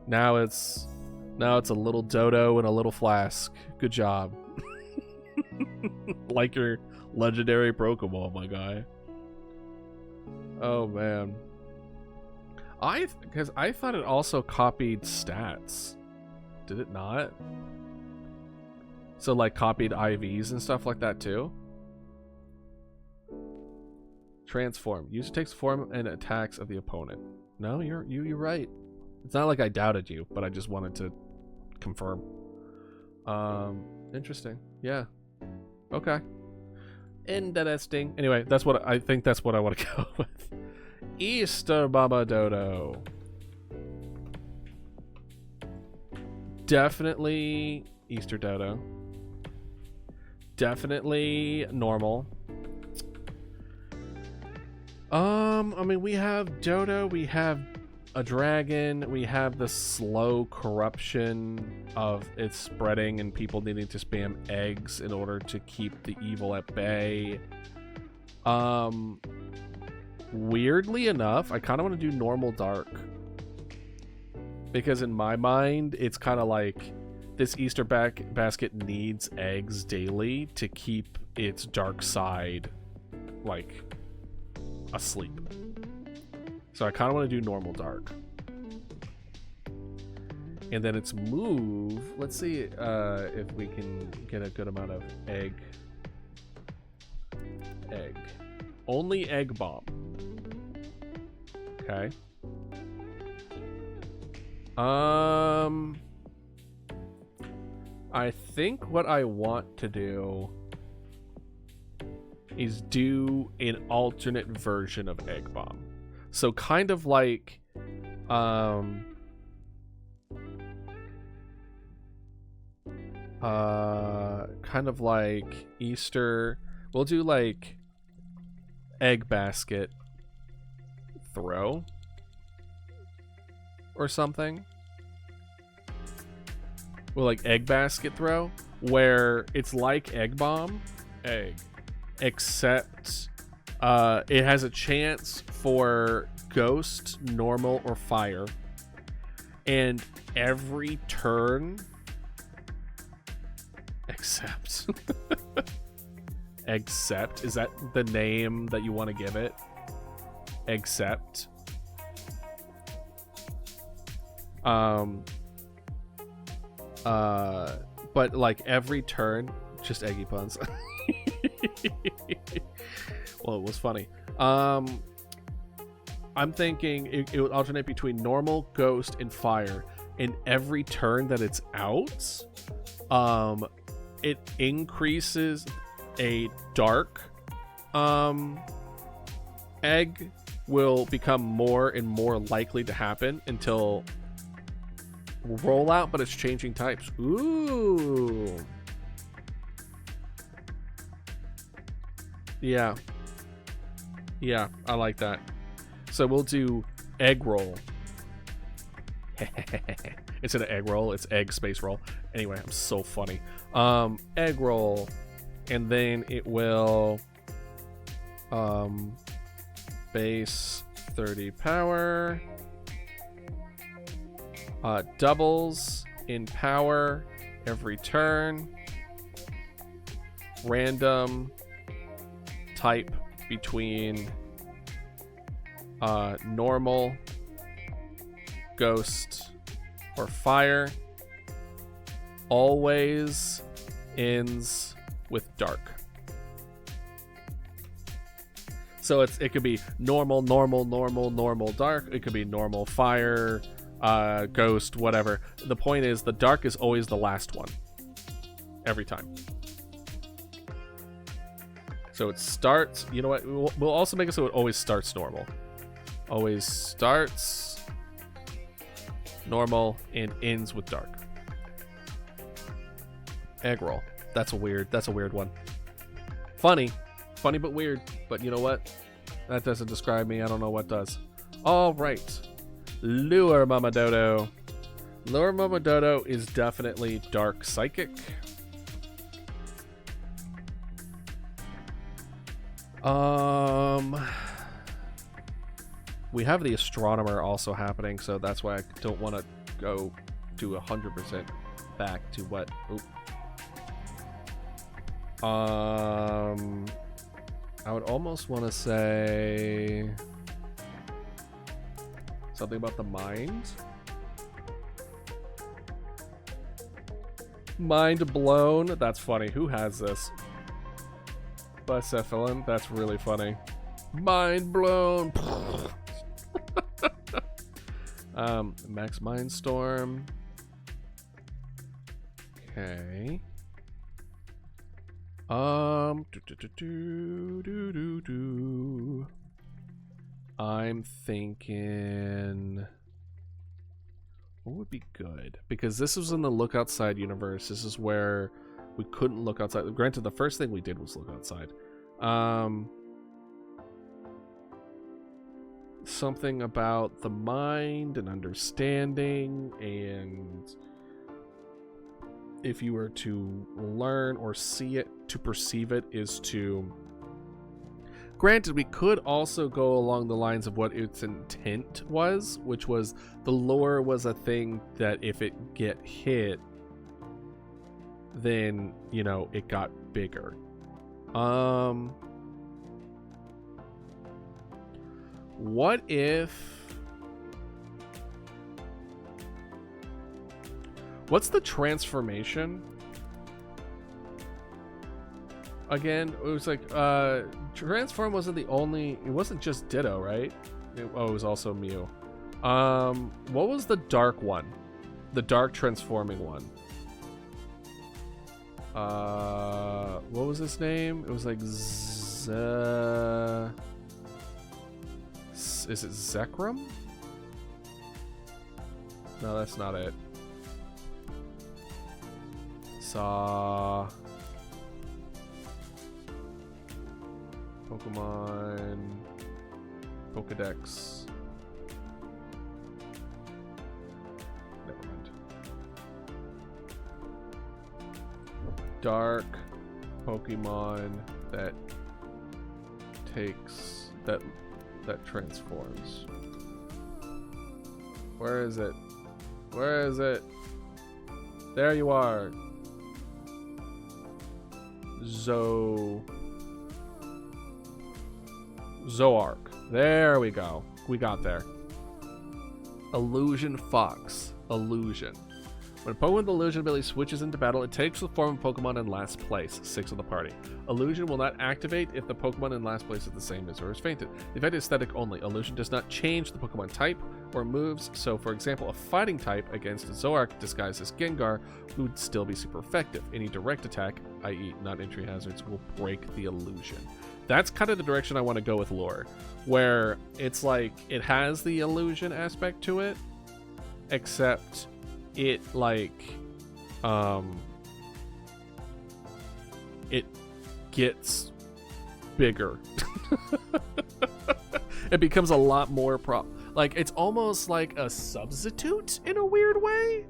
Speaker 1: Now it's Now it's a little Dodo and a little Flask. Good job. Like your legendary Pokemon, my guy. Oh man. Because I thought it also copied stats. Did it not? So like copied IVs and stuff like that too? Transform. User takes form and attacks of the opponent. No, you're right. It's not like I doubted you, but I just wanted to confirm. Interesting. Yeah. Okay. Interesting. Anyway, that's what I think. That's what I want to go with. Easter Mama Dodo. Definitely Easter Dodo. Definitely normal. I mean, we have Dodo, we have a dragon, we have the slow corruption of it spreading and people needing to spam eggs in order to keep the evil at bay. Weirdly enough, I kind of want to do normal dark. Because in my mind, it's kind of like this Easter basket needs eggs daily to keep its dark side, like, asleep. So I kind of want to do normal dark. And then its move, let's see if we can get a good amount of egg. Only egg bomb. Okay. I think what I want to do is do an alternate version of egg bomb. So kind of like kind of like Easter. We'll do like egg basket throw or something. Well, like egg basket throw, where it's like egg bomb, except it has a chance for ghost, normal, or fire, and every turn except except, is that the name that you want to give it? Except but like every turn, just eggy puns. Well, it was funny. I'm thinking it would alternate between normal, ghost, and fire. And every turn that it's out, it increases a dark egg will become more and more likely to happen until rollout, but it's changing types. Ooh. Yeah. Yeah, I like that. So we'll do egg roll. Instead of egg roll, it's egg space roll. Anyway, I'm so funny. Egg roll. And then it will base 30 power. Doubles in power every turn. Random type between normal, ghost, or fire. Always ends with dark. So it could be normal, dark. It could be normal, fire, ghost, whatever. The point is the dark is always the last one. Every time. So it starts, you know what? We'll also make it so it always starts normal. Always starts normal and ends with dark. Egg roll. That's a weird one. Funny but weird. But you know what? That doesn't describe me. I don't know what does. All right. Lure Mama Dodo. Lure Mama Dodo is definitely dark psychic. We have the astronomer also happening, so that's why I don't want to go to 100% back to what? Oop. I would almost want to say something about the mind. Mind blown. That's funny. Who has this? Bucephalon. That's really funny. Mind blown. Max Mindstorm. Okay. I'm thinking, what would be good? Because this was in the Look Outside universe. This is where we couldn't look outside. Granted, the first thing we did was look outside. Something about the mind and understanding, and if you were to learn or see it, to perceive it is to... Granted, we could also go along the lines of what its intent was, which was the lore was a thing that if it get hit, then, you know, it got bigger. What if... What's the transformation? Again, it was like, transform wasn't the only, it wasn't just Ditto, right? It was also Mew. What was the dark one? The dark transforming one. What was his name? It was like is it Zekrom? No, that's not it. Saw Pokemon Pokedex. Never mind. Dark Pokemon that takes that transforms. Where is it? Where is it? There you are. Zoark. There we go. We got there. Illusion Fox. Illusion. When a Pokemon with Illusion ability switches into battle, it takes the form of Pokemon in last place, 6 of the party. Illusion will not activate if the Pokemon in last place is the same as or is fainted. The effect is static only. Illusion does not change the Pokemon type or moves, so for example, a fighting type against a Zoark disguised as Gengar would still be super effective. Any direct attack, i.e. not entry hazards, will break the illusion. That's kind of the direction I want to go with lore, where it's like it has the illusion aspect to it, except it like it gets bigger. It becomes a lot more like it's almost like a substitute in a weird way.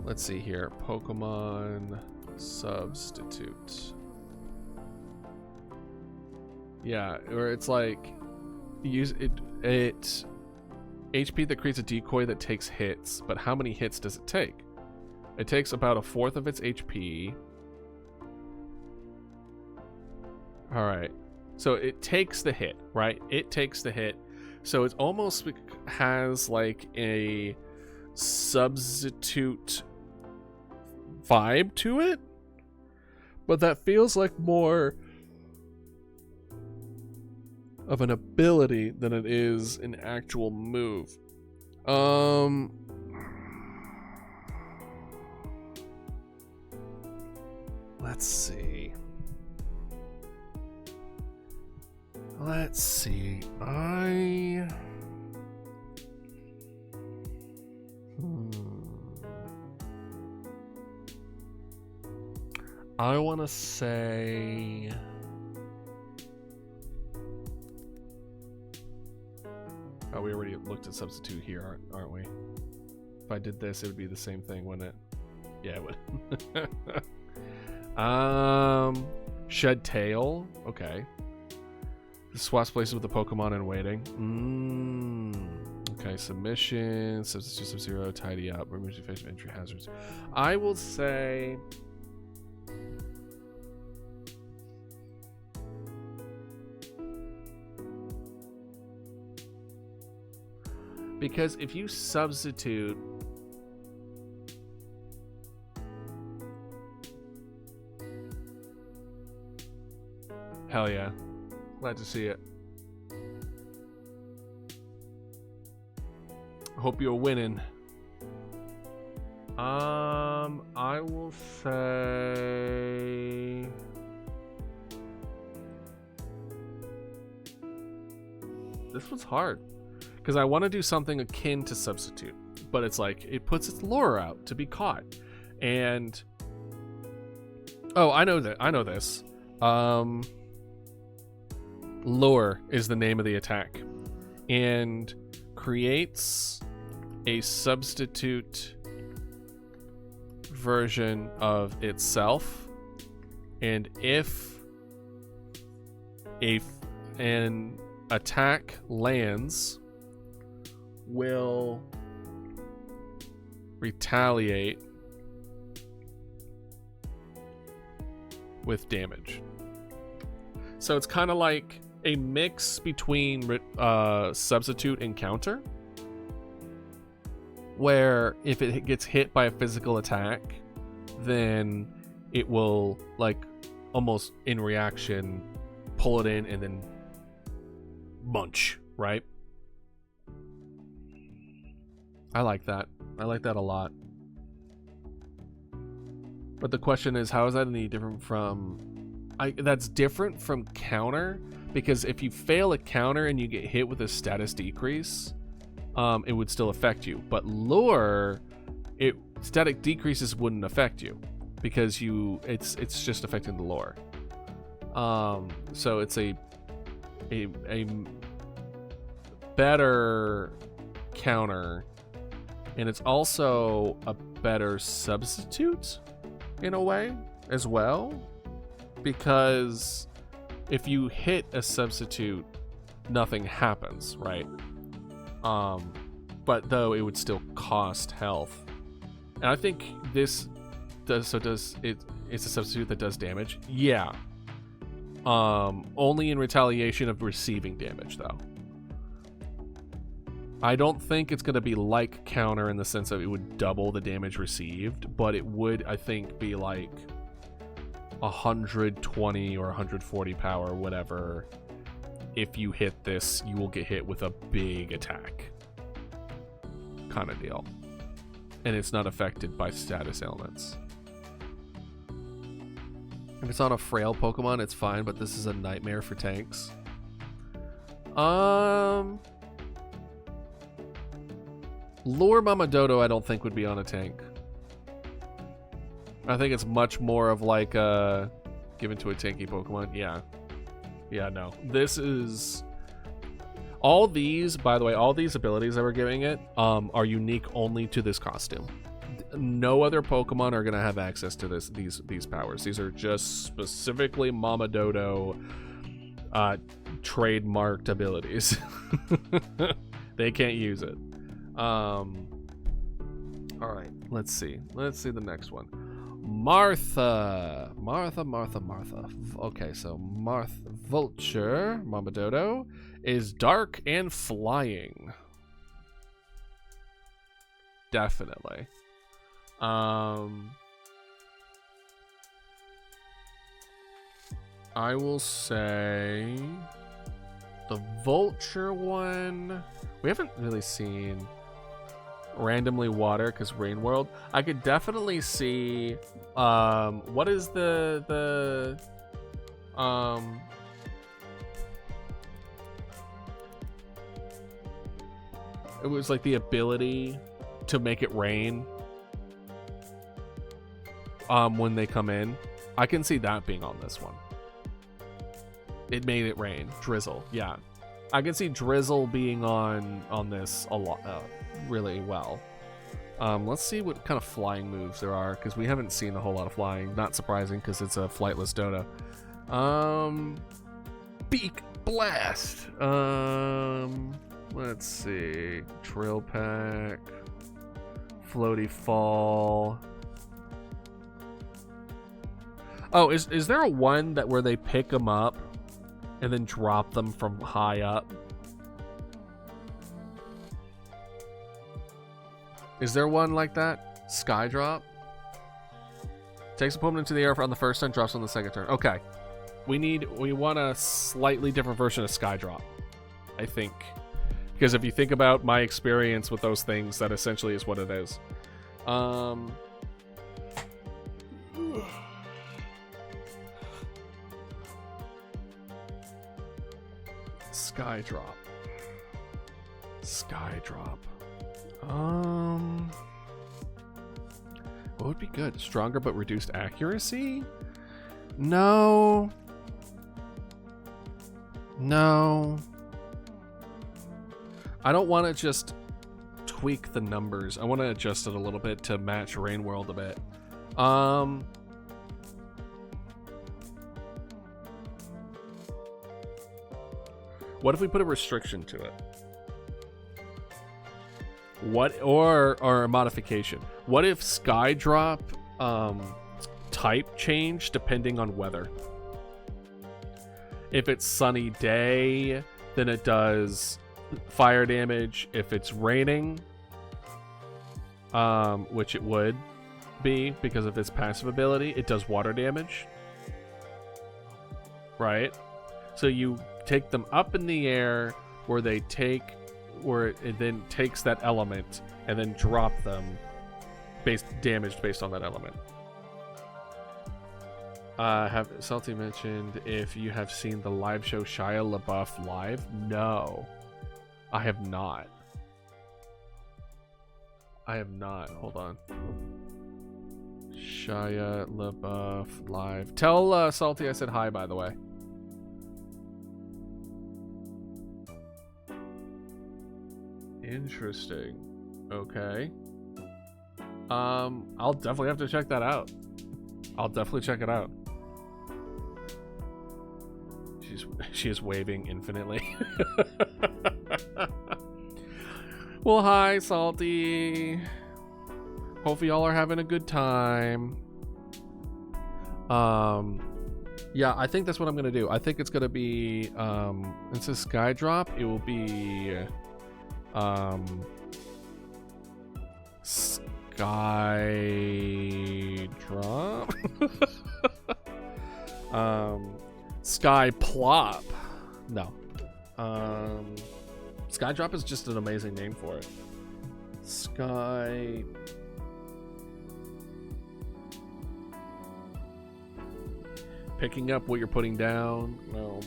Speaker 1: Let's see here. Pokemon substitute. Yeah, where it's like use it HP that creates a decoy that takes hits, but how many hits does it take? It takes about 1/4 of its HP. All right. So it takes the hit, right? It takes the hit. So it almost has like a substitute vibe to it, but that feels like more of an ability than it is an actual move. Let's see. I want to say oh, we already looked at substitute here, aren't we? If I did this, it would be the same thing, wouldn't it? Yeah, it would. Shed Tail. Okay. Swaps places with the Pokemon in waiting. Okay, submission, substitute sub-zero, tidy up, remove effective entry hazards. I will say... because if you substitute... hell yeah. Glad to see it. Hope you're winning. I will say... this one's hard. Because I want to do something akin to substitute. But it's like, it puts its lure out to be caught. And... oh, I know that. I know this. Lure is the name of the attack. And creates a substitute version of itself, and if an attack lands, will retaliate with damage. So it's kind of like a mix between substitute and counter, where if it gets hit by a physical attack, then it will, like, almost in reaction pull it in and then munch, right? I like that. I like that a lot. But the question is, how is that any different from... that's different from counter, because if you fail a counter and you get hit with a status decrease, it would still affect you. But lure, static decreases wouldn't affect you, because it's just affecting the lure. So it's a better counter, and it's also a better substitute in a way as well, because if you hit a substitute, nothing happens, right? But though it would still cost health. And I think this it's a substitute that does damage. Yeah. Only in retaliation of receiving damage, though. I don't think it's going to be like counter in the sense that it would double the damage received, but it would, I think, be like 120 or 140 power, whatever. If you hit this, you will get hit with a big attack kind of deal. And it's not affected by status ailments. If it's on a frail Pokemon, it's fine, but this is a nightmare for tanks. Lure Mama Dodo, I don't think would be on a tank. I think it's much more of like given to a tanky Pokemon. Yeah, no. This is... all these, by the way, all these abilities that we're giving it are unique only to this costume. No other Pokemon are going to have access to these powers. These are just specifically Mama Dodo trademarked abilities. They can't use it. All right, let's see the next one. Martha. Okay, so Vulture, Mama Dodo, is dark and flying. Definitely. I will say the Vulture one, we haven't really seen randomly water because Rain World. I could definitely see what is the it was like the ability to make it rain when they come in. I can see that being on this one. It made it rain. Drizzle. Yeah. I can see Drizzle being on this a lot, really well. Let's see what kind of flying moves there are, because we haven't seen a whole lot of flying. Not surprising, because it's a flightless Dodo. Beak Blast. Let's see. Drill pack. Floaty fall. Oh, is there a one that where they pick them up and then drop them from high up? Is there one like that? Sky drop? Takes opponent into the air on the first turn, drops on the second turn. Okay. We want a slightly different version of Sky Drop, I think. Because if you think about my experience with those things, that essentially is what it is. Sky Drop. Sky Drop. What would be good? Stronger but reduced accuracy? No. No. I don't want to just tweak the numbers. I want to adjust it a little bit to match Rain World a bit. What if we put a restriction to it? What or a modification? What if Sky Drop type change depending on weather? If it's sunny day, then it does fire damage. If it's raining, which it would be because of its passive ability, it does water damage. Right? So you take them up in the air where it then takes that element and then drop them damaged based on that element. Have Salty mentioned if you have seen the live show Shia LaBeouf live? No, I have not. I have not. Hold on. Shia LaBeouf live. Tell Salty I said hi, by the way. Interesting. Okay. I'll definitely have to check that out. I'll definitely check it out. She is waving infinitely. Well, hi, Salty. Hope y'all are having a good time. Yeah, I think that's what I'm gonna do. I think it's gonna be it's a Sky Drop. It will be Sky Drop. Sky Plop. No. Sky Drop is just an amazing name for it. Sky. Picking up what you're putting down. No.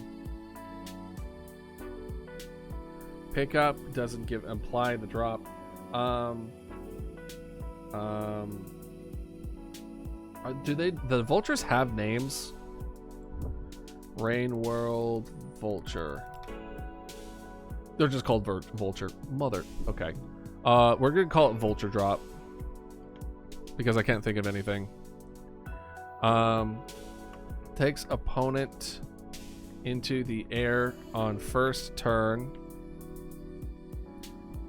Speaker 1: Pick up doesn't imply the drop. Do the vultures have names? Rain World Vulture. They're just called Vulture. Mother. Okay. We're gonna call it Vulture Drop because I can't think of anything. Takes opponent into the air on first turn.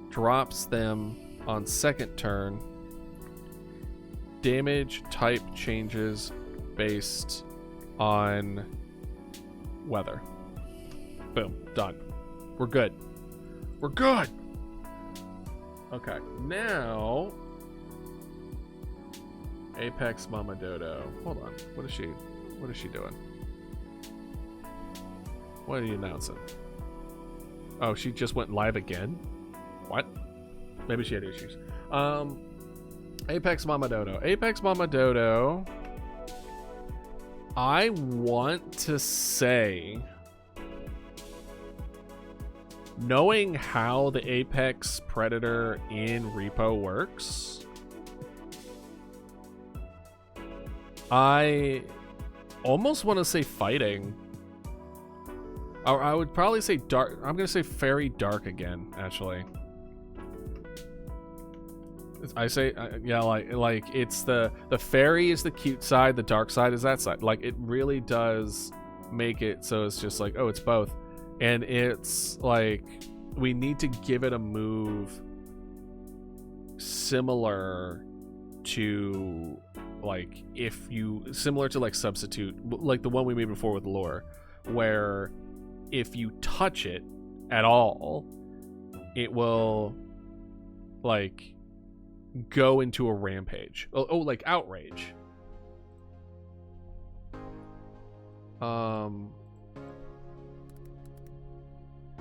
Speaker 1: Drops them on second turn. Damage type changes based on weather. Boom. Done. We're good. We're good. Okay. Now Apex Mama Dodo. Hold on. What is she doing? What are you announcing? Oh, she just went live again? What? Maybe she had issues. Apex Mama Dodo. Apex Mama Dodo. I want to say, knowing how the Apex Predator in Repo works, I almost want to say fighting. Or I would probably say dark. I'm going to say fairy dark again, actually. I say, yeah, like it's the fairy is the cute side, the dark side is that side. Like, it really does make it so it's just like, oh, it's both. And it's like we need to give it a move similar to like similar to like substitute, like the one we made before with lore, where if you touch it at all, it will like go into a rampage. Like outrage.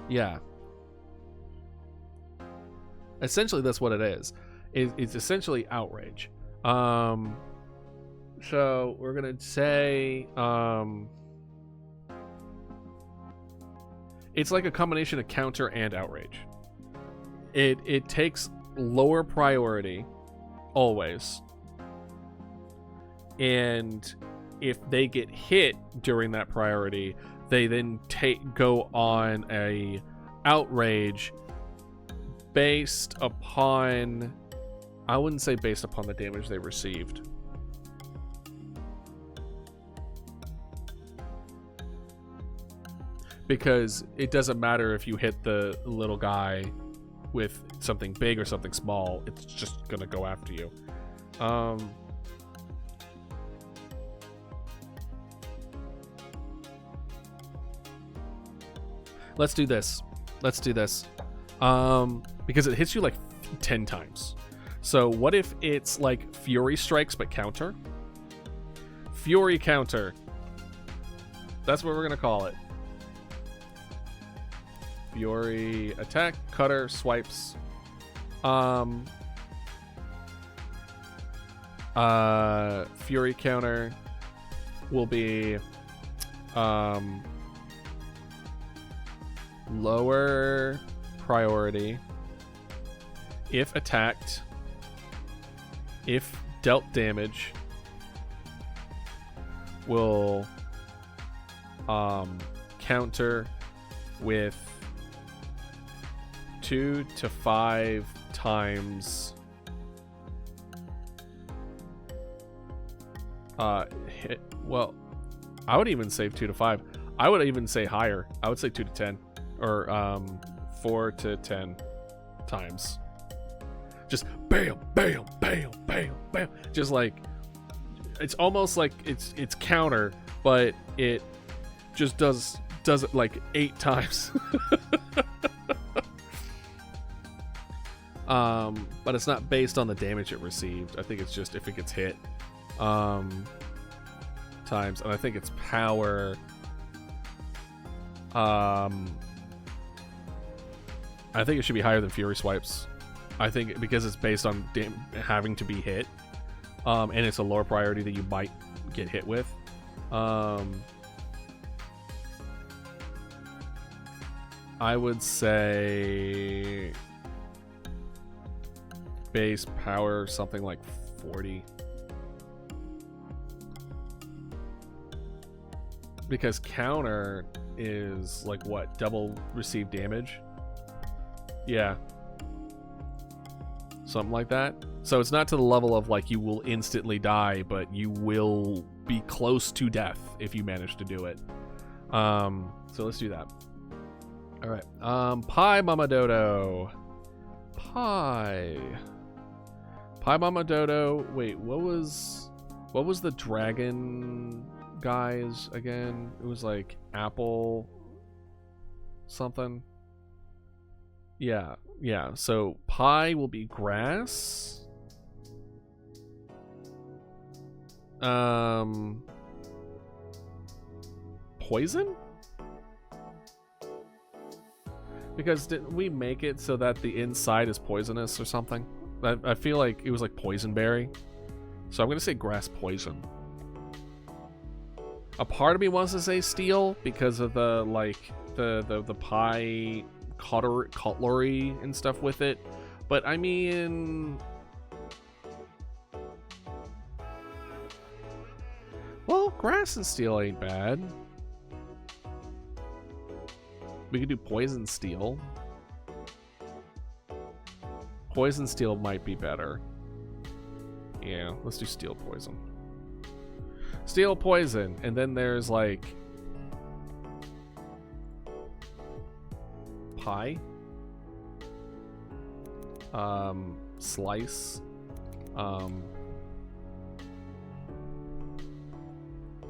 Speaker 1: Yeah. Essentially, that's what it is. It's essentially outrage. So we're gonna say it's like a combination of counter and outrage. It takes lower priority always, and if they get hit during that priority, they then go on a outrage based upon, I wouldn't say based upon the damage they received. Because it doesn't matter if you hit the little guy with something big or something small, it's just gonna go after you. Let's do this. Because it hits you like 10 times. So what if it's like Fury Strikes but counter? Fury counter. That's what we're gonna call it. Fury attack, cutter, swipes. Fury counter will be lower priority if attacked, if dealt damage, will counter with 2 to 5 times hit. Well, I would even say 2 to 5. I would even say higher. I would say 2 to 10 or 4 to 10 times. Just bam, bam, bam, bam, bam. Just like, it's almost like it's counter, but it just does it like 8 times. But it's not based on the damage it received. I think it's just if it gets hit times, and I think its power I think it should be higher than Fury Swipes. I think because it's based on having to be hit, and it's a lower priority that you might get hit with. I would say base power something like 40. Because counter is like what? Double received damage? Yeah. Something like that. So it's not to the level of like you will instantly die, but you will be close to death if you manage to do it. So let's do that. Alright. Pie Mama Dodo. Pie Mama Dodo. Wait, what was the dragon guys again? It was like apple something. Yeah. So pie will be grass. Poison? Because didn't we make it so that the inside is poisonous or something? I feel like it was like poisonberry. So I'm gonna say grass poison. A part of me wants to say steel because of the like the pie cutlery and stuff with it, but I mean, well, grass and steel ain't bad. We could do poison steel. Poison steel might be better. Yeah, let's do steel poison. Steel poison, and then there's like pie. Slice.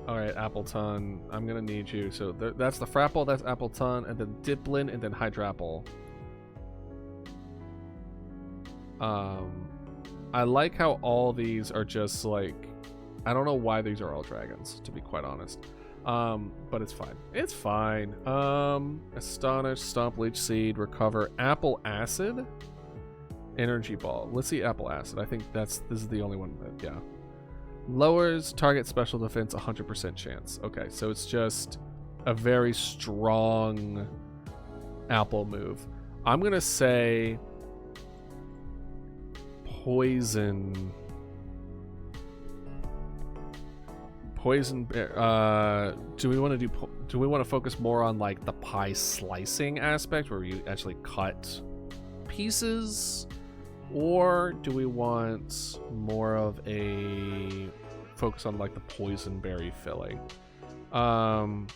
Speaker 1: Alright, Appleton. I'm gonna need you. So that's the Frapple, that's Appleton, and then Diplin, and then Hydrapple. I like how all these are just like... I don't know why these are all dragons, to be quite honest. But it's fine. It's fine. Astonish, Stomp, Leech Seed, Recover, Apple Acid, Energy Ball. Let's see Apple Acid. I think this is the only one that, yeah. Lowers target special defense 100% chance. Okay, so it's just a very strong Apple move. I'm gonna say Poison. Poison. Do we want to focus more on like the pie slicing aspect, where you actually cut pieces, or do we want more of a focus on like the poison berry filling? I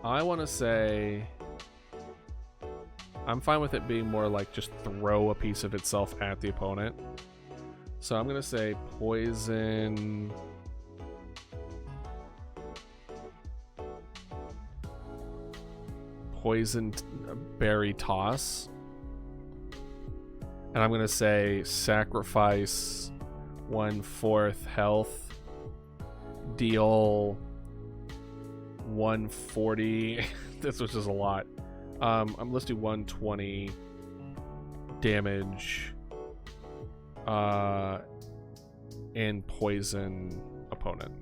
Speaker 1: want to say I'm fine with it being more like just throw a piece of itself at the opponent. So I'm gonna say poison. Poison berry toss. And I'm gonna say sacrifice 1/4 health. Deal 140. This was just a lot. Let's do 120 damage. And poison opponent.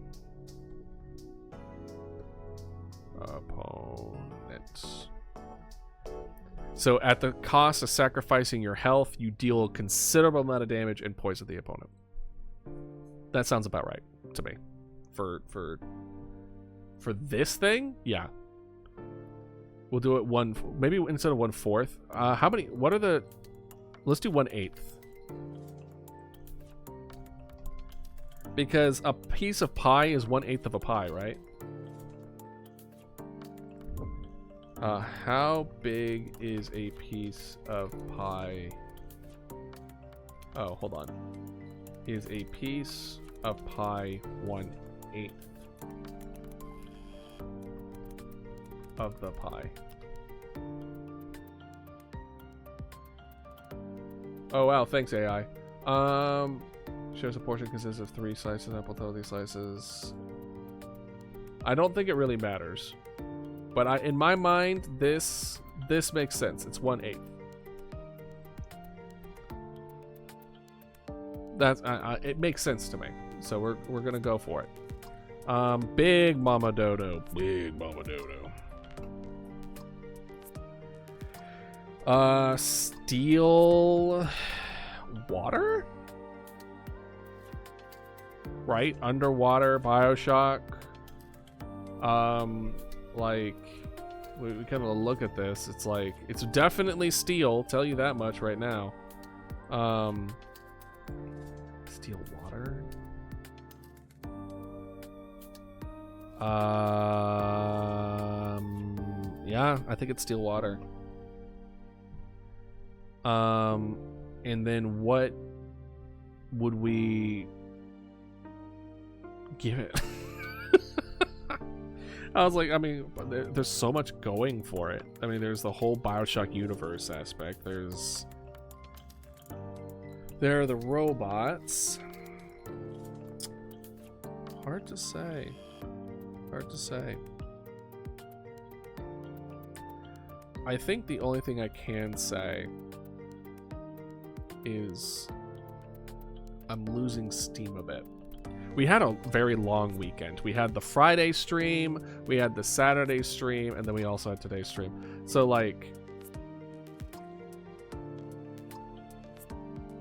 Speaker 1: So at the cost of sacrificing your health, you deal a considerable amount of damage and poison the opponent. That sounds about right to me. For this thing, yeah. We'll do it maybe instead of 1/4. How many? What are the? Let's do 1/8. Because a piece of pie is 1/8 of a pie, right? How big is a piece of pie? Oh, hold on. Is a piece of pie 1/8 of the pie? Oh wow, thanks AI. Shows a portion consists of 3 slices, apple total slices. I don't think it really matters, but in my mind, this makes sense. It's 1/8. That's it makes sense to me. So we're gonna go for it. Big Mama Dodo, Big Mama Dodo. Steel water. Right, underwater Bioshock. Like we kind of look at this. It's like it's definitely steel. Tell you that much right now. Steel water. Yeah, I think it's steel water. And then what would we give it? I was like, I mean, there's so much going for it. I mean, there's the whole Bioshock universe aspect. There are the robots. Hard to say. Hard to say. I think the only thing I can say is I'm losing steam a bit. We had a very long weekend. We had the Friday stream, we had the Saturday stream, and then we also had today's stream. So, like,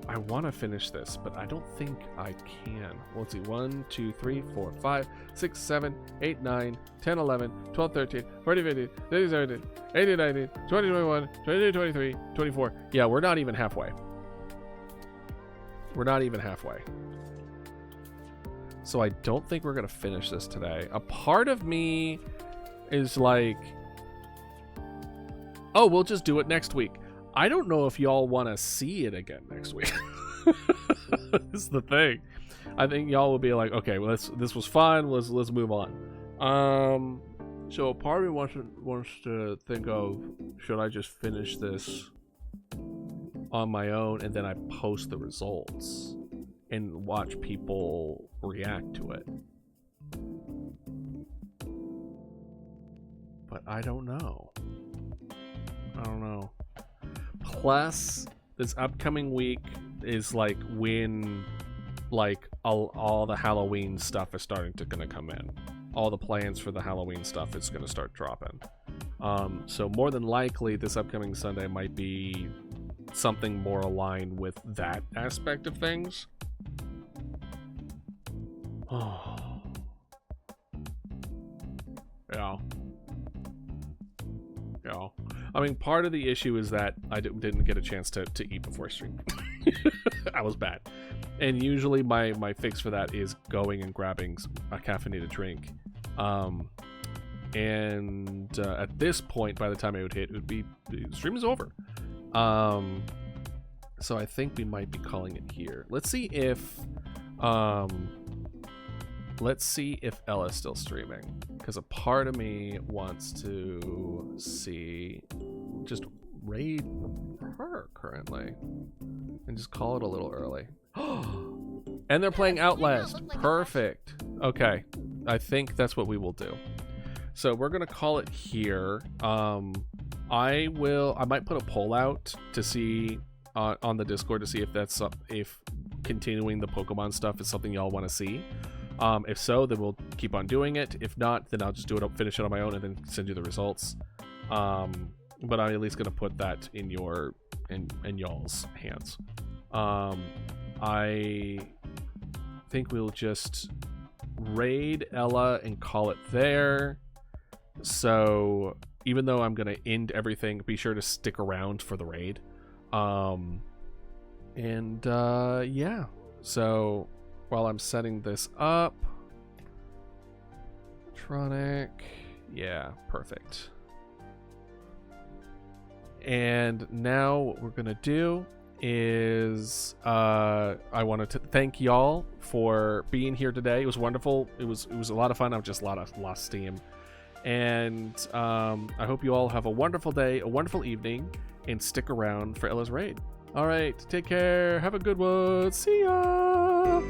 Speaker 1: I want to finish this, but I don't think I can. Well, let's see. 1, 2, 3, 4, 5, 6, 7, 8, 9, 10, 11, 12, 13, 14, 15, 16, 17, 18, 19, 20, 21, 22, 23, 24. Yeah, we're not even halfway. We're not even halfway. So I don't think we're going to finish this today. A part of me is like, oh, we'll just do it next week. I don't know if y'all want to see it again next week. This is the thing. I think y'all will be like, okay, well, this was fun. Let's move on. So part of me wants to think of, should I just finish this on my own and then I post the results and watch people react to it? But I don't know. Plus, this upcoming week is like when like all the Halloween stuff is starting to gonna come in. All the plans for the Halloween stuff is gonna start dropping. So more than likely, this upcoming Sunday might be something more aligned with that aspect of things. Oh. Yeah. I mean, part of the issue is that I didn't get a chance to eat before stream. I was bad. And usually my fix for that is going and grabbing a caffeinated drink. And at this point, by the time it would hit, the stream is over. So I think we might be calling it here. Let's see if Ella's still streaming, because a part of me wants to see, just raid her currently and just call it a little early. And they're playing Outlast. Perfect. Okay, I think that's what we will do. So we're gonna call it here. I might put a poll out to see on the Discord to see if continuing the Pokemon stuff is something y'all want to see. If so, then we'll keep on doing it. If not, then I'll just finish it on my own and then send you the results. But I'm at least gonna put that in y'all's hands. I think we'll just raid Ella and call it there. So even though I'm gonna end everything, be sure to stick around for the raid. Yeah. So while I'm setting this up, electronic, yeah, perfect. And now what we're gonna do is I wanted to thank y'all for being here today. It was wonderful. It was a lot of fun. I've just lost steam. And I hope you all have a wonderful day, a wonderful evening, and stick around for Ella's raid. All right, take care. Have a good one. See ya.